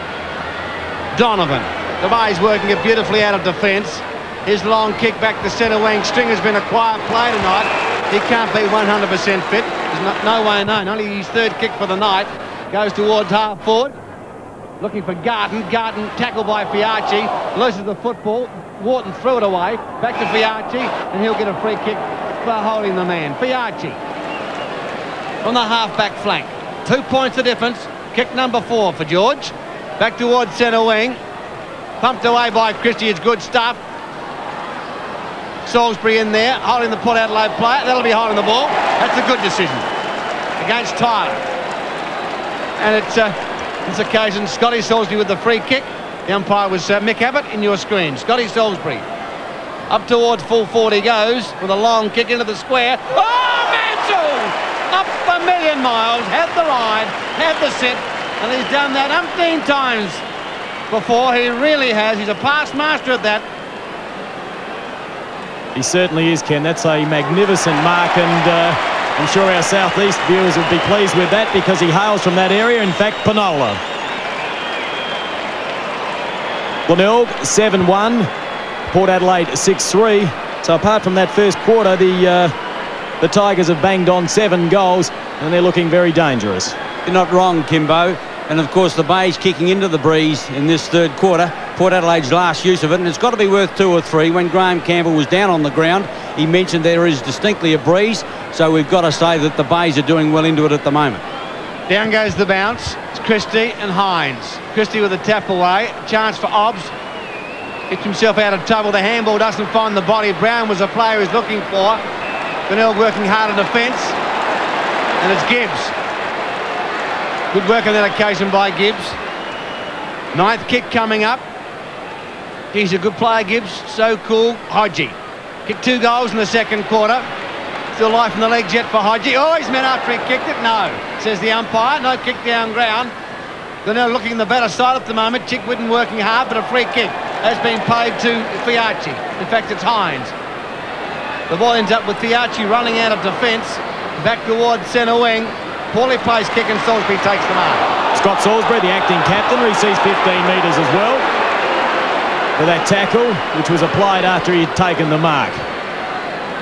Donovan. The Bays working it beautifully out of defence. His long kick back to centre wing. Stringer's been a quiet play tonight. He can't be 100% fit. There's no way known. Only his third kick for the night. Goes towards half forward. Looking for Garton. Garton tackled by Fiacci. Loses the football. Wharton threw it away. Back to Fiacci. And he'll get a free kick for holding the man. Fiacci. On the half-back flank. 2 points the difference. Kick number 4 for George. Back towards centre wing. Pumped away by Christie. It's good stuff. Salisbury in there, holding the Port Adelaide player. That'll be holding the ball. That's a good decision against Tyler. And it's this occasion, Scotty Salisbury with the free kick. The umpire was Mick Abbott in your screen. Scotty Salisbury. Up towards full 40 goes with a long kick into the square. Oh, Mansell! Up a million miles, had the line, had the sit, and he's done that umpteen times before. He really has. He's a past master at that. He certainly is, Ken. That's a magnificent mark, and I'm sure our southeast viewers would be pleased with that because he hails from that area, in fact, Penola. Glenelg 7-1, Port Adelaide 6-3. So apart from that first quarter, the Tigers have banged on 7 goals, and they're looking very dangerous. You're not wrong, Kimbo. And of course the Bays kicking into the breeze in this third quarter. Port Adelaide's last use of it, and it's got to be worth 2 or 3. When Graham Campbell was down on the ground, he mentioned there is distinctly a breeze, so we've got to say that the Bays are doing well into it at the moment. Down goes the bounce. It's Christie and Hines. Christie with a tap away. Chance for Obbs. Gets himself out of trouble. The handball doesn't find the body. Brown was a player he's looking for. Glenelg working hard on defence. And it's Gibbs. Good work on that occasion by Gibbs. 9th kick coming up. He's a good player, Gibbs. So cool. Hodgie. Kicked 2 goals in the second quarter. Still life in the legs yet for Hodgie. Oh, he's meant after he kicked it. No, says the umpire. No kick down ground. They're now looking the better side at the moment. Chick Whitten working hard, but a free kick has been paid to Fiachi. In fact, it's Hines. The ball ends up with Fiachi running out of defence. Back towards centre wing. Poorly placed kick, and Salisbury takes the mark. Scott Salisbury, the acting captain, receives 15 metres as well for that tackle, which was applied after he had taken the mark.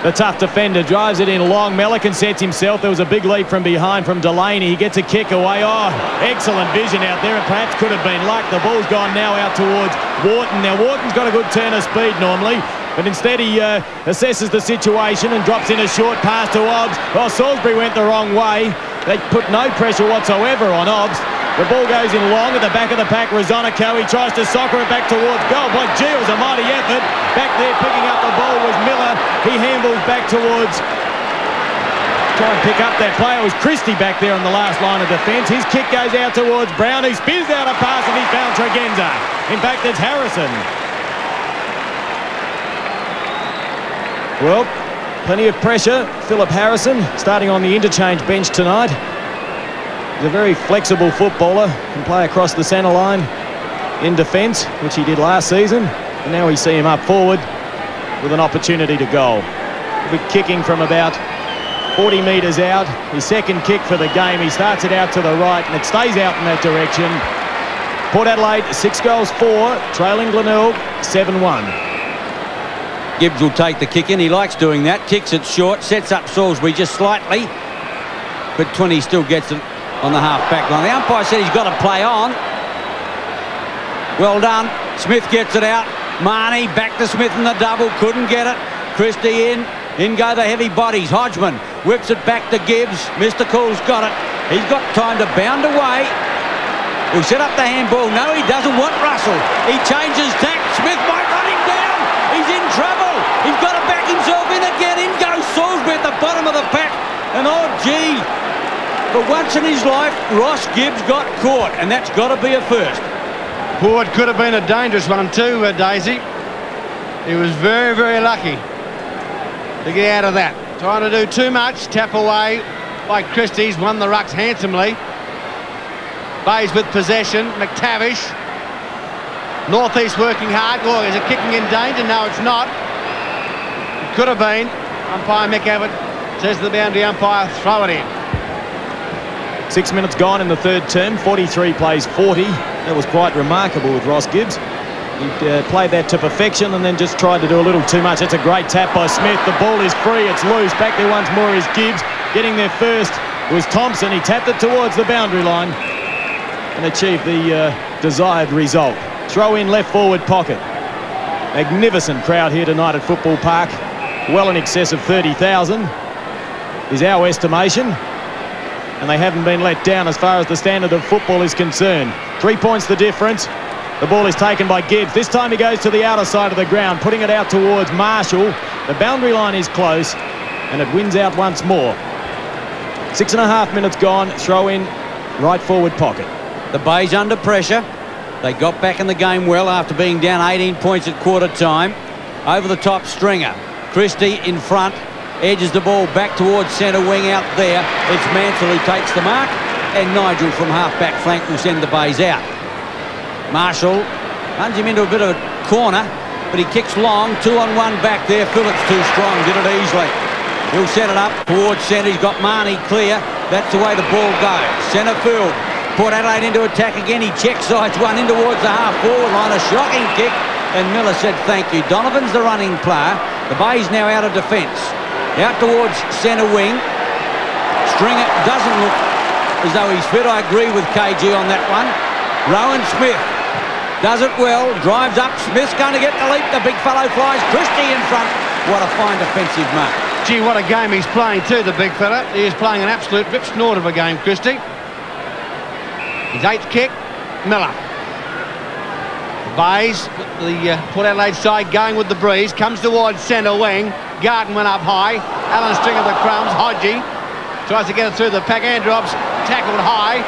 The tough defender drives it in long. Melican sets himself. There was a big leap from behind from Delaney. He gets a kick away. Oh, excellent vision out there. It perhaps could have been luck. The ball's gone now out towards Wharton. Now, Wharton's got a good turn of speed normally, but instead he assesses the situation and drops in a short pass to Obbs. Well, Salisbury went the wrong way. They put no pressure whatsoever on Obbs. The ball goes in long at the back of the pack. Rosonico, he tries to soccer it back towards goal. But gee, it was a mighty effort. Back there picking up the ball was Miller. He handles back towards... Try and pick up that player. It was Christie back there on the last line of defence. His kick goes out towards Brown. He spins out a pass and he found Tregenza. In fact, it's Harrison. Well, plenty of pressure. Philip Harrison starting on the interchange bench tonight. He's a very flexible footballer, can play across the centre line in defence, which he did last season. And now we see him up forward with an opportunity to goal. He'll be kicking from about 40 metres out. His second kick for the game. He starts it out to the right and it stays out in that direction. Port Adelaide 6 goals 4, trailing Glenelg 7-1. Gibbs will take the kick in. He likes doing that. Kicks it short, sets up Salisbury just slightly, but 20 still gets it on the half-back line. The umpire said he's got to play on. Well done. Smith gets it out. Marnie back to Smith in the double. Couldn't get it. Christie in. In go the heavy bodies. Hodgman whips it back to Gibbs. Mr. Cool's got it. He's got time to bound away. He'll set up the handball. No, he doesn't want Russell. He changes tack. Smith might run him down. He's in trouble. He's got to back himself in again. In goes Salisbury at the bottom of the pack. And oh, gee. For once in his life, Ross Gibbs got caught, and that's got to be a first. Oh, it could have been a dangerous one too, Daisy. He was very, very lucky to get out of that. Trying to do too much. Tap away by Christie's. Won the rucks handsomely. Bays with possession. McTavish. Northeast working hard. Oh, is it kicking in danger? No, it's not. It could have been. Umpire Mick Abbott says to the boundary umpire, throw it in. 6 minutes gone in the third term. 43 plays 40. That was quite remarkable with Ross Gibbs. He played that to perfection and then just tried to do a little too much. That's a great tap by Smith. The ball is free. It's loose. Back there once more is Gibbs. Getting there first was Thompson. He tapped it towards the boundary line and achieved the desired result. Throw in left forward pocket. Magnificent crowd here tonight at Football Park. Well in excess of 30,000 is our estimation. and they haven't been let down as far as the standard of football is concerned. 3 points the difference. The ball is taken by Gibbs. This time he goes to the outer side of the ground, putting it out towards Marshall. The boundary line is close, and it wins out once more. 6.5 minutes gone. Throw in right forward pocket. The Bay's under pressure. They got back in the game well after being down 18 points at quarter time. Over the top, Stringer. Christie in front. Edges the ball back towards centre wing out there. It's Mansell who takes the mark, and Nigel from half-back flank will send the Bays out. Marshall runs him into a bit of a corner, but he kicks long. 2-on-1 back there. Phillips too strong, did it easily. He'll set it up towards centre. He's got Marnie clear. That's the way the ball goes. Centre field. Port Adelaide into attack again. He checks sides one in towards the half-forward line. A shocking kick, and Miller said thank you. Donovan's the running player. The Bay's now out of defence. Out towards centre wing. Stringer doesn't look as though he's fit. I agree with KG on that one. Rowan Smith does it well. Drives up. Smith's going to get the leap. The big fellow flies. Christie in front. What a fine defensive mark. Gee, what a game he's playing too, the big fella. He is playing an absolute rip snort of a game, Christie. His 8th kick, Miller. Bays, the Port Adelaide side going with the breeze, comes towards centre wing. Garden went up high. Alan Stringer the crumbs. Hodgie tries to get it through the pack. Androps tackled high.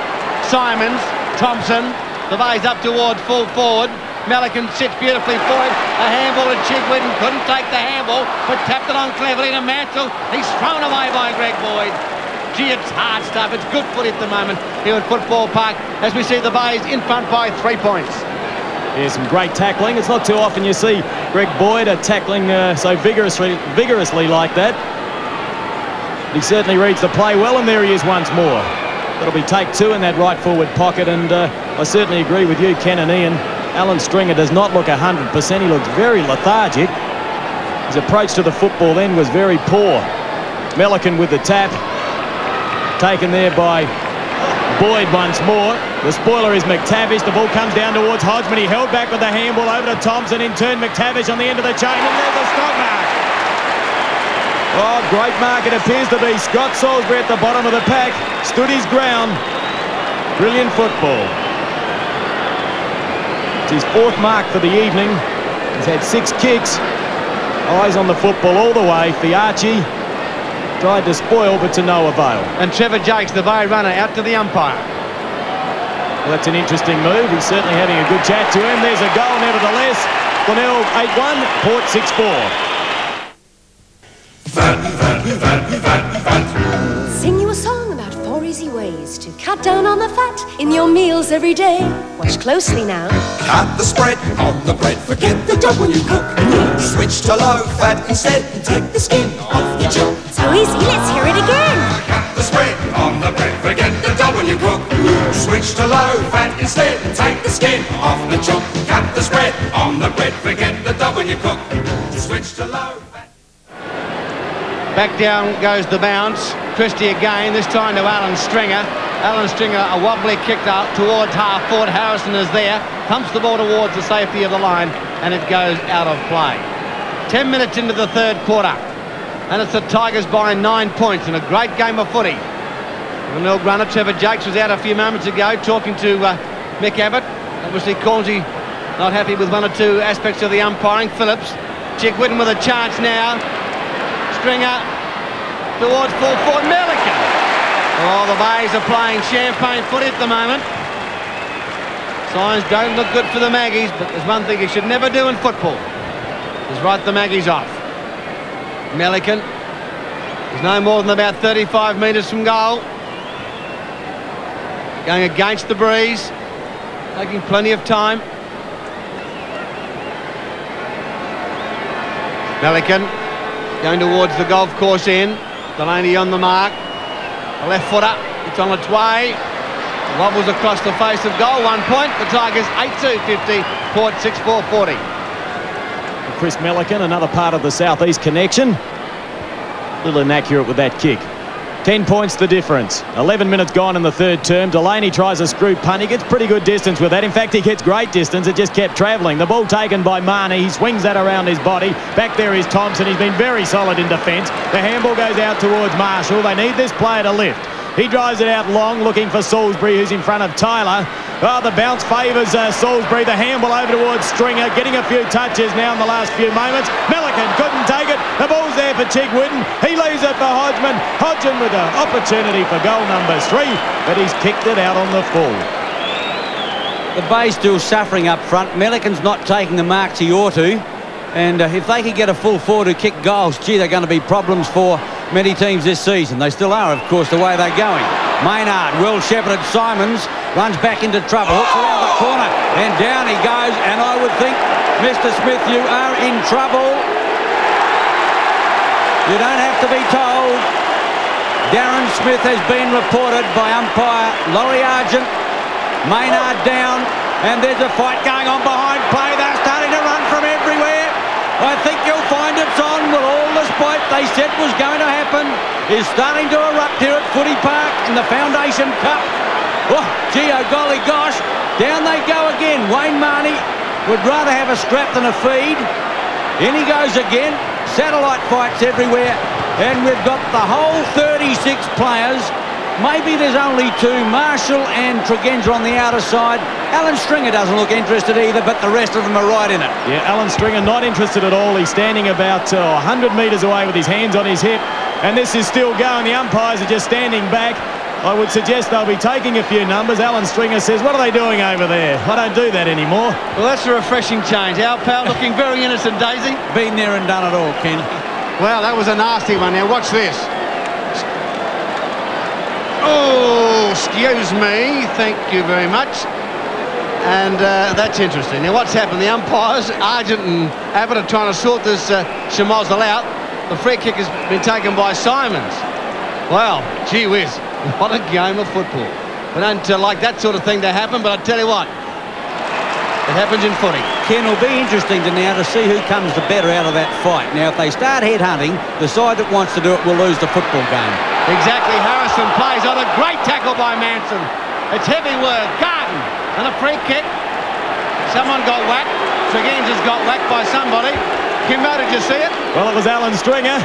Simons, Thompson. The Bays up towards full forward. Melican sits beautifully for it. A handball to Chigwin. Couldn't take the handball, but tapped it on cleverly to Mansell. He's thrown away by Greg Boyd. Gee, it's hard stuff. It's good footy at the moment here at Football Park as we see the Bays in front by 3 points. Yeah, some great tackling. It's not too often you see Greg Boyd tackling so vigorously like that. He certainly reads the play well, and there he is once more. That'll be take 2 in that right forward pocket, and I certainly agree with you, Ken and Ian. Alan Stringer does not look 100%. He looks very lethargic. His approach to the football then was very poor. Melican with the tap. Taken there by Boyd once more. The spoiler is McTavish. The ball comes down towards Hodgman. He held back with the handball over to Thompson. In turn, McTavish on the end of the chain. And there's a stop mark. Oh, great mark. It appears to be Scott Salisbury at the bottom of the pack. Stood his ground. Brilliant football. It's his 4th mark for the evening. He's had 6 kicks. Eyes on the football all the way. Fiachi tried to spoil, but to no avail. And Trevor Jakes, the Bay runner, out to the umpire. Well, that's an interesting move. He's certainly having a good chat to him. There's a goal, nevertheless. Glenelg 8-1, Port 6-4. Sing you a song about 4 easy ways to cut down on the fat in your meals every day. Watch closely now. Cut the spread on the bread, forget the dough when you cook. Switch to low fat instead and take the skin off the junk. So easy, let's hear it again. Cut the spread on the bread, forget the dough when you cook. Switch to low fat instead and take the skin off the chunk. Cut the spread on the bread, forget the dough when you cook. Switch to low fat. Back down goes the bounce. Christie again, this time to Alan Stringer. Alan Stringer, a wobbly kick out towards half-forward. Harrison is there. Pumps the ball towards the safety of the line, and it goes out of play. 10 minutes into the 3rd quarter. And it's the Tigers by 9 points in a great game of footy. The Glenelg runner, Trevor Jakes, was out a few moments ago talking to Mick Abbott. Obviously, Cornsey not happy with 1 or 2 aspects of the umpiring. Phillips, Chigwin with a chance now. Stringer towards full forward. Melican. Oh, the Bays are playing champagne footy at the moment. Signs don't look good for the Maggies, but there's one thing you should never do in football, is write the Maggies off. Melican is no more than about 35 metres from goal. Going against the breeze, taking plenty of time. Melican going towards the golf course end. Delaney on the mark. The left footer, it's on its way. Wobbles across the face of goal. 1 point. The Tigers 8-2-50. Port 6-4-40. Chris Melican, another part of the Southeast connection. A little inaccurate with that kick. 10 points the difference. 11 minutes gone in the 3rd term. Delaney tries a screw punt. He gets pretty good distance with that. In fact, he gets great distance. It just kept travelling. The ball taken by Marnie. He swings that around his body. Back there is Thompson. He's been very solid in defence. The handball goes out towards Marshall. They need this player to lift. He drives it out long, looking for Salisbury, who's in front of Taylor. Oh, the bounce favours Salisbury. The handball over towards Stringer, getting a few touches now in the last few moments. Milliken couldn't take it. The ball's there for Chigwitten. He leaves it for Hodgman. Hodgman with an opportunity for goal number 3, but he's kicked it out on the full. The Bay's still suffering up front. Milliken's not taking the marks he ought to. And if they could get a full forward to kick goals, gee, they're going to be problems for many teams this season. They still are, of course, the way they're going. Maynard, well shepherded. Simons runs back into trouble. Hooks around the corner. And down he goes. And I would think, Mr. Smith, you are in trouble. You don't have to be told. Darren Smith has been reported by umpire Laurie Argent. Maynard down. And there's a fight going on behind play. They're starting to run from everywhere. I think you'll find it's on with all the spite they said was going to happen is starting to erupt here at Footy Park in the Foundation Cup. Oh, gee, oh golly gosh. Down they go again. Wayne Marnie would rather have a scrap than a feed. In he goes again. Satellite fights everywhere. And we've got the whole 36 players. Maybe there's only 2, Marshall and Tregenza on the outer side. Alan Stringer doesn't look interested either, but the rest of them are right in it. Yeah, Alan Stringer not interested at all. He's standing about 100 metres away with his hands on his hip. And this is still going. The umpires are just standing back. I would suggest they'll be taking a few numbers. Alan Stringer says, what are they doing over there? I don't do that anymore. Well, that's a refreshing change. Our pal looking very innocent, Daisy. Been there and done it all, Ken. Well, that was a nasty one. Now, watch this. Oh, excuse me. Thank you very much. And that's interesting. Now, what's happened? The umpires, Argent and Abbott, are trying to sort this schmozzle out. The free kick has been taken by Simons. Well, gee whiz. What a game of football. We don't like that sort of thing to happen, but I tell you what, it happens in footy. Ken, will be interesting to see who comes the better out of that fight. Now, if they start headhunting, the side that wants to do it will lose the football game. Exactly. Harrison plays on a great tackle by Manson. It's heavy work. Garden. And a free kick. Someone got whacked. Tregenza's got whacked by somebody. Kimbo, did you see it? Well, it was Alan Stringer.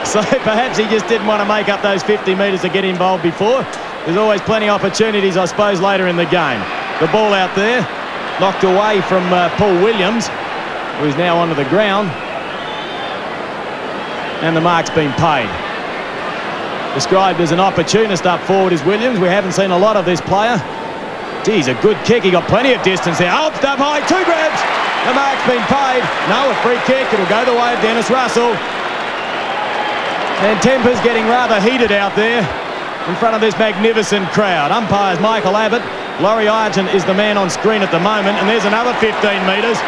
So perhaps he just didn't want to make up those 50 metres to get involved before. There's always plenty of opportunities, I suppose, later in the game. The ball out there, knocked away from Paul Williams, who's now onto the ground. And the mark's been paid. Described as an opportunist up forward is Williams. We haven't seen a lot of this player. Geez, a good kick. He got plenty of distance there. Up high, 2 grabs. The mark's been paid. No, a free kick. It'll go the way of Dennis Russell. And tempers getting rather heated out there in front of this magnificent crowd. Umpires Michael Abbott. Laurie Argent is the man on screen at the moment. And there's another 15 metres.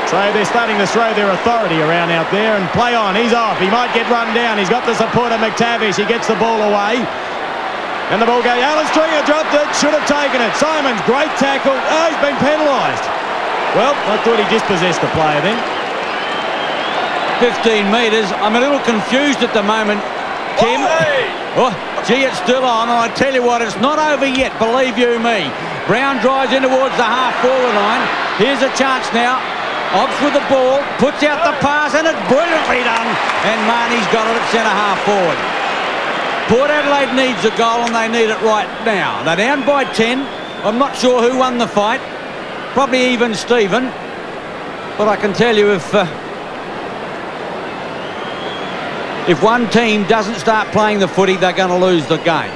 So they're starting to throw their authority around out there and play on. He's off. He might get run down. He's got the support of McTavish. He gets the ball away. And the ball goes. Alan Stringer dropped it. Should have taken it. Simons, great tackle. Oh, he's been penalised. Well, I thought he dispossessed the player then. 15 metres. I'm a little confused at the moment, Kim. Oh, gee, it's still on. And I tell you what, it's not over yet, believe you me. Brown drives in towards the half-forward line. Here's a chance now. Obbs with the ball, puts out the pass, and it's brilliantly done. And Marnie's got it at centre-half forward. Port Adelaide needs a goal, and they need it right now. They're down by 10. I'm not sure who won the fight. Probably even Stephen. But I can tell you if one team doesn't start playing the footy, they're going to lose the game.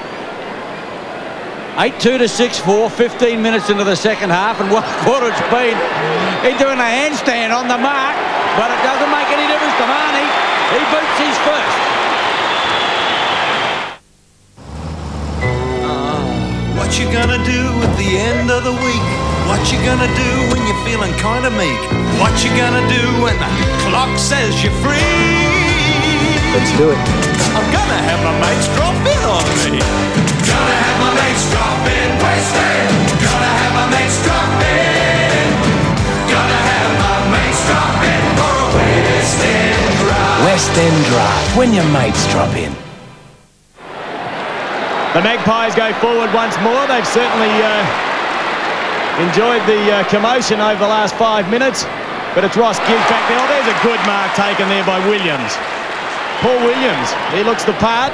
8-2 to 6-4, 15 minutes into the second half, and what it's been. He's doing a handstand on the mark, but it doesn't make any difference to Marnie. He beats his first. What you gonna do at the end of the week? What you gonna do when you're feeling kinda meek? What you gonna do when the clock says you're free? Let's do it. I'm gonna have my mates drop in on me. Gonna have my mates drop in, wasted. Gonna have my mates drop in. Gonna have my mates drop in for a West End drive. West End Drive, when your mates drop in. The Magpies go forward once more. They've certainly enjoyed the commotion over the last 5 minutes. But it's Ross Gibbs back there. Oh, there's a good mark taken there by Williams. Paul Williams, he looks the part.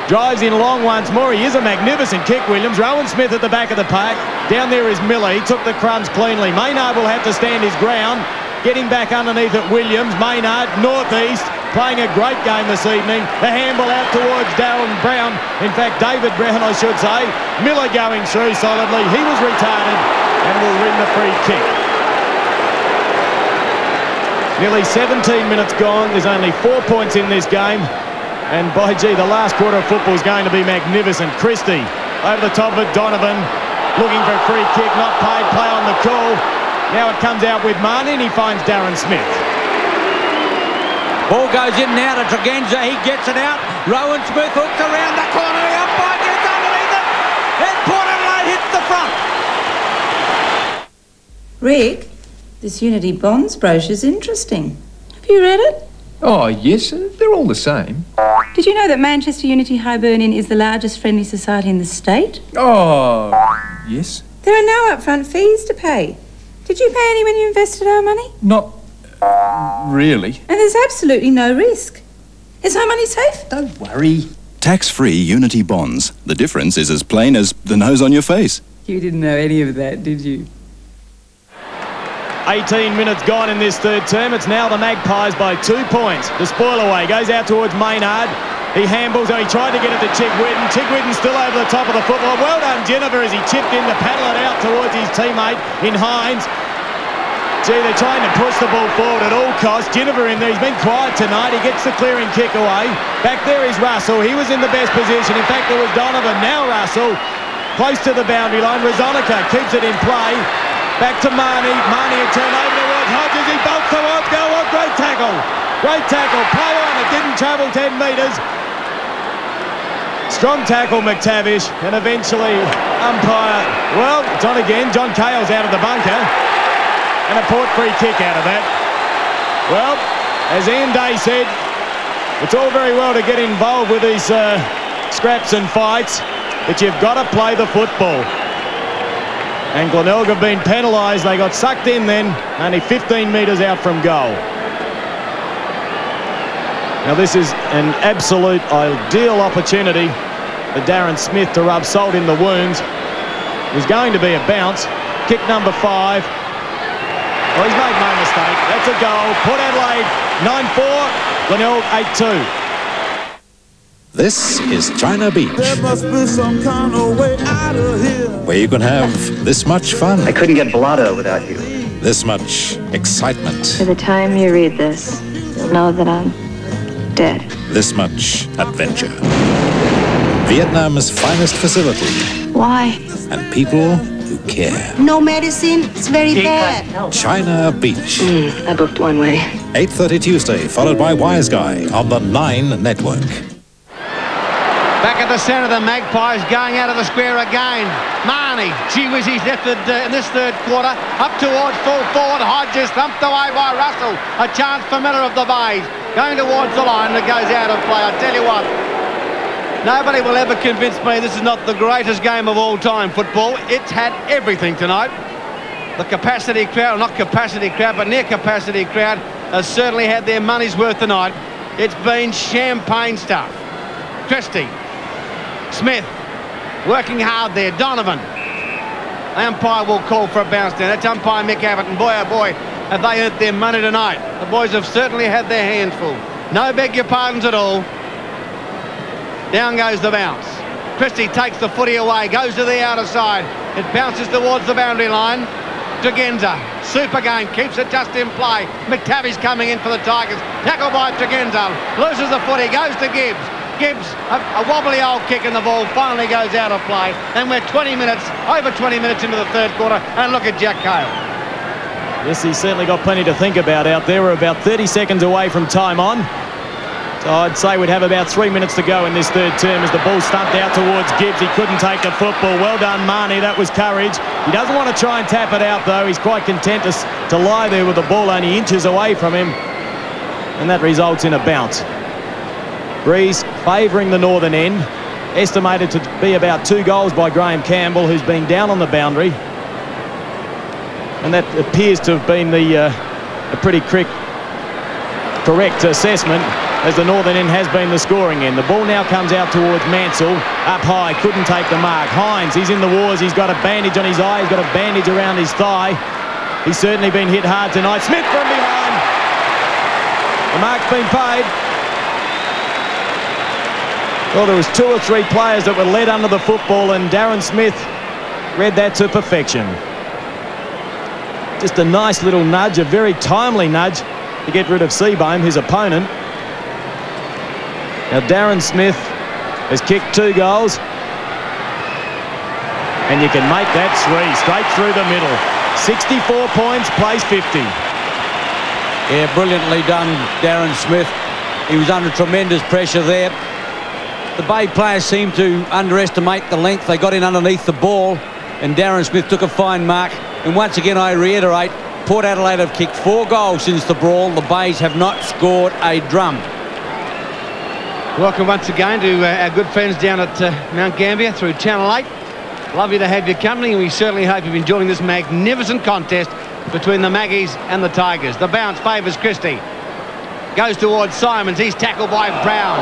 Drives in long once more. He is a magnificent kick, Williams. Rowan Smith at the back of the pack. Down there is Miller. He took the crumbs cleanly. Maynard will have to stand his ground. Getting back underneath at Williams. Maynard, northeast, playing a great game this evening. The handball out towards Darren Brown. In fact, David Brown, I should say. Miller going through solidly. He was retarded and will win the free kick. Nearly 17 minutes gone. There's only 4 points in this game. And by gee, the last quarter of football is going to be magnificent. Christie over the top of it. Donovan looking for a free kick. Not paid. Play on the call. Now it comes out with Marnie and he finds Darren Smith. Ball goes in now to Tregenza. He gets it out. Rowan Smith hooks around the corner. The umpire gets underneath it. And Port Adelaide hits the front. Rick, this Unity Bonds brochure's interesting. Have you read it? Oh, yes, they're all the same. Did you know that Manchester Unity Hibernian is the largest friendly society in the state? Oh, yes. There are no upfront fees to pay. Did you pay any when you invested our money? Not really. And there's absolutely no risk. Is our money safe? Don't worry. Tax-free Unity bonds. The difference is as plain as the nose on your face. You didn't know any of that, did you? 18 minutes gone in this third term. It's now the Magpies by 2 points. The spoil away goes out towards Maynard. He handballs. He tried to get it to Chick Whitten. Chick Whitten still over the top of the football. Well done, Jennifer, as he chipped in to paddle it out towards his teammate in Hines. Gee, they're trying to push the ball forward at all costs. Jennifer in there. He's been quiet tonight. He gets the clearing kick away. Back there is Russell. He was in the best position. In fact, it was Donovan. Now Russell. Close to the boundary line. Rozonica keeps it in play. Back to Marnie. Marnie a turn over towards Hodges. He bolts towards goal. What great tackle. Great tackle. Play on. It didn't travel 10 metres. Strong tackle, McTavish. And eventually, umpire, well, it's on again. John Cale's out of the bunker. And a Port free kick out of that. Well, as Ian Day said, it's all very well to get involved with these scraps and fights, but you've got to play the football. And Glenelg have been penalised. They got sucked in then, only 15 metres out from goal. Now this is an absolute ideal opportunity for Darren Smith to rub salt in the wounds. There's going to be a bounce. Kick number 5. Well, he's made no mistake. That's a goal. Port Adelaide 9-4, Glenelg 8-2. This is China Beach, There must be some kind of way out of here. where you can have this much fun, I couldn't get blotto without you. this much excitement, By the time you read this, you'll know that I'm dead. this much adventure. Vietnam's finest facility Why? and people who care. No medicine. It's very bad. China Beach. I booked one way. 8:30 Tuesday, followed by Wise Guy on the 9 Network. Back at the centre, the Magpies going out of the square again. Marnie, gee whiz, he's left it in this third quarter. Up towards full forward. Hodges thumped away by Russell. A chance for Miller of the Bays. Going towards the line that goes out of play. I tell you what, nobody will ever convince me this is not the greatest game of all time, football. It's had everything tonight. The capacity crowd, not capacity crowd, but near capacity crowd, has certainly had their money's worth tonight. It's been champagne stuff. Christie. Smith working hard there. Donovan. The umpire will call for a bounce down. That's umpire Mick Abbott, and boy oh boy have they earned their money tonight. The boys have certainly had their hands full. No beg your pardons at all. Down goes the bounce. Christie takes the footy away, goes to the outer side. It bounces towards the boundary line. Tregenza, super game, keeps it just in play. McTavish coming in for the Tigers. Tackled by Tregenza, loses the footy, goes to Gibbs. Gibbs, a wobbly old kick and the ball finally goes out of play. And we're over 20 minutes into the third quarter, and look at Jack Cale. Yes, he's certainly got plenty to think about out there. We're about 30 seconds away from time on. So I'd say we'd have about 3 minutes to go in this third term as the ball stumped out towards Gibbs. He couldn't take the football. Well done, Marnie. That was courage. He doesn't want to try and tap it out, though. He's quite content to lie there with the ball only inches away from him. And that results in a bounce. Breeze favouring the northern end. Estimated to be about 2 goals by Graham Campbell, who's been down on the boundary. And that appears to have been a pretty correct assessment. as the northern end has been the scoring end. The ball now comes out towards Mansell. Up high, couldn't take the mark. Hines, he's in the wars. He's got a bandage on his eye. He's got a bandage around his thigh. He's certainly been hit hard tonight. Smith from behind. The mark's been paid. Well, there was 2 or 3 players that were led under the football, and Darren Smith read that to perfection. Just a nice little nudge, a very timely nudge to get rid of Seabohm, his opponent. Now Darren Smith has kicked 2 goals, and you can make that 3 straight through the middle. 64 points, plays 50. Yeah, brilliantly done, Darren Smith. He was under tremendous pressure there. The Bay players seemed to underestimate the length. They got in underneath the ball, and Darren Smith took a fine mark. And once again, I reiterate, Port Adelaide have kicked 4 goals since the brawl. The Bays have not scored a drum. Welcome once again to our good friends down at Mount Gambier through Channel 8. Lovely to have your company, and we certainly hope you've enjoying this magnificent contest between the Maggies and the Tigers. The bounce favours Christie. Goes towards Simons. He's tackled by Brown.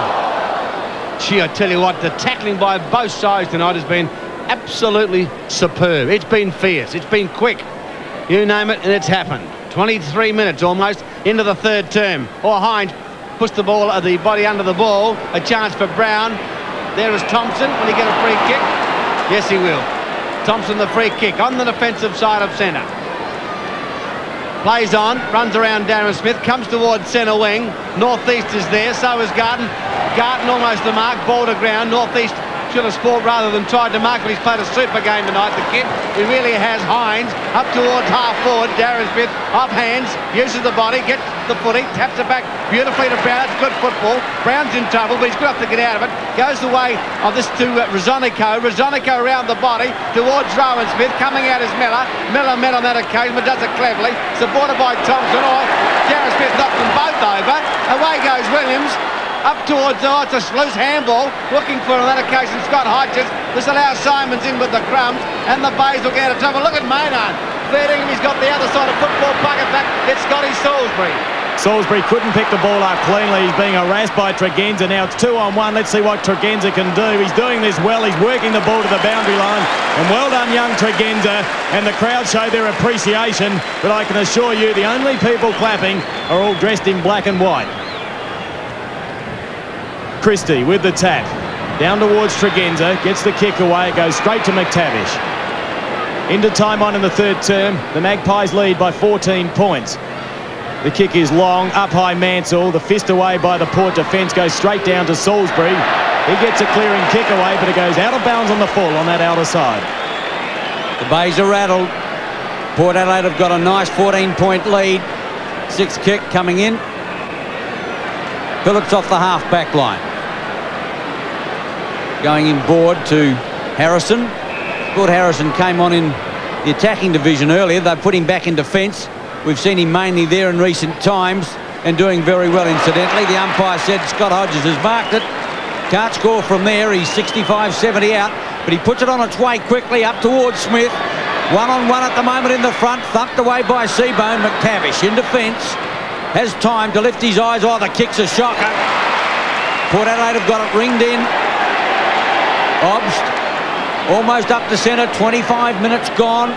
Gee, I tell you what, the tackling by both sides tonight has been absolutely superb. It's been fierce. It's been quick. You name it, and it's happened. 23 minutes almost into the 3rd term. Or Hines puts the body under the ball. A chance for Brown. There is Thompson. Will he get a free kick? Yes, he will. Thompson the free kick on the defensive side of centre. Plays on, runs around Darren Smith, comes towards centre wing. Northeast is there, so is Garden. Garden almost the mark, ball to ground. Northeast should have scored rather than tried to mark, but he's played a super game tonight, the kid. He really has. Hines up towards half forward. Darren Smith off hands, uses the body, gets the footy, taps it back beautifully to Brown. It's good football. Brown's in trouble, but he's good enough to get out of it. Goes the way of this to Rosonico. Rosonico around the body towards Rowan Smith. Coming out is Miller. Miller met on that occasion, but does it cleverly. Supported by Thompson. Darren Smith knocked them both over. Away goes Williams. Up towards, it's a loose handball. Looking for, on that occasion, Scott Hodges. This allows Simons in with the crumbs, and the Bays will get out of trouble. Look at Maynard. Feeding him, he's got the other side of football bucket back. It's Scotty Salisbury. Salisbury couldn't pick the ball up cleanly. He's being harassed by Tregenza. Now it's 2-on-1. Let's see what Tregenza can do. He's doing this well. He's working the ball to the boundary line. And well done, young Tregenza. And the crowd show their appreciation. But I can assure you, the only people clapping are all dressed in black and white. Christie with the tap. Down towards Tregenza. Gets the kick away. It goes straight to McTavish. Into time on in the 3rd term. The Magpies lead by 14 points. The kick is long. Up high Mansell. The fist away by the Port defence goes straight down to Salisbury. He gets a clearing kick away, but it goes out of bounds on the full on that outer side. The Bays are rattled. Port Adelaide have got a nice 14-point lead. 6th kick coming in. Phillips off the half-back line. Going in board to Harrison. Thought Harrison came on in the attacking division earlier. They put him back in defence. We've seen him mainly there in recent times and doing very well incidentally. The umpire said Scott Hodges has marked it. Can't score from there. He's 65-70 out, but he puts it on its way quickly up towards Smith. 1-on-1 at the moment in the front. Thumped away by Seabohm. McTavish in defence. Has time to lift his eyes. Oh, the kick's a shocker. Port Adelaide have got it ringed in. Obst almost up to centre. 25 minutes gone.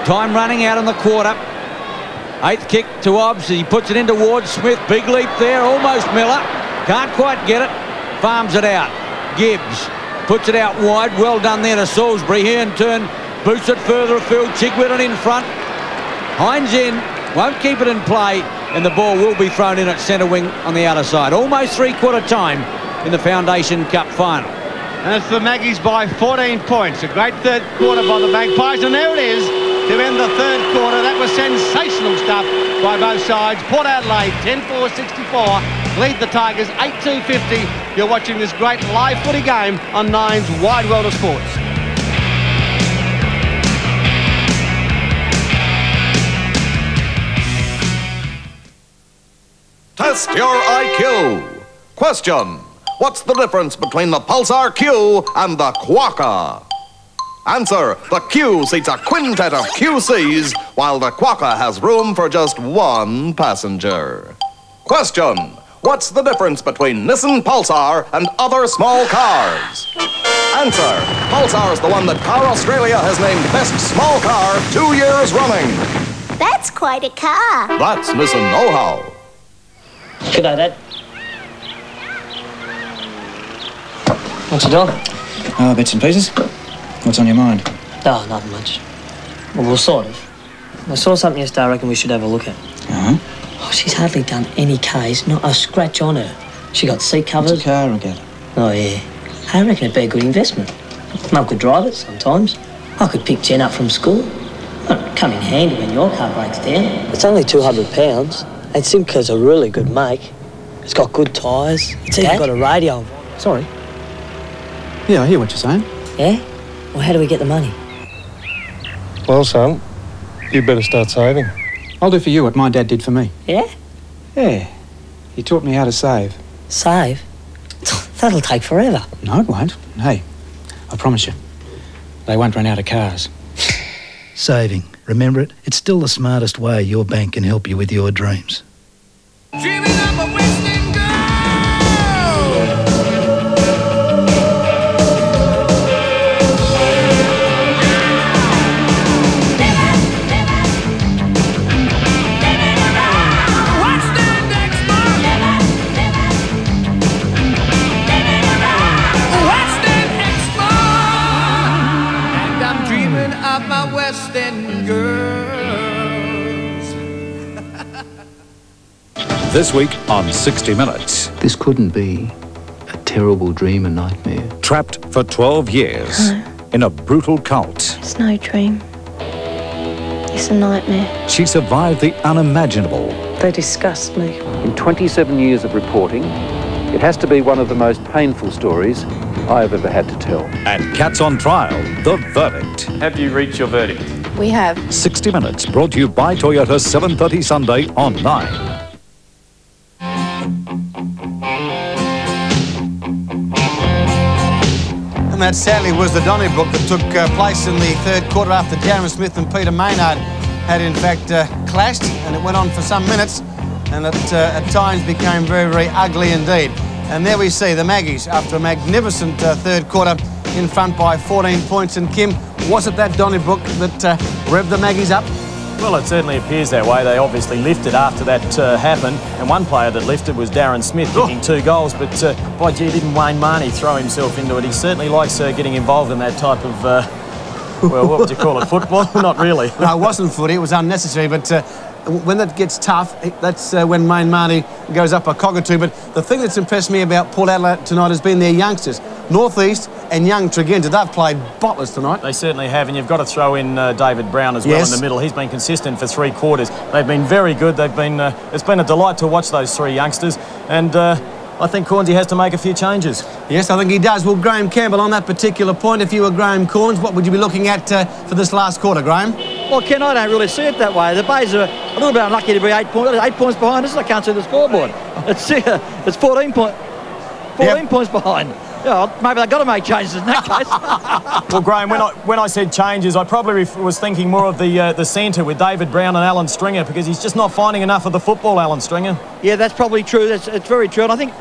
Time running out in the quarter. 8th kick to Obst. He puts it in towards Smith. Big leap there. Almost Miller. Can't quite get it. Farms it out. Gibbs puts it out wide. Well done there to Salisbury. He in turn boots it further afield. Chigwidden in front. Hines in. Won't keep it in play. And the ball will be thrown in at centre wing on the outer side. Almost 3/4 time in the Foundation Cup final. And it's the Maggies by 14 points. A great 3rd quarter by the Magpies. And there it is to end the 3rd quarter. That was sensational stuff by both sides. Port Adelaide 10-4-64. Lead the Tigers 8-2-50. You're watching this great live footy game on Nine's Wide World of Sports. Test your IQ. Question: what's the difference between the Pulsar Q and the Quokka? Answer: the Q seats a quintet of QCs, while the Quokka has room for just one passenger. Question: What's the difference between Nissan Pulsar and other small cars? Answer. Pulsar's the one that Car Australia has named Best Small Car 2 years running. That's quite a car. That's Nissan know-how. G'day, Dad. What's it on? Bits and pieces. What's on your mind? Oh, nothing much. Well, sort of. I saw something yesterday I reckon we should have a look at. Uh-huh. Oh, she's hardly done any Ks, not a scratch on her. She got seat covers. What's a car I get? Oh, yeah. I reckon it'd be a good investment. Mum could drive it sometimes. I could pick Jen up from school. It'd come in handy when your car breaks down. It's only £200, and Simco's a really good make. It's got good tyres. It's even got a radio. Sorry. Yeah, I hear what you're saying. Yeah? Well, how do we get the money? Well, son, you better start saving. I'll do for you what my dad did for me. Yeah? Yeah. He taught me how to save. Save? That'll take forever. No, it won't. Hey, I promise you, they won't run out of cars. Saving. Remember it? It's still the smartest way your bank can help you with your dreams. Dreaming of a Western girl. My Western girls. This week on 60 Minutes. This couldn't be a terrible dream, a nightmare. Trapped for 12 years in a brutal cult. It's no dream. It's a nightmare. She survived the unimaginable. They disgust me. In 27 years of reporting, it has to be one of the most painful stories I have ever had to tell. And Cats on Trial, the verdict. Have you reached your verdict? We have. 60 Minutes, brought to you by Toyota, 7:30 Sunday on 9. And that sadly was the Donnybrook that took place in the third quarter after Darren Smith and Peter Maynard had in fact clashed, and it went on for some minutes, and it at times became very, very ugly indeed. And there we see the Maggies, after a magnificent third quarter, in front by 14 points. And Kim, was it that Donnybrook that revved the Maggies up? Well, it certainly appears that way. They obviously lifted after that happened, and one player that lifted was Darren Smith, kicking 2 goals, but by gee, didn't Wayne Marnie throw himself into it. He certainly likes getting involved in that type of, well, what would you call it, football? Not really. No, it wasn't footy, it was unnecessary, but when that gets tough, that's when Wayne Marnie goes up a cog or two. But the thing that's impressed me about Port Adelaide tonight has been their youngsters. North East and young Tregenza, they've played spotless tonight. They certainly have, and you've got to throw in David Brown as well in the middle. He's been consistent for 3 quarters. They've been very good. They've been. It's been a delight to watch those 3 youngsters, and I think Cornsey has to make a few changes. Yes, I think he does. Well, Graham Campbell, on that particular point, if you were Graham Corns, what would you be looking at for this last quarter, Graham? Well, Ken, I don't really see it that way. The Bays are a little bit unlucky to be 8 points behind us. I can't see the scoreboard. It's 14 points behind. Yeah, maybe they've got to make changes in that case. Well, Graham, when I said changes, I probably was thinking more of the centre with David Brown and Alan Stringer, because he's just not finding enough of the football, Alan Stringer. Yeah, that's probably true. It's very true. And I think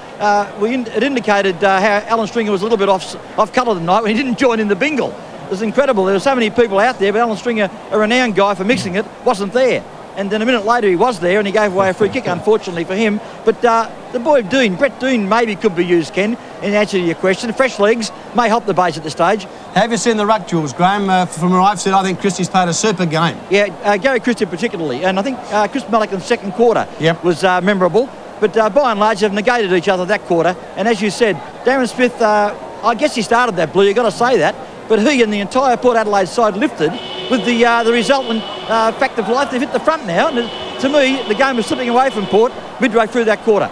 it indicated how Alan Stringer was a little bit off colour tonight when he didn't join in the bingle. It was incredible. There were so many people out there, but Alan Stringer, a renowned guy for mixing it, wasn't there. And then a minute later he was there and he gave away a free kick, unfortunately for him. But the boy Brett Dean maybe could be used, Ken, in answer to your question. Fresh legs may help the Bays at this stage. Have you seen the ruck duels, Graham? From what I've said, I think Christie's played a super game. Yeah, Gary Christie particularly. And I think Chris Mulligan's second quarter was memorable. But by and large, they've negated each other that quarter. And as you said, Darren Smith, I guess he started that blue, you've got to say that. But he and the entire Port Adelaide side lifted with the resultant fact of life. They've hit the front now. And to me, the game was slipping away from Port midway through that quarter.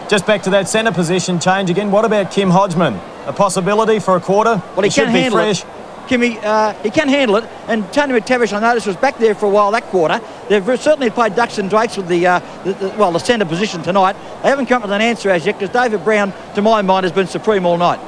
Just back to that centre position change again. What about Kim Hodgman? A possibility for a quarter? Well, he can handle it. Kimmy, he can handle it. And Tony McTavish, I noticed, was back there for a while that quarter. They've certainly played ducks and drakes with the centre position tonight. They haven't come up with an answer as yet, because David Brown, to my mind, has been supreme all night.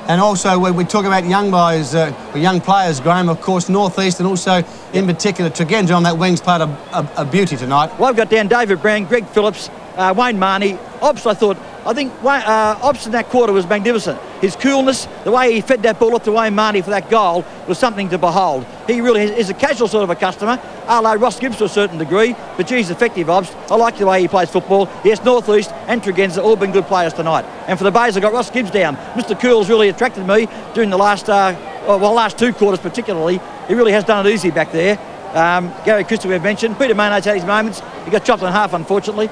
And also, when we talk about young players, Graham, of course, North East, and also, in particular, Tregenza on that wing's played a beauty tonight. Well, I've got down David Brown, Greg Phillips, Wayne Marnie. I I think Obbs in that quarter was magnificent. His coolness, the way he fed that ball up to Wayne Marnie for that goal was something to behold. He really is a casual sort of a customer, a la Ross Gibbs to a certain degree, but geez, effective Obbs. I like the way he plays football. Yes, North East and Tregenza all been good players tonight. And for the Bays, I got Ross Gibbs down. Mr. Cool's really attracted me during the last, last 2 quarters particularly. He really has done it easy back there. Gary Christie we've mentioned. Peter Maynard's had his moments. He got chopped in half, unfortunately.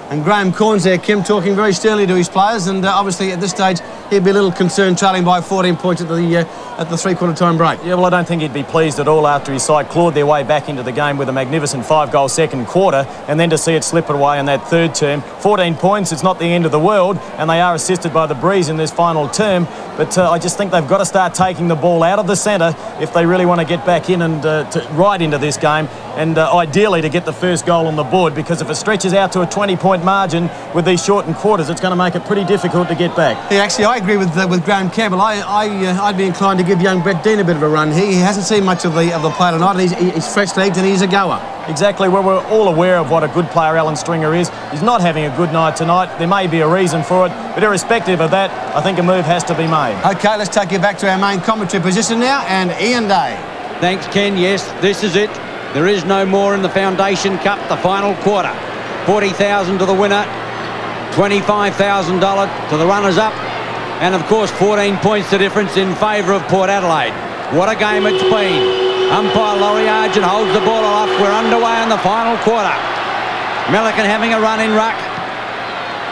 And Graham Corns there, Kim, talking very sternly to his players, and obviously at this stage he'd be a little concerned trailing by 14 points at the three-quarter time break. Yeah, well, I don't think he'd be pleased at all after his side clawed their way back into the game with a magnificent 5-goal second quarter, and then to see it slip away in that third term. 14 points, it's not the end of the world, and they are assisted by the breeze in this final term, but I just think they've got to start taking the ball out of the centre if they really want to get back in and right into this game, and ideally to get the first goal on the board, because if it stretches out to a 20-point margin with these shortened quarters, it's going to make it pretty difficult to get back. Yeah, actually, I agree with Graham Campbell. I'd be inclined to give young Brett Dean a bit of a run. He hasn't seen much of the play tonight. He's fresh-legged and he's a goer. Exactly. Well, we're all aware of what a good player Alan Stringer is. He's not having a good night tonight. There may be a reason for it, but irrespective of that, I think a move has to be made. OK, let's take you back to our main commentary position now, and Ian Day. Thanks, Ken. Yes, this is it. There is no more in the Foundation Cup, the final quarter. $40,000 to the winner, $25,000 to the runners-up, and of course 14 points the difference in favour of Port Adelaide. What a game it's been. Umpire Laurie Argent holds the ball aloft. We're underway in the final quarter. Melican having a run in ruck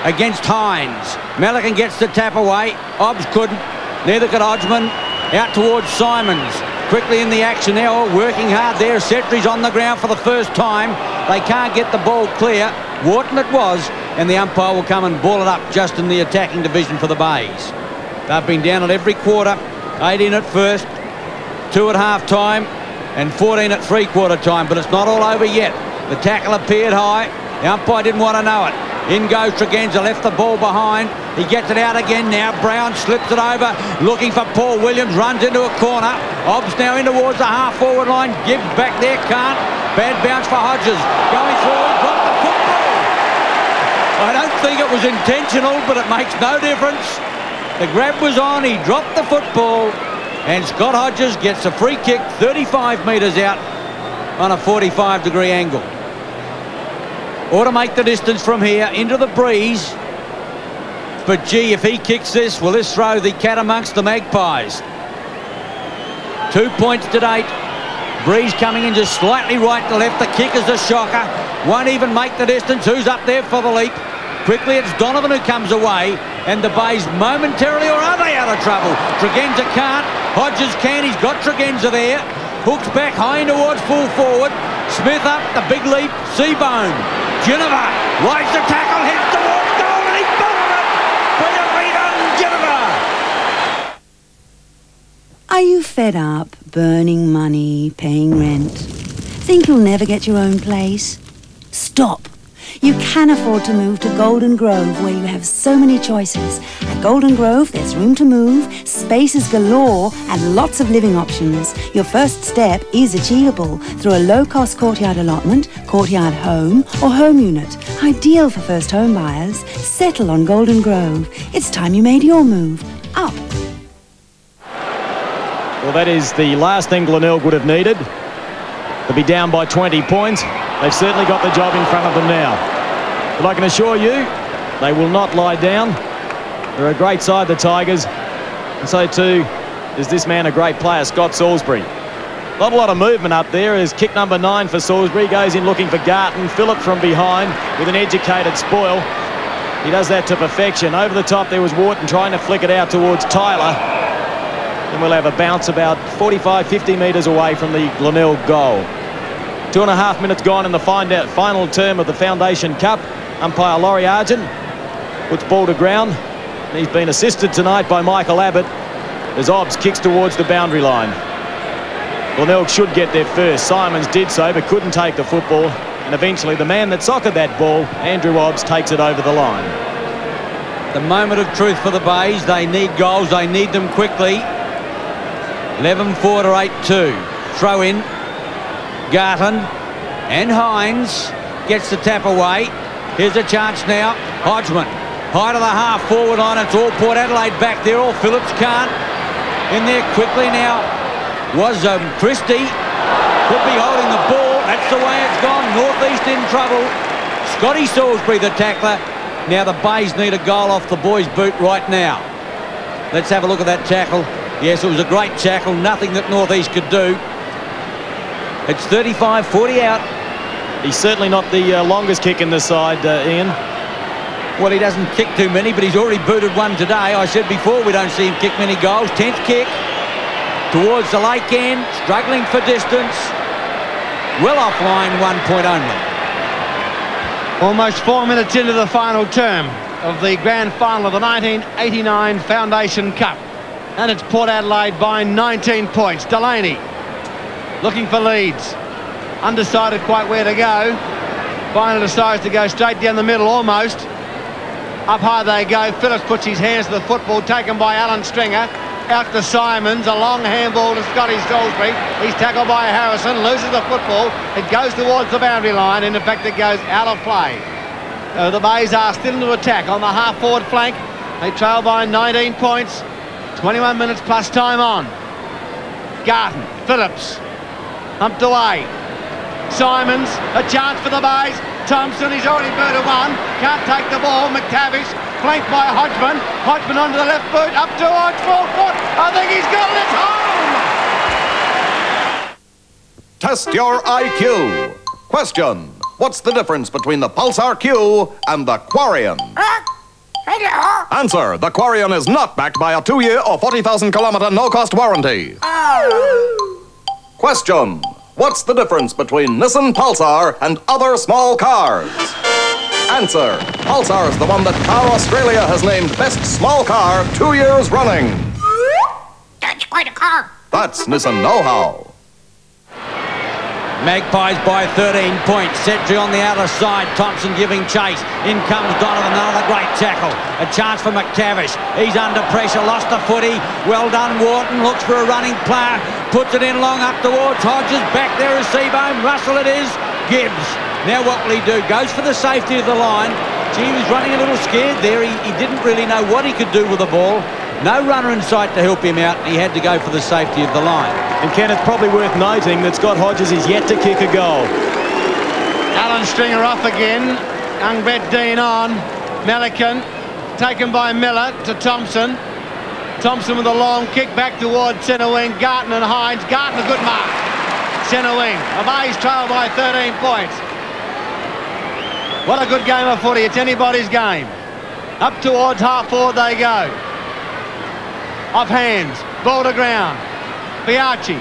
against Hines. Melican gets the tap away. Obbs couldn't. Neither could Hodgman. Out towards Simons. Quickly in the action now, working hard there. Setri's on the ground for the first time. They can't get the ball clear. Wharton it was, and the umpire will come and ball it up just in the attacking division for the Bays. They've been down at every quarter. 18 at first, 2 at half-time, and 14 at three-quarter time, but it's not all over yet. The tackle appeared high. The umpire didn't want to know it. In goes Tregenza, left the ball behind. He gets it out again now. Brown slips it over, looking for Paul Williams, runs into a corner. Obbs now in towards the half-forward line. Gibbs back there, can't. Bad bounce for Hodges. Going through, dropped the football. I don't think it was intentional, but it makes no difference. The grab was on, he dropped the football, and Scott Hodges gets a free kick 35 metres out on a 45-degree angle. Ought to make the distance from here into the breeze. But gee, if he kicks this, will this throw the cat amongst the Magpies? 2 points to date. Breeze coming in just slightly right to left. The kick is a shocker. Won't even make the distance. Who's up there for the leap? Quickly, it's Donovan who comes away. And the Bays momentarily, or are they out of trouble? Tregenza can't. Hodges can. He's got Tregenza there. Hooks back high towards full forward. Smith up, the big leap. Seabone. Geneva rides the tackle, heads towards goal, and he bottled it. Brilliantly done, Geneva. Are you fed up, burning money, paying rent? Think you'll never get your own place? Stop. You can afford to move to Golden Grove, where you have so many choices. At Golden Grove, there's room to move, spaces galore, and lots of living options. Your first step is achievable through a low-cost courtyard allotment, courtyard home, or home unit. Ideal for first home buyers. Settle on Golden Grove. It's time you made your move. Up. Well, that is the last thing Glenelg would have needed. They'll be down by 20 points. They've certainly got the job in front of them now. But I can assure you, they will not lie down. They're a great side, the Tigers. And so too is this man, a great player, Scott Salisbury. Not a lot of movement up there as kick number 9 for Salisbury. Goes in looking for Garton. Phillip from behind with an educated spoil. He does that to perfection. Over the top there was Wharton trying to flick it out towards Tyler. And we'll have a bounce about 45, 50 metres away from the Glenelg goal. 2.5 minutes gone in the final term of the Foundation Cup. Umpire Laurie Argent puts ball to ground. And he's been assisted tonight by Michael Abbott as Obbs kicks towards the boundary line. Glenelg should get there first. Simons did so, but couldn't take the football. And eventually the man that sockered that ball, Andrew Obbs, takes it over the line. The moment of truth for the Bays. They need goals. They need them quickly. 11-4 to 8-2. Throw in. Garton and Hines gets the tap away. Here's a chance now. Hodgman. High to the half-forward line. It's all Port Adelaide back there. All Phillips can't. In there quickly now was Christie. Could be holding the ball. That's the way it's gone. Northeast in trouble. Scotty Salisbury, the tackler. Now the Bays need a goal off the boys' boot right now. Let's have a look at that tackle. Yes, it was a great tackle. Nothing that Northeast could do. It's 35-40 out. He's certainly not the longest kick in the side, Ian. Well, he doesn't kick too many, but he's already booted one today. I said before we don't see him kick many goals. 10th kick towards the lake end, struggling for distance. Well offline, 1 point only. Almost 4 minutes into the final term of the grand final of the 1989 Foundation Cup. And it's Port Adelaide by 19 points. Delaney looking for leads. Undecided quite where to go. Finally decides to go straight down the middle almost. Up high they go. Phillips puts his hands to the football, taken by Alan Stringer. Out to Simons, a long handball to Scotty Salisbury. He's tackled by Harrison, loses the football. It goes towards the boundary line, and in fact it goes out of play. The Bays are still into attack on the half-forward flank. They trail by 19 points. 21 minutes plus time on. Garton, Phillips, humped away. Simons, a chance for the Bays. Thompson, he's already booted one. Can't take the ball. McTavish, flanked by Hodgman. Hodgman onto the left boot, up towards full foot. I think he's got it. It's home! Test your IQ. Question. What's the difference between the Pulsar Q and the Quarian? Hello. Answer. The Quarian is not backed by a 2-year or 40,000-kilometer no-cost warranty. Question. What's the difference between Nissan Pulsar and other small cars? Answer. Pulsar is the one that Car Australia has named Best Small Car 2 years running. That's quite a car. That's Nissan know-how. Magpies by 13 points. Setry on the outer side. Thompson giving chase. In comes Donovan. Another great tackle. A chance for McTavish. He's under pressure. Lost the footy. Well done, Wharton. Looks for a running player. Puts it in long up towards Hodges. Back there is Seabohm. Russell it is. Gibbs. Now what will he do? Goes for the safety of the line. Gee, he was running a little scared there. He didn't really know what he could do with the ball. No runner in sight to help him out. He had to go for the safety of the line. And Ken, it's probably worth noting that Scott Hodges is yet to kick a goal. Alan Stringer off again. Young Brett Dean on. Melican taken by Miller to Thompson. Thompson with a long kick back towards centre wing. Garton and Hines. Garton a good mark. Centre wing. The Bays trail by 13 points. What a good game of footy. It's anybody's game. Up towards half-forward they go. Off hands. Ball to ground. Piacci.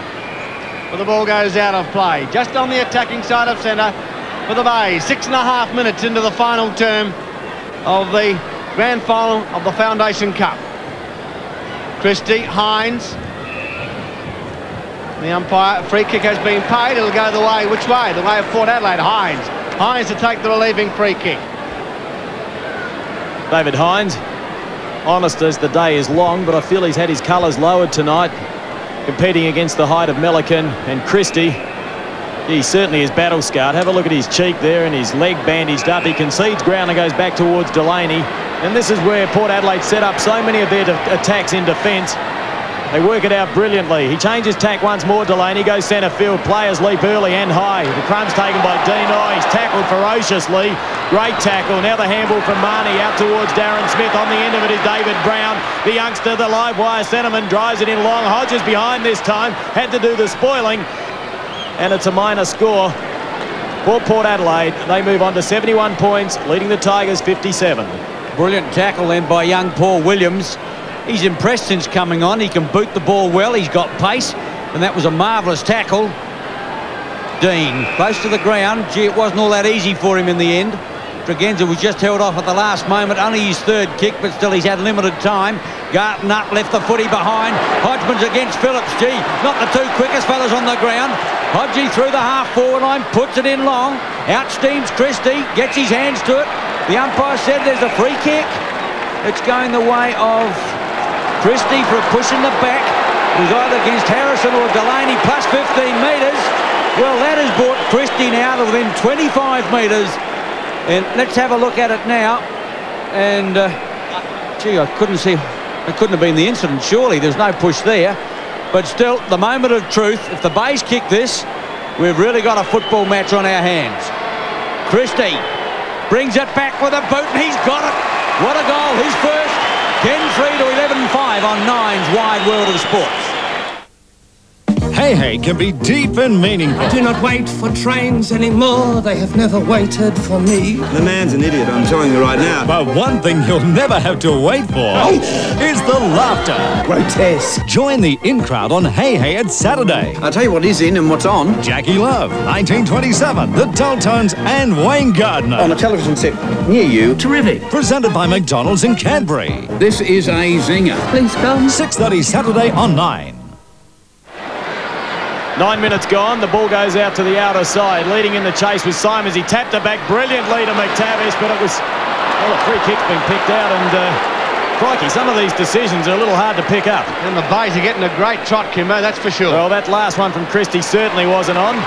But the ball goes out of play. Just on the attacking side of centre for the Bays. 6.5 minutes into the final term of the grand final of the Foundation Cup. Christie, Hines. The umpire, free kick has been paid. It'll go the way, which way? The way of Port Adelaide. Hines. Hines to take the relieving free kick. David Hines, honest as the day is long, but I feel he's had his colours lowered tonight, competing against the height of Melican and Christie. He certainly is battle scarred. Have a look at his cheek there and his leg bandaged up. He concedes ground and goes back towards Delaney. And this is where Port Adelaide set up so many of their attacks in defence. They work it out brilliantly. He changes tack once more, Delaney. Goes centre field. Players leap early and high. The crumb's taken by Dean. Oh, he's tackled ferociously. Great tackle. Now the handball from Marnie out towards Darren Smith. On the end of it is David Brown. The youngster, the live wire centreman, drives it in long. Hodges behind this time. Had to do the spoiling. And it's a minor score for Port Adelaide. They move on to 71 points, leading the Tigers 57. Brilliant tackle then by young Paul Williams. He's impressed since coming on. He can boot the ball well. He's got pace. And that was a marvellous tackle. Dean, close to the ground. Gee, it wasn't all that easy for him in the end. Tregenza was just held off at the last moment. Only his third kick, but still he's had limited time. Garton up, left the footy behind. Hodgman's against Phillips. Gee, not the two quickest fellas on the ground. Hodgie through the half-forward line, puts it in long. Out steams Christie, gets his hands to it. The umpire said there's a free kick. It's going the way of Christie for a push in the back. It was either against Harrison or Delaney, plus 15 metres. Well, that has brought Christie now to within 25 metres. And let's have a look at it now. and gee, I couldn't see. It couldn't have been the incident, surely. There's no push there. But still, the moment of truth, if the Bays kick this, we've really got a football match on our hands. Christie brings it back with a boot, and he's got it. What a goal, his first. 10-3 to 11-5 on Nine's Wide World of Sports. Hey Hey can be deep and meaningful. I do not wait for trains anymore. They have never waited for me. The man's an idiot, I'm telling you right now. But one thing you'll never have to wait for is the laughter. Grotesque. Join the in-crowd on Hey Hey at Saturday. I'll tell you what is in and what's on. Jackie Love, 1927, The Dulltones and Wayne Gardner. On a television set near you. Terrific. Presented by McDonald's in Cadbury. This is a zinger. Please come. 6:30 Saturday on 9. 9 minutes gone, the ball goes out to the outer side. Leading in the chase was Simons. He tapped it back brilliantly to McTavish, but it was, well, a free kick's been picked out, and crikey, some of these decisions are a little hard to pick up. And the Bays are getting a great trot, Kimbo, that's for sure. Well, that last one from Christie certainly wasn't on.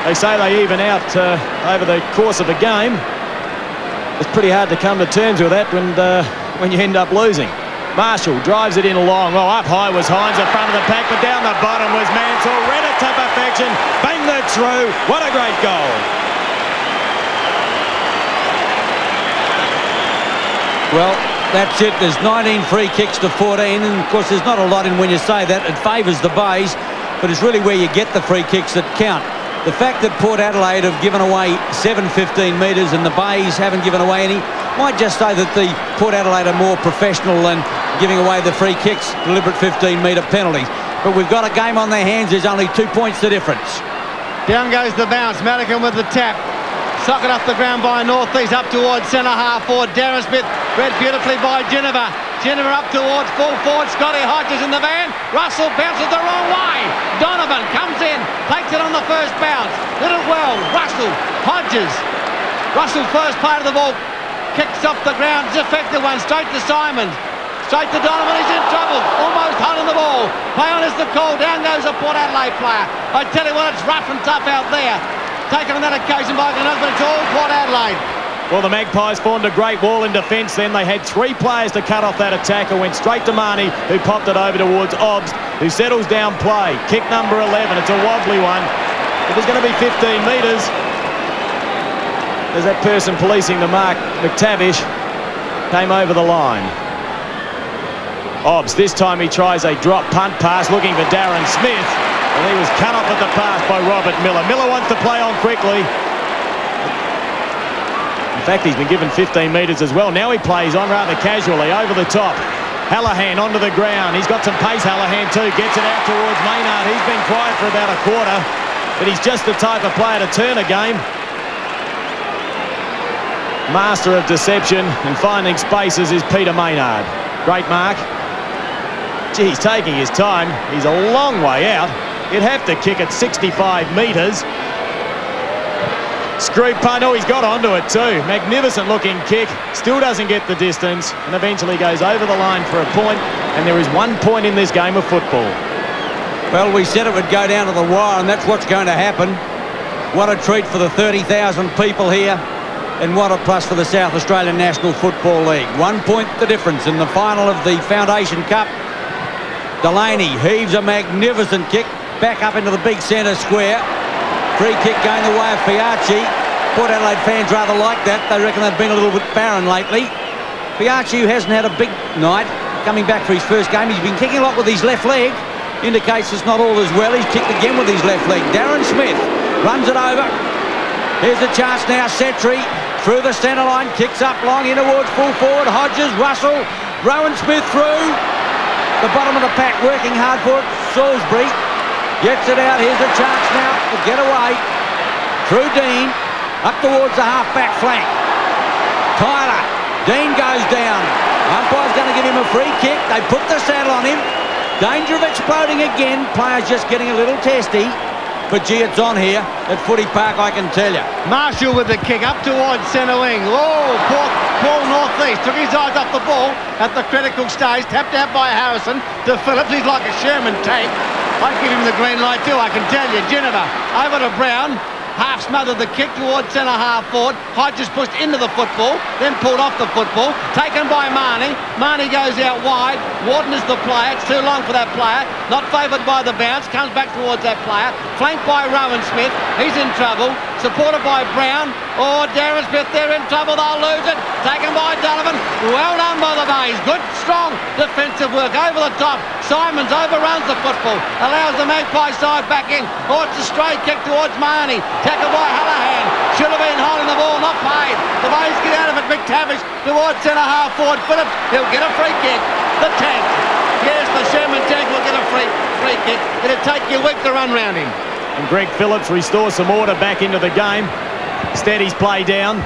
They say they even out over the course of a game. It's pretty hard to come to terms with that when you end up losing. Marshall drives it in long. Well, up high was Hines at front of the pack, but down the bottom was Mansell. Read it to perfection. Banged it through. What a great goal. Well, that's it. There's 19 free kicks to 14, and of course there's not a lot in when you say that. It favours the Bays, but it's really where you get the free kicks that count. The fact that Port Adelaide have given away 7 15 metres and the Bays haven't given away any might just say that the Port Adelaide are more professional than giving away the free kicks, deliberate 15-metre penalties. But we've got a game on their hands. There's only 2 points the difference. Down goes the bounce. Madigan with the tap. Socket off the ground by Northeast, up towards centre half forward. Darren Smith read beautifully by Geneva. Geneva up towards full forward. Scotty Hodges in the van. Russell bounces the wrong way. Donovan comes in, takes it on the first bounce. Did it well. Russell, Hodges. Russell first part of the ball. Kicks off the ground. It's effective one. Straight to Simons. Straight to Donovan. He's in trouble. Almost holding the ball. Play on is the call. Down goes the Port Adelaide player. I tell you what, it's rough and tough out there. Taken on that occasion by Glenelg, but it's all Port Adelaide. Well, the Magpies formed a great wall in defence then. They had 3 players to cut off that attacker. Went straight to Marnie, who popped it over towards Obbs, who settles down play. Kick number 11. It's a wobbly one. If there's going to be 15 metres, there's that person policing the mark. McTavish came over the line. Obbs, this time he tries a drop punt pass looking for Darren Smith, and he was cut off at the pass by Robert Miller. Miller wants to play on quickly. In fact, he's been given 15 metres as well. Now he plays on rather casually over the top. Hallahan onto the ground. He's got some pace, Hallahan too. Gets it out towards Maynard. He's been quiet for about a quarter, but he's just the type of player to turn a game. Master of deception and finding spaces is Peter Maynard. Great mark. Gee, he's taking his time. He's a long way out. He'd have to kick at 65 metres. Screw punt. Oh, he's got onto it too. Magnificent looking kick. Still doesn't get the distance and eventually goes over the line for a point. And there is 1 point in this game of football. Well, we said it would go down to the wire, and that's what's going to happen. What a treat for the 30,000 people here. And what a plus for the South Australian National Football League. 1 point the difference in the final of the Foundation Cup. Delaney heaves a magnificent kick back up into the big centre square. Free kick going the way of Fiacci. Port Adelaide fans rather like that. They reckon they've been a little bit barren lately. Fiacci, who hasn't had a big night, coming back for his first game. He's been kicking a lot with his left leg. Indicates it's not all as well. He's kicked again with his left leg. Darren Smith runs it over. Here's the chance now. Setri through the centre line. Kicks up long in towards full forward. Hodges, Russell, Rowan Smith through. The bottom of the pack working hard for it. Salisbury gets it out. Here's a chance now to get away. Through Dean. Up towards the half-back flank. Tyler. Dean goes down. Umpire's going to give him a free kick. They put the saddle on him. Danger of exploding again. Players just getting a little testy. But gee, it's on here at Footy Park, I can tell you. Marshall with the kick up towards centre wing. Oh, Paul Northeast took his eyes off the ball at the critical stage. Tapped out by Harrison to Phillips. He's like a Sherman tank. I'd give him the green light too, I can tell you. Geneva over to Brown. half smothered the kick towards centre-half forward. Hodges pushed into the football, then pulled off the football. Taken by Marnie. Marnie goes out wide. Wharton is the player. It's too long for that player. Not favoured by the bounce. Comes back towards that player. Flanked by Rowan Smith. He's in trouble. Supported by Brown. Oh, Darren Smith, they're in trouble. They'll lose it. Taken by Donovan. Well done by the Bays. Good, strong defensive work over the top. Simons overruns the football. Allows the Magpie side back in. Oh, it's a straight kick towards Marnie. Tackled by Hallahan. Should have been holding the ball. Not paid. The Bays get out of it. McTavish towards centre-half forward. Phillips, he'll get a free kick. The 10th. Yes, the Sherman tank will get a free kick. It'll take you a week to run round him. And Greg Phillips restores some order back into the game. Steadies play down.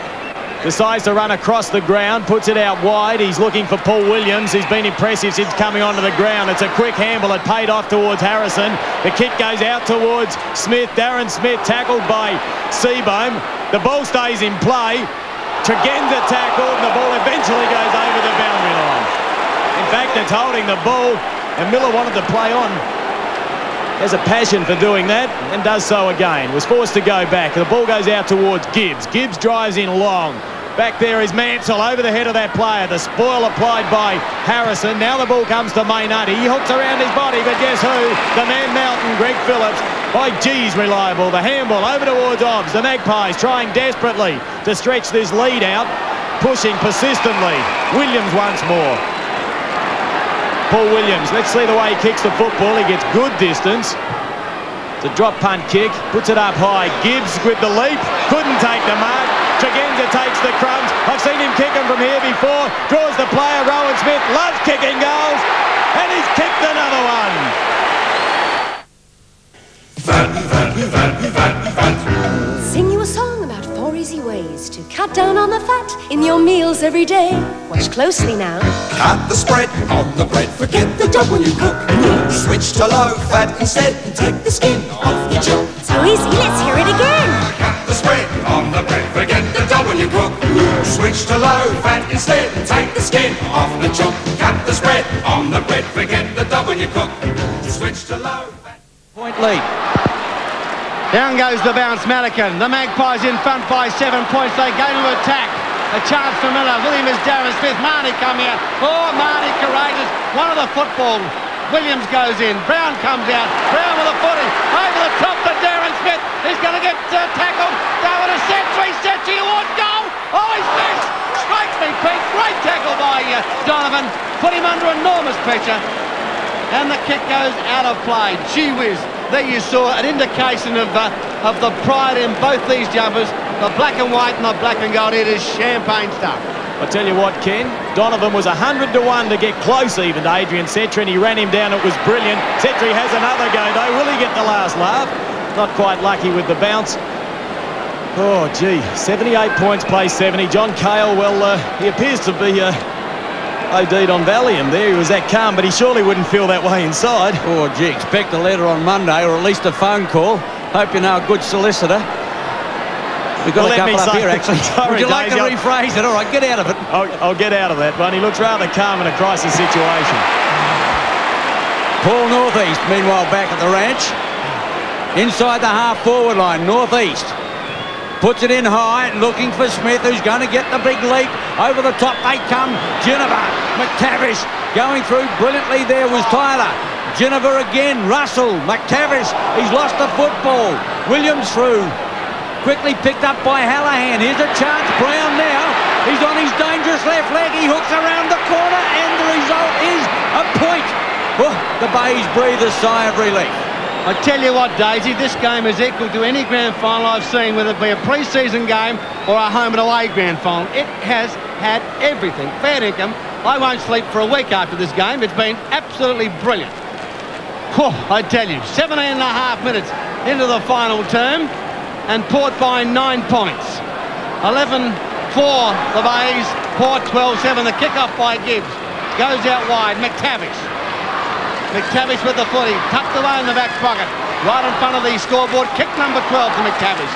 Decides to run across the ground. Puts it out wide. He's looking for Paul Williams. He's been impressive since coming onto the ground. It's a quick handle. It paid off towards Harrison. The kick goes out towards Smith. Darren Smith tackled by Seabohm. The ball stays in play. Tregenza tackled, and the ball eventually goes over the boundary line. In fact, it's holding the ball, and Miller wanted to play on. Has a passion for doing that and does so again. Was forced to go back. The ball goes out towards Gibbs. Gibbs drives in long. Back there is Mansell over the head of that player. The spoil applied by Harrison. Now the ball comes to Maynard. He hooks around his body, but guess who? The man mountain, Greg Phillips. By G's reliable. The handball over towards Obbs. The Magpies trying desperately to stretch this lead out. Pushing persistently. Williams once more. Paul Williams, let's see the way he kicks the football. He gets good distance. It's a drop punt kick, puts it up high. Gibbs with the leap, couldn't take the mark. Tregenza takes the crumbs. I've seen him kick them from here before. Draws the player, Rowan Smith, loves kicking goals, and he's kicked another one. Sing you a song about 4 easy ways to cut down on the fat in your meals every day. Watch closely now. Cut the spread on the bread, forget the dough when you cook. Switch to low fat instead and take the skin off the chunk. So easy, let's hear it again. Cut the spread on the bread, forget the dough when you cook. Switch to low fat instead and take the skin off the chunk. Cut the spread on the bread, forget the dough when you cook. Switch to low fat. Point lead. Down goes the bounce, Malikan. The Magpies in front by 7 points. They go to attack. A chance for Miller. With him is Darren Smith. Marnie come here. Oh, Marnie courageous. One of the football. Williams goes in. Brown comes out. Brown with a footy. Over the top to Darren Smith. He's going to get tackled. Down to Sentry. Sentry towards goal. Oh, he's missed. Strikes me, Pete. Great tackle by Donovan. Put him under enormous pressure. And the kick goes out of play. Gee whiz. There you saw an indication of the pride in both these jumpers. The black and white and the black and gold. It is champagne stuff. I tell you what, Ken, Donovan was 100 to 1 to get close even to Adrian Setri, and he ran him down. It was brilliant. Setri has another go, though. Will he get the last laugh? Not quite lucky with the bounce. Oh, gee, 78 points, plays 70. John Cale, well, he appears to be OD'd on Valium there. He was that calm, but he surely wouldn't feel that way inside. Oh, gee, expect a letter on Monday, or at least a phone call. Hope you know a good solicitor. We've got a couple up here, actually. Sorry, would you like to rephrase it? All right, get out of it. I'll get out of that one. He looks rather calm in a crisis situation. Paul Northeast, meanwhile, back at the ranch. Inside the half-forward line, Northeast. Puts it in high, looking for Smith, who's going to get the big leap. Over the top they come. Ginniver, McTavish going through brilliantly. There was Tyler. Ginniver again, Russell, McTavish. He's lost the football. Williams through. Quickly picked up by Hallahan. Here's a chance. Brown now. He's on his dangerous left leg. He hooks around the corner, and the result is a point. Oh, the Bays breathe a sigh of relief. I tell you what, Daisy, this game is equal to any grand final I've seen, whether it be a pre-season game or a home and away grand final. It has had everything. Fair income. I won't sleep for a week after this game. It's been absolutely brilliant. Whew, I tell you, 17.5 minutes into the final term, and Port by 9 points. 11 for the Bays, Port 12-7. The kick-off by Gibbs. Goes out wide, McTavish. McTavish with the footy, tucked away in the back pocket, right in front of the scoreboard. Kick number 12 to McTavish.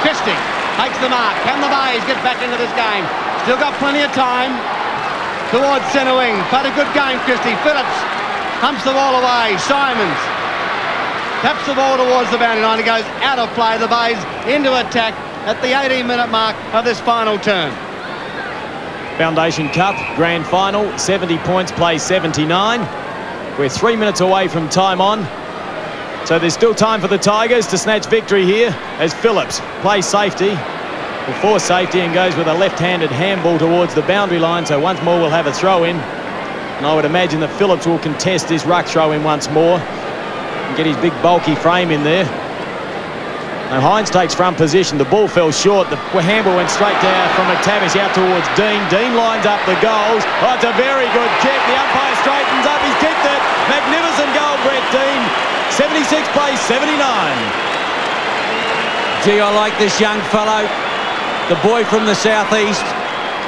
Christie takes the mark. Can the Bays get back into this game? Still got plenty of time. Towards centre wing. Played a good game, Christie. Phillips humps the ball away. Simons taps the ball towards the boundary line. It goes out of play. The Bays into attack at the 18-minute mark of this final term. Foundation Cup Grand Final, 70 points, play 79. We're 3 minutes away from time on. So there's still time for the Tigers to snatch victory here as Phillips plays safety, or for safety, and goes with a left-handed handball towards the boundary line. So once more we'll have a throw-in. And I would imagine that Phillips will contest this ruck throw-in once more and get his big bulky frame in there. Now Hines takes front position. The ball fell short. The handball went straight down from McTavish out towards Dean. Dean lines up the goals. Oh, it's a very good kick. The umpire straightens up. He's kicked it. Magnificent goal, Brett Dean. 76 plays 79. Gee, I like this young fellow. The boy from the southeast.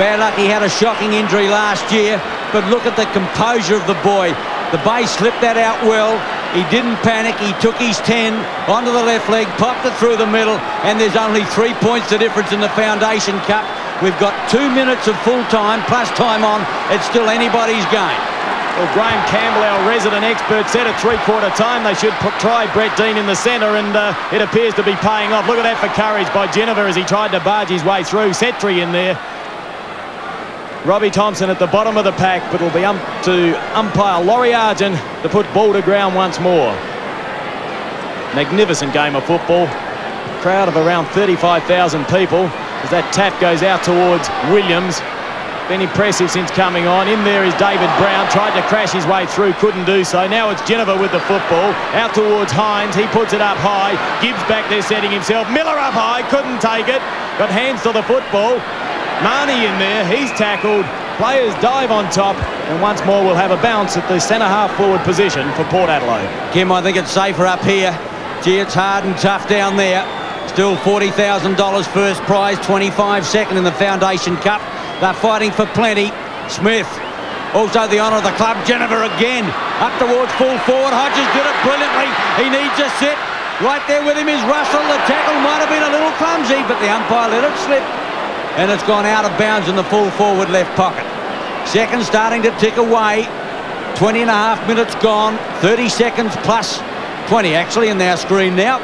Bad luck he had a shocking injury last year, but look at the composure of the boy. The Bay slipped that out well. He didn't panic. He took his 10 onto the left leg, popped it through the middle, and there's only 3 points the difference in the Foundation Cup. We've got 2 minutes of full time plus time on. It's still anybody's game. Well, Graham Campbell, our resident expert, said at three-quarter time they should try Brett Dean in the centre, and it appears to be paying off. Look at that for courage by Jennifer as he tried to barge his way through. Setri in there. Robbie Thompson at the bottom of the pack, but it'll be up to umpire Laurie Argent to put ball to ground once more. Magnificent game of football. Crowd of around 35,000 people as that tap goes out towards Williams. Been impressive since coming on. In there is David Brown. Tried to crash his way through, couldn't do so. Now it's Jennifer with the football. Out towards Hines. He puts it up high. Gibbs back there setting himself. Miller up high. Couldn't take it. Got hands to the football. Marnie in there. He's tackled. Players dive on top. And once more we'll have a bounce at the centre-half forward position for Port Adelaide. Kim, I think it's safer up here. Gee, it's hard and tough down there. Still $40,000 first prize. 25 second in the Foundation Cup. They're fighting for plenty. Smith, also the honour of the club. Jennifer again, up towards full forward. Hodges did it brilliantly. He needs a sit. Right there with him is Russell. The tackle might have been a little clumsy, but the umpire let it slip. And it's gone out of bounds in the full forward left pocket. Seconds starting to tick away. 20 and a half minutes gone. 30 seconds plus 20 actually in our screen now.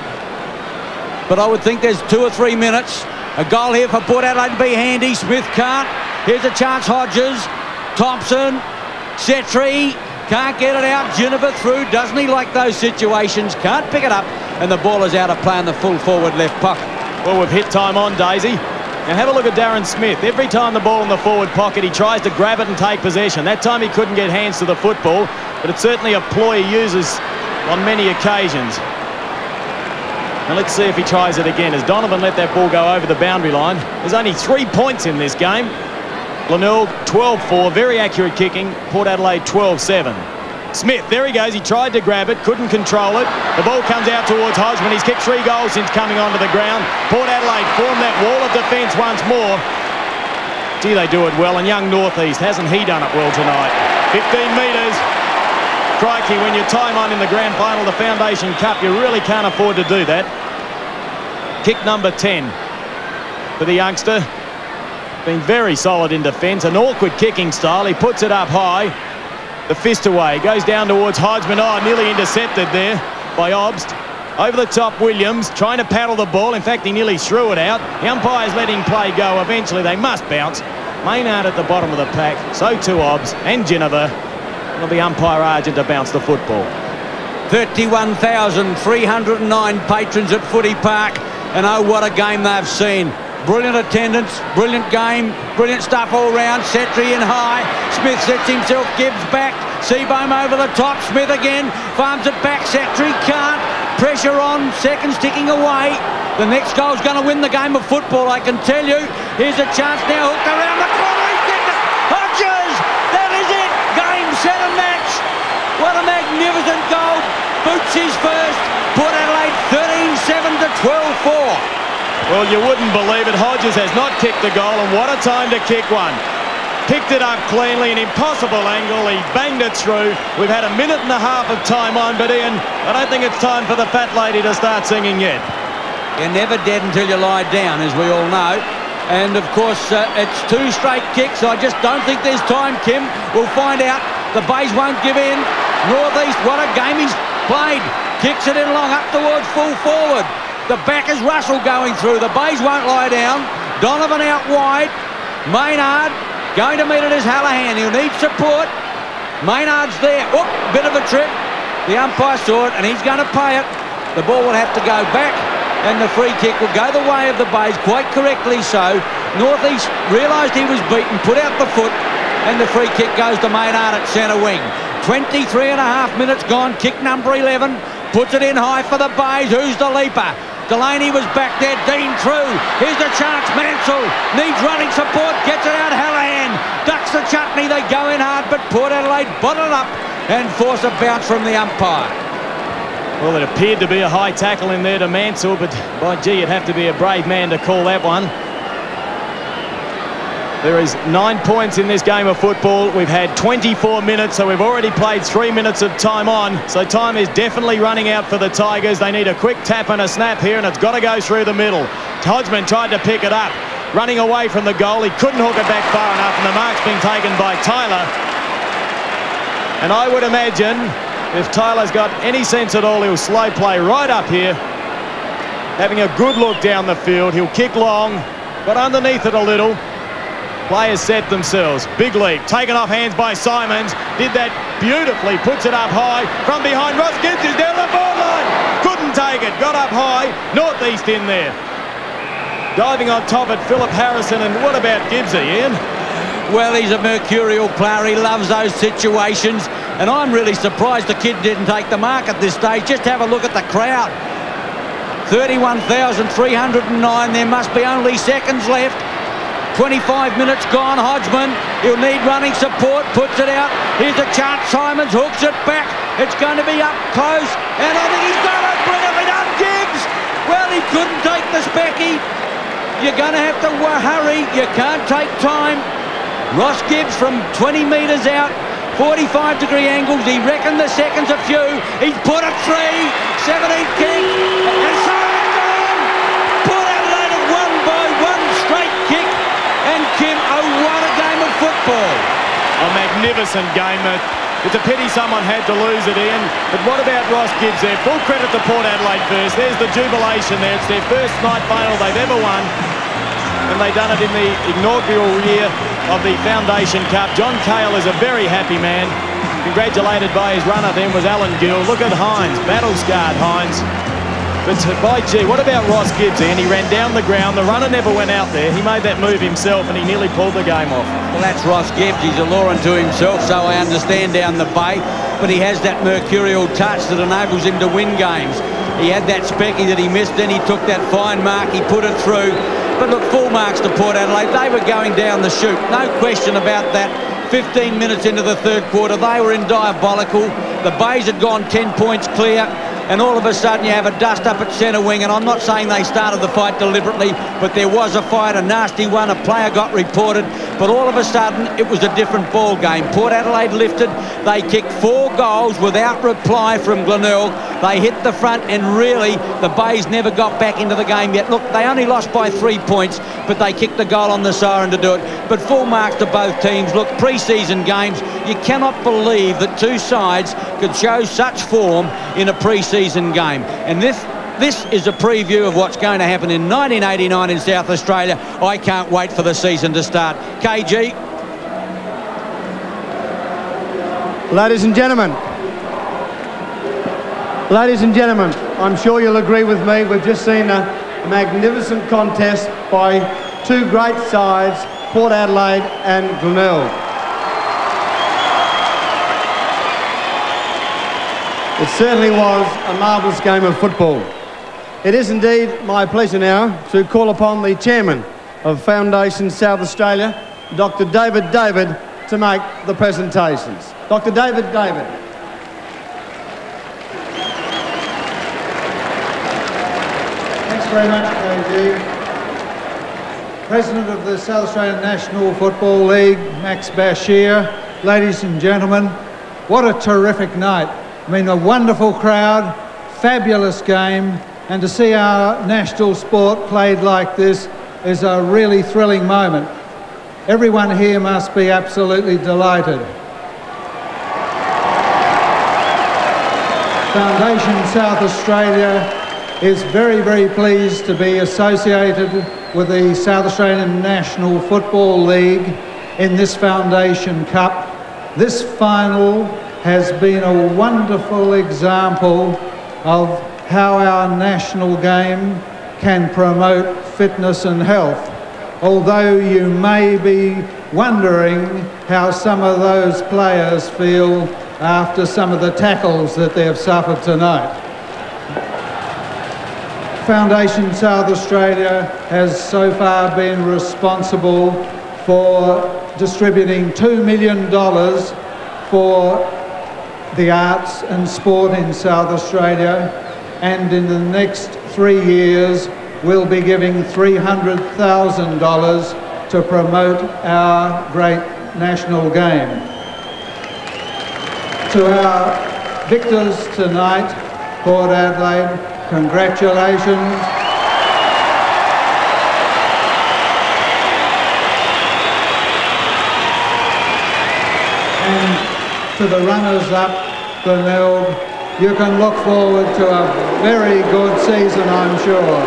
But I would think there's 2 or 3 minutes. A goal here for Port Adelaide to be handy. Smith can't. Here's a chance. Hodges. Thompson. Setri. Can't get it out. Jennifer through. Doesn't he like those situations? Can't pick it up. And the ball is out of play in the full forward left pocket. Well, we've hit time on, Daisy. Now have a look at Darren Smith. Every time the ball in the forward pocket, he tries to grab it and take possession. That time he couldn't get hands to the football, but it's certainly a ploy he uses on many occasions. And let's see if he tries it again as Donovan let that ball go over the boundary line. There's only 3 points in this game. Glenelg 12-4, very accurate kicking. Port Adelaide 12-7. Smith, there he goes. He tried to grab it, couldn't control it. The ball comes out towards Hodgman. He's kicked 3 goals since coming onto the ground. Port Adelaide form that wall of defence once more. Gee, they do it well. And young Northeast, hasn't he done it well tonight? 15 metres. Crikey, when you time on in the grand final, the Foundation Cup, you really can't afford to do that. Kick number 10 for the youngster. Been very solid in defence. An awkward kicking style. He puts it up high. The fist away. Goes down towards Hodgman. Oh, nearly intercepted there by Obst. Over the top, Williams trying to paddle the ball. In fact, he nearly threw it out. The umpire's letting play go. Eventually, they must bounce. Maynard at the bottom of the pack. So too Obst and Jennifer. It'll be umpire Argent to bounce the football. 31,309 patrons at Footy Park. And oh, what a game they've seen. Brilliant attendance, brilliant game, brilliant stuff all round. Setri in high. Smith sets himself, Gibbs back. Seabohm over the top. Smith again. Farms it back. Setri can't. Pressure on. Seconds ticking away. The next goal's going to win the game of football, I can tell you. Here's a chance now. Hooked around the corner. He's kicked it. Hodges! That is it. Game, set and match. What a magnificent goal. Boots his first. Port Adelaide 13-7 to 12-4. Well, you wouldn't believe it. Hodges has not kicked the goal, and what a time to kick one. Picked it up cleanly, an impossible angle. He banged it through. We've had a minute and a half of time on, but Ian, I don't think it's time for the fat lady to start singing yet. You're never dead until you lie down, as we all know. And, of course, it's 2 straight kicks. I just don't think there's time, Kim. We'll find out. The Bays won't give in. Northeast, what a game he's played. Kicks it in long up towards full forward. The back is Russell going through. The Bays won't lie down. Donovan out wide. Maynard going to meet it is Hallahan. He'll need support. Maynard's there. Oh, bit of a trip. The umpire saw it and he's going to pay it. The ball will have to go back and the free kick will go the way of the Bays, quite correctly so. North East realised he was beaten, put out the foot, and the free kick goes to Maynard at centre wing. 23 and a half minutes gone. Kick number 11. Puts it in high for the Bays. Who's the leaper? Delaney was back there. Dean through. Here's the chance. Mansell needs running support. Gets it out. Hallahan ducks the chutney. They go in hard, but Port Adelaide bottle it up and force a bounce from the umpire. Well, it appeared to be a high tackle in there to Mansell, but by gee, you'd have to be a brave man to call that one. There is 9 points in this game of football. We've had 24 minutes, so we've already played 3 minutes of time on. So time is definitely running out for the Tigers. They need a quick tap and a snap here, and it's got to go through the middle. Hodgman tried to pick it up, running away from the goal. He couldn't hook it back far enough, and the mark's being taken by Tyler. And I would imagine if Tyler's got any sense at all, he'll slow play right up here, having a good look down the field. He'll kick long, got underneath it a little. Players set themselves. Big leap, taken off hands by Simons. Did that beautifully, puts it up high. From behind, Ross Gibbs is down the ball line. Couldn't take it, got up high. North East in there. Diving on top at Philip Harrison, and what about Gibbsy, Ian? Well, he's a mercurial player. He loves those situations. And I'm really surprised the kid didn't take the mark at this stage. Just have a look at the crowd. 31,309. There must be only seconds left. 25 minutes gone. Hodgman, he'll need running support, puts it out. Here's a chance. Simons hooks it back. It's going to be up close, and I think he's got it. Brilliantly done, Gibbs. Well, he couldn't take the specky. You're going to have to hurry. You can't take time. Ross Gibbs from 20 metres out, 45-degree angles. He reckoned the seconds a few. He's put it through. 17th kick, and Simons on. Port Adelaide have won by one straight kick. And Kim, oh, what a game of football. A magnificent game. It's a pity someone had to lose it, Ian. But what about Ross Gibbs there? Full credit to Port Adelaide first. There's the jubilation there. It's their first night final they've ever won. And they've done it in the inaugural year of the Foundation Cup. John Cale is a very happy man. Congratulated by his runner then was Alan Gill. Look at Hines, battle-scarred Hines. But by gee, what about Ross Gibbs? And he ran down the ground. The runner never went out there. He made that move himself and he nearly pulled the game off. Well, that's Ross Gibbs. He's alluring to himself, so I understand down the bay. But he has that mercurial touch that enables him to win games. He had that specky that he missed, then he took that fine mark, he put it through. But look, full marks to Port Adelaide. They were going down the chute. No question about that. 15 minutes into the third quarter, they were in diabolical. The Bays had gone 10 points clear. And all of a sudden you have a dust up at centre wing, and I'm not saying they started the fight deliberately, but there was a fight, a nasty one, a player got reported, but all of a sudden it was a different ball game. Port Adelaide lifted, they kicked 4 goals without reply from Glenelg. They hit the front, and really the Bays never got back into the game yet. Look, they only lost by 3 points, but they kicked the goal on the siren to do it. But full marks to both teams. Look, pre-season games, you cannot believe that two sides could show such form in a pre-season game. And this is a preview of what's going to happen in 1989 in South Australia. I can't wait for the season to start. KG. Ladies and gentlemen, I'm sure you'll agree with me. We've just seen a magnificent contest by two great sides, Port Adelaide and Glenelg. It certainly was a marvellous game of football. It is indeed my pleasure now to call upon the chairman of Foundation South Australia, Dr. David David, to make the presentations. Dr. David David. Thanks very much, KG. President of the South Australian National Football League, Max Bashir, ladies and gentlemen, what a terrific night. I mean, a wonderful crowd, fabulous game, and to see our national sport played like this is a really thrilling moment. Everyone here must be absolutely delighted. Foundation South Australia is very, very pleased to be associated with the South Australian National Football League in this Foundation Cup. This final has been a wonderful example of how our national game can promote fitness and health. Although you may be wondering how some of those players feel after some of the tackles that they have suffered tonight. Foundation South Australia has so far been responsible for distributing $2 million for the arts and sport in South Australia, and in the next 3 years we'll be giving $300,000 to promote our great national game. To our victors tonight, Port Adelaide, congratulations. And to the runners-up, Glenelg, you can look forward to a very good season, I'm sure.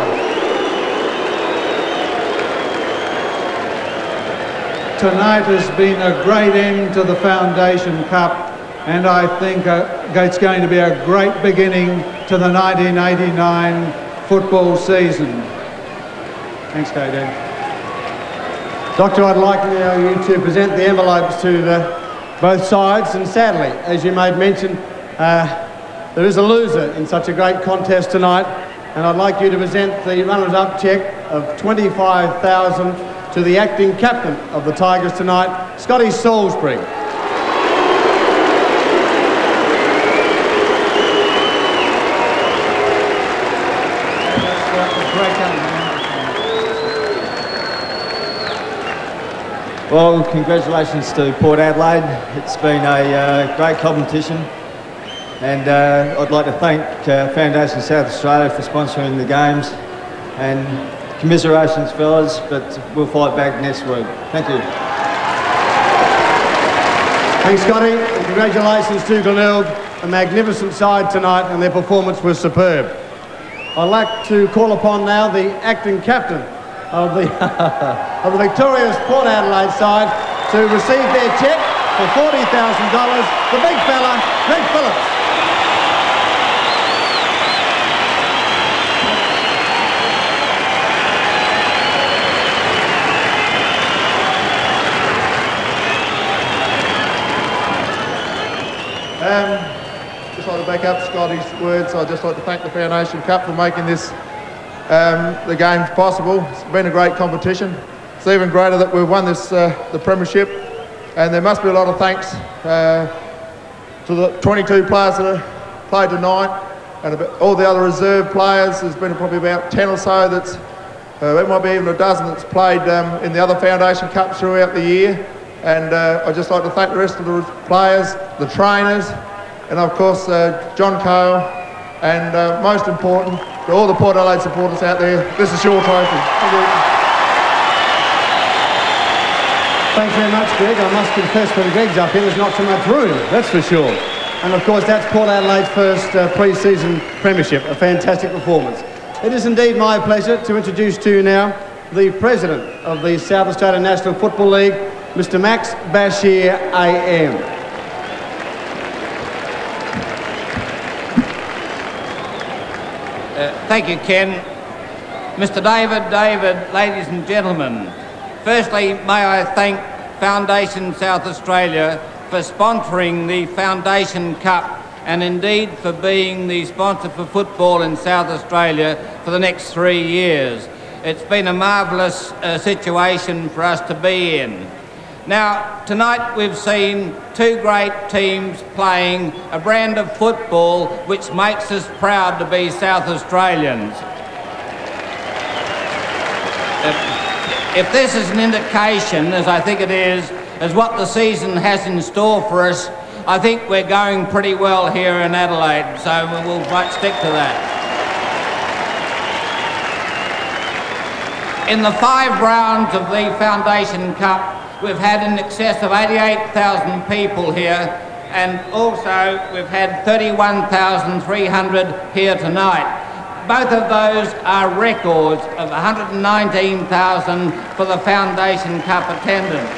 Tonight has been a great end to the Foundation Cup, and I think it's going to be a great beginning to the 1989 football season. Thanks, KD. Doctor, I'd like now you to present the envelopes to both sides, and sadly, as you made mention, there is a loser in such a great contest tonight, and I'd like you to present the runners-up cheque of $25,000 to the acting captain of the Tigers tonight, Scotty Salisbury. Well, congratulations to Port Adelaide. It's been a great competition, and I'd like to thank Foundation South Australia for sponsoring the games, and commiserations, fellas, but we'll fight back next week. Thank you. Thanks, Scotty, and congratulations to Glenelg, a magnificent side tonight, and their performance was superb. I'd like to call upon now the acting captain of the of the victorious Port Adelaide side to receive their cheque for $40,000, the big fella, Greg Phillips. Just like to back up Scotty's words, I'd just like to thank the Foundation Cup for making this the games possible. It's been a great competition. It's even greater that we've won this the premiership, and there must be a lot of thanks to the 22 players that have played tonight, and all the other reserve players. There's been probably about 10 or so that's there might be even a dozen that's played in the other Foundation Cups throughout the year. And I'd just like to thank the rest of the players, the trainers, and of course John Cole, and most important, to all the Port Adelaide supporters out there, this is your trophy. Thank you. Thanks very much, Greg. I must confess, when Greg's up here, there's not so much room, that's for sure. And of course, that's Port Adelaide's first pre-season premiership, a fantastic performance. It is indeed my pleasure to introduce to you now the President of the South Australian National Football League, Mr. Max Bashir, AM. Thank you, Ken. Mr. David, ladies and gentlemen, firstly, may I thank Foundation South Australia for sponsoring the Foundation Cup, and indeed for being the sponsor for football in South Australia for the next 3 years. It's been a marvellous situation for us to be in. Now, tonight we've seen two great teams playing a brand of football which makes us proud to be South Australians. If this is an indication, as I think it is, as what the season has in store for us, I think we're going pretty well here in Adelaide, so we'll stick to that. In the 5 rounds of the Foundation Cup, we've had in excess of 88,000 people here, and also we've had 31,300 here tonight. Both of those are records of 119,000 for the Foundation Cup attendance.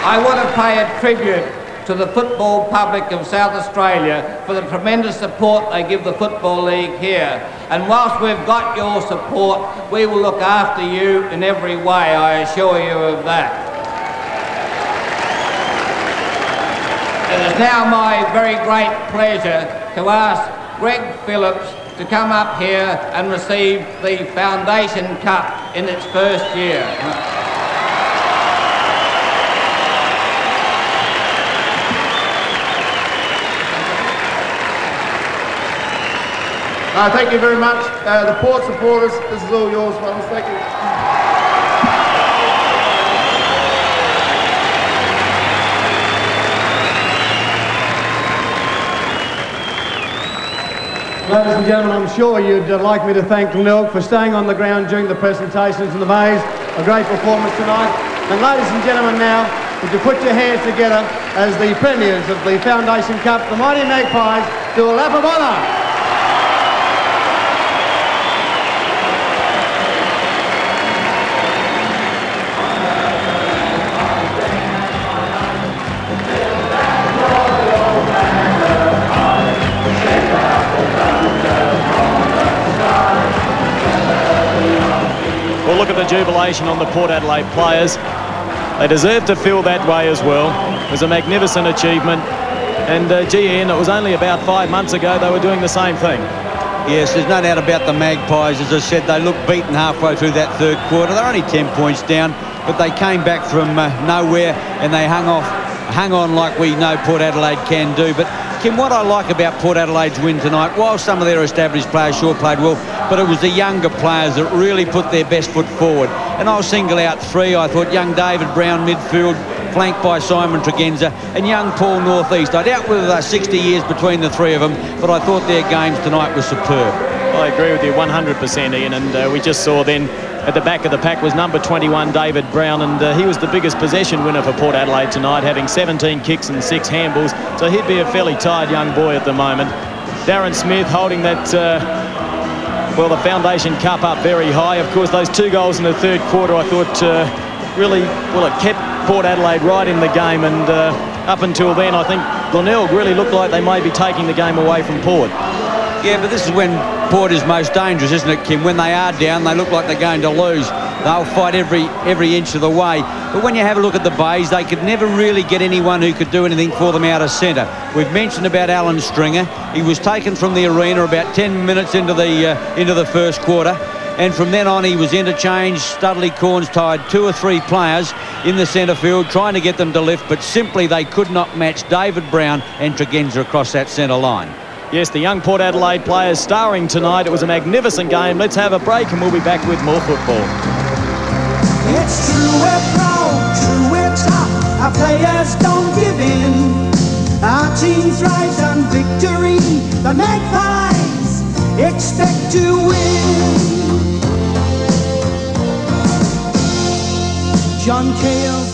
I want to pay a tribute to the football public of South Australia for the tremendous support they give the Football League here. And whilst we've got your support, we will look after you in every way, I assure you of that. It is now my very great pleasure to ask Greg Phillips to come up here and receive the Foundation Cup in its first year. Thank you very much. The Port supporters, this is all yours, fellas. Thank you. Ladies and gentlemen, I'm sure you'd like me to thank Glenelg for staying on the ground during the presentations in the maze. A great performance tonight. And ladies and gentlemen, now, would you put your hands together as the premiers of the Foundation Cup, the Mighty Magpies, do a lap of honour. Well, look at the jubilation on the Port Adelaide players. They deserve to feel that way as well. It was a magnificent achievement. And gee, Ian, it was only about 5 months ago they were doing the same thing. Yes, there's no doubt about the Magpies. As I said, they looked beaten halfway through that third quarter. They're only 10 points down, but they came back from nowhere and they hung on like we know Port Adelaide can do. But Kim, what I like about Port Adelaide's win tonight, while some of their established players sure played well, but it was the younger players that really put their best foot forward. And I'll single out three. I thought young David Brown, midfield, flanked by Simon Tregenza, and young Paul Northeast. I doubt whether they're 60 years between the three of them, but I thought their games tonight were superb. I agree with you 100%, Ian, and we just saw then at the back of the pack was number 21, David Brown, and he was the biggest possession winner for Port Adelaide tonight, having 17 kicks and 6 handballs, so he'd be a fairly tired young boy at the moment. Darren Smith holding that, well, the Foundation Cup up very high. Of course, those 2 goals in the third quarter, I thought really, well, it kept Port Adelaide right in the game, and up until then, I think Glenelg really looked like they may be taking the game away from Port. Yeah, but this is when Port is most dangerous, isn't it, Kim? When they are down, they look like they're going to lose. They'll fight every inch of the way. But when you have a look at the bays, they could never really get anyone who could do anything for them out of centre. We've mentioned about Alan Stringer. He was taken from the arena about 10 minutes into the first quarter. And from then on, he was interchanged. Studley Corns tied 2 or 3 players in the centre field, trying to get them to lift, but simply they could not match David Brown and Tregenza across that centre line. Yes, the young Port Adelaide players starring tonight. It was a magnificent game. Let's have a break and we'll be back with more football. It's true, we're proud, true, we're tough. Our players don't give in. Our team thrives on victory. The Magpies expect to win. John Cale's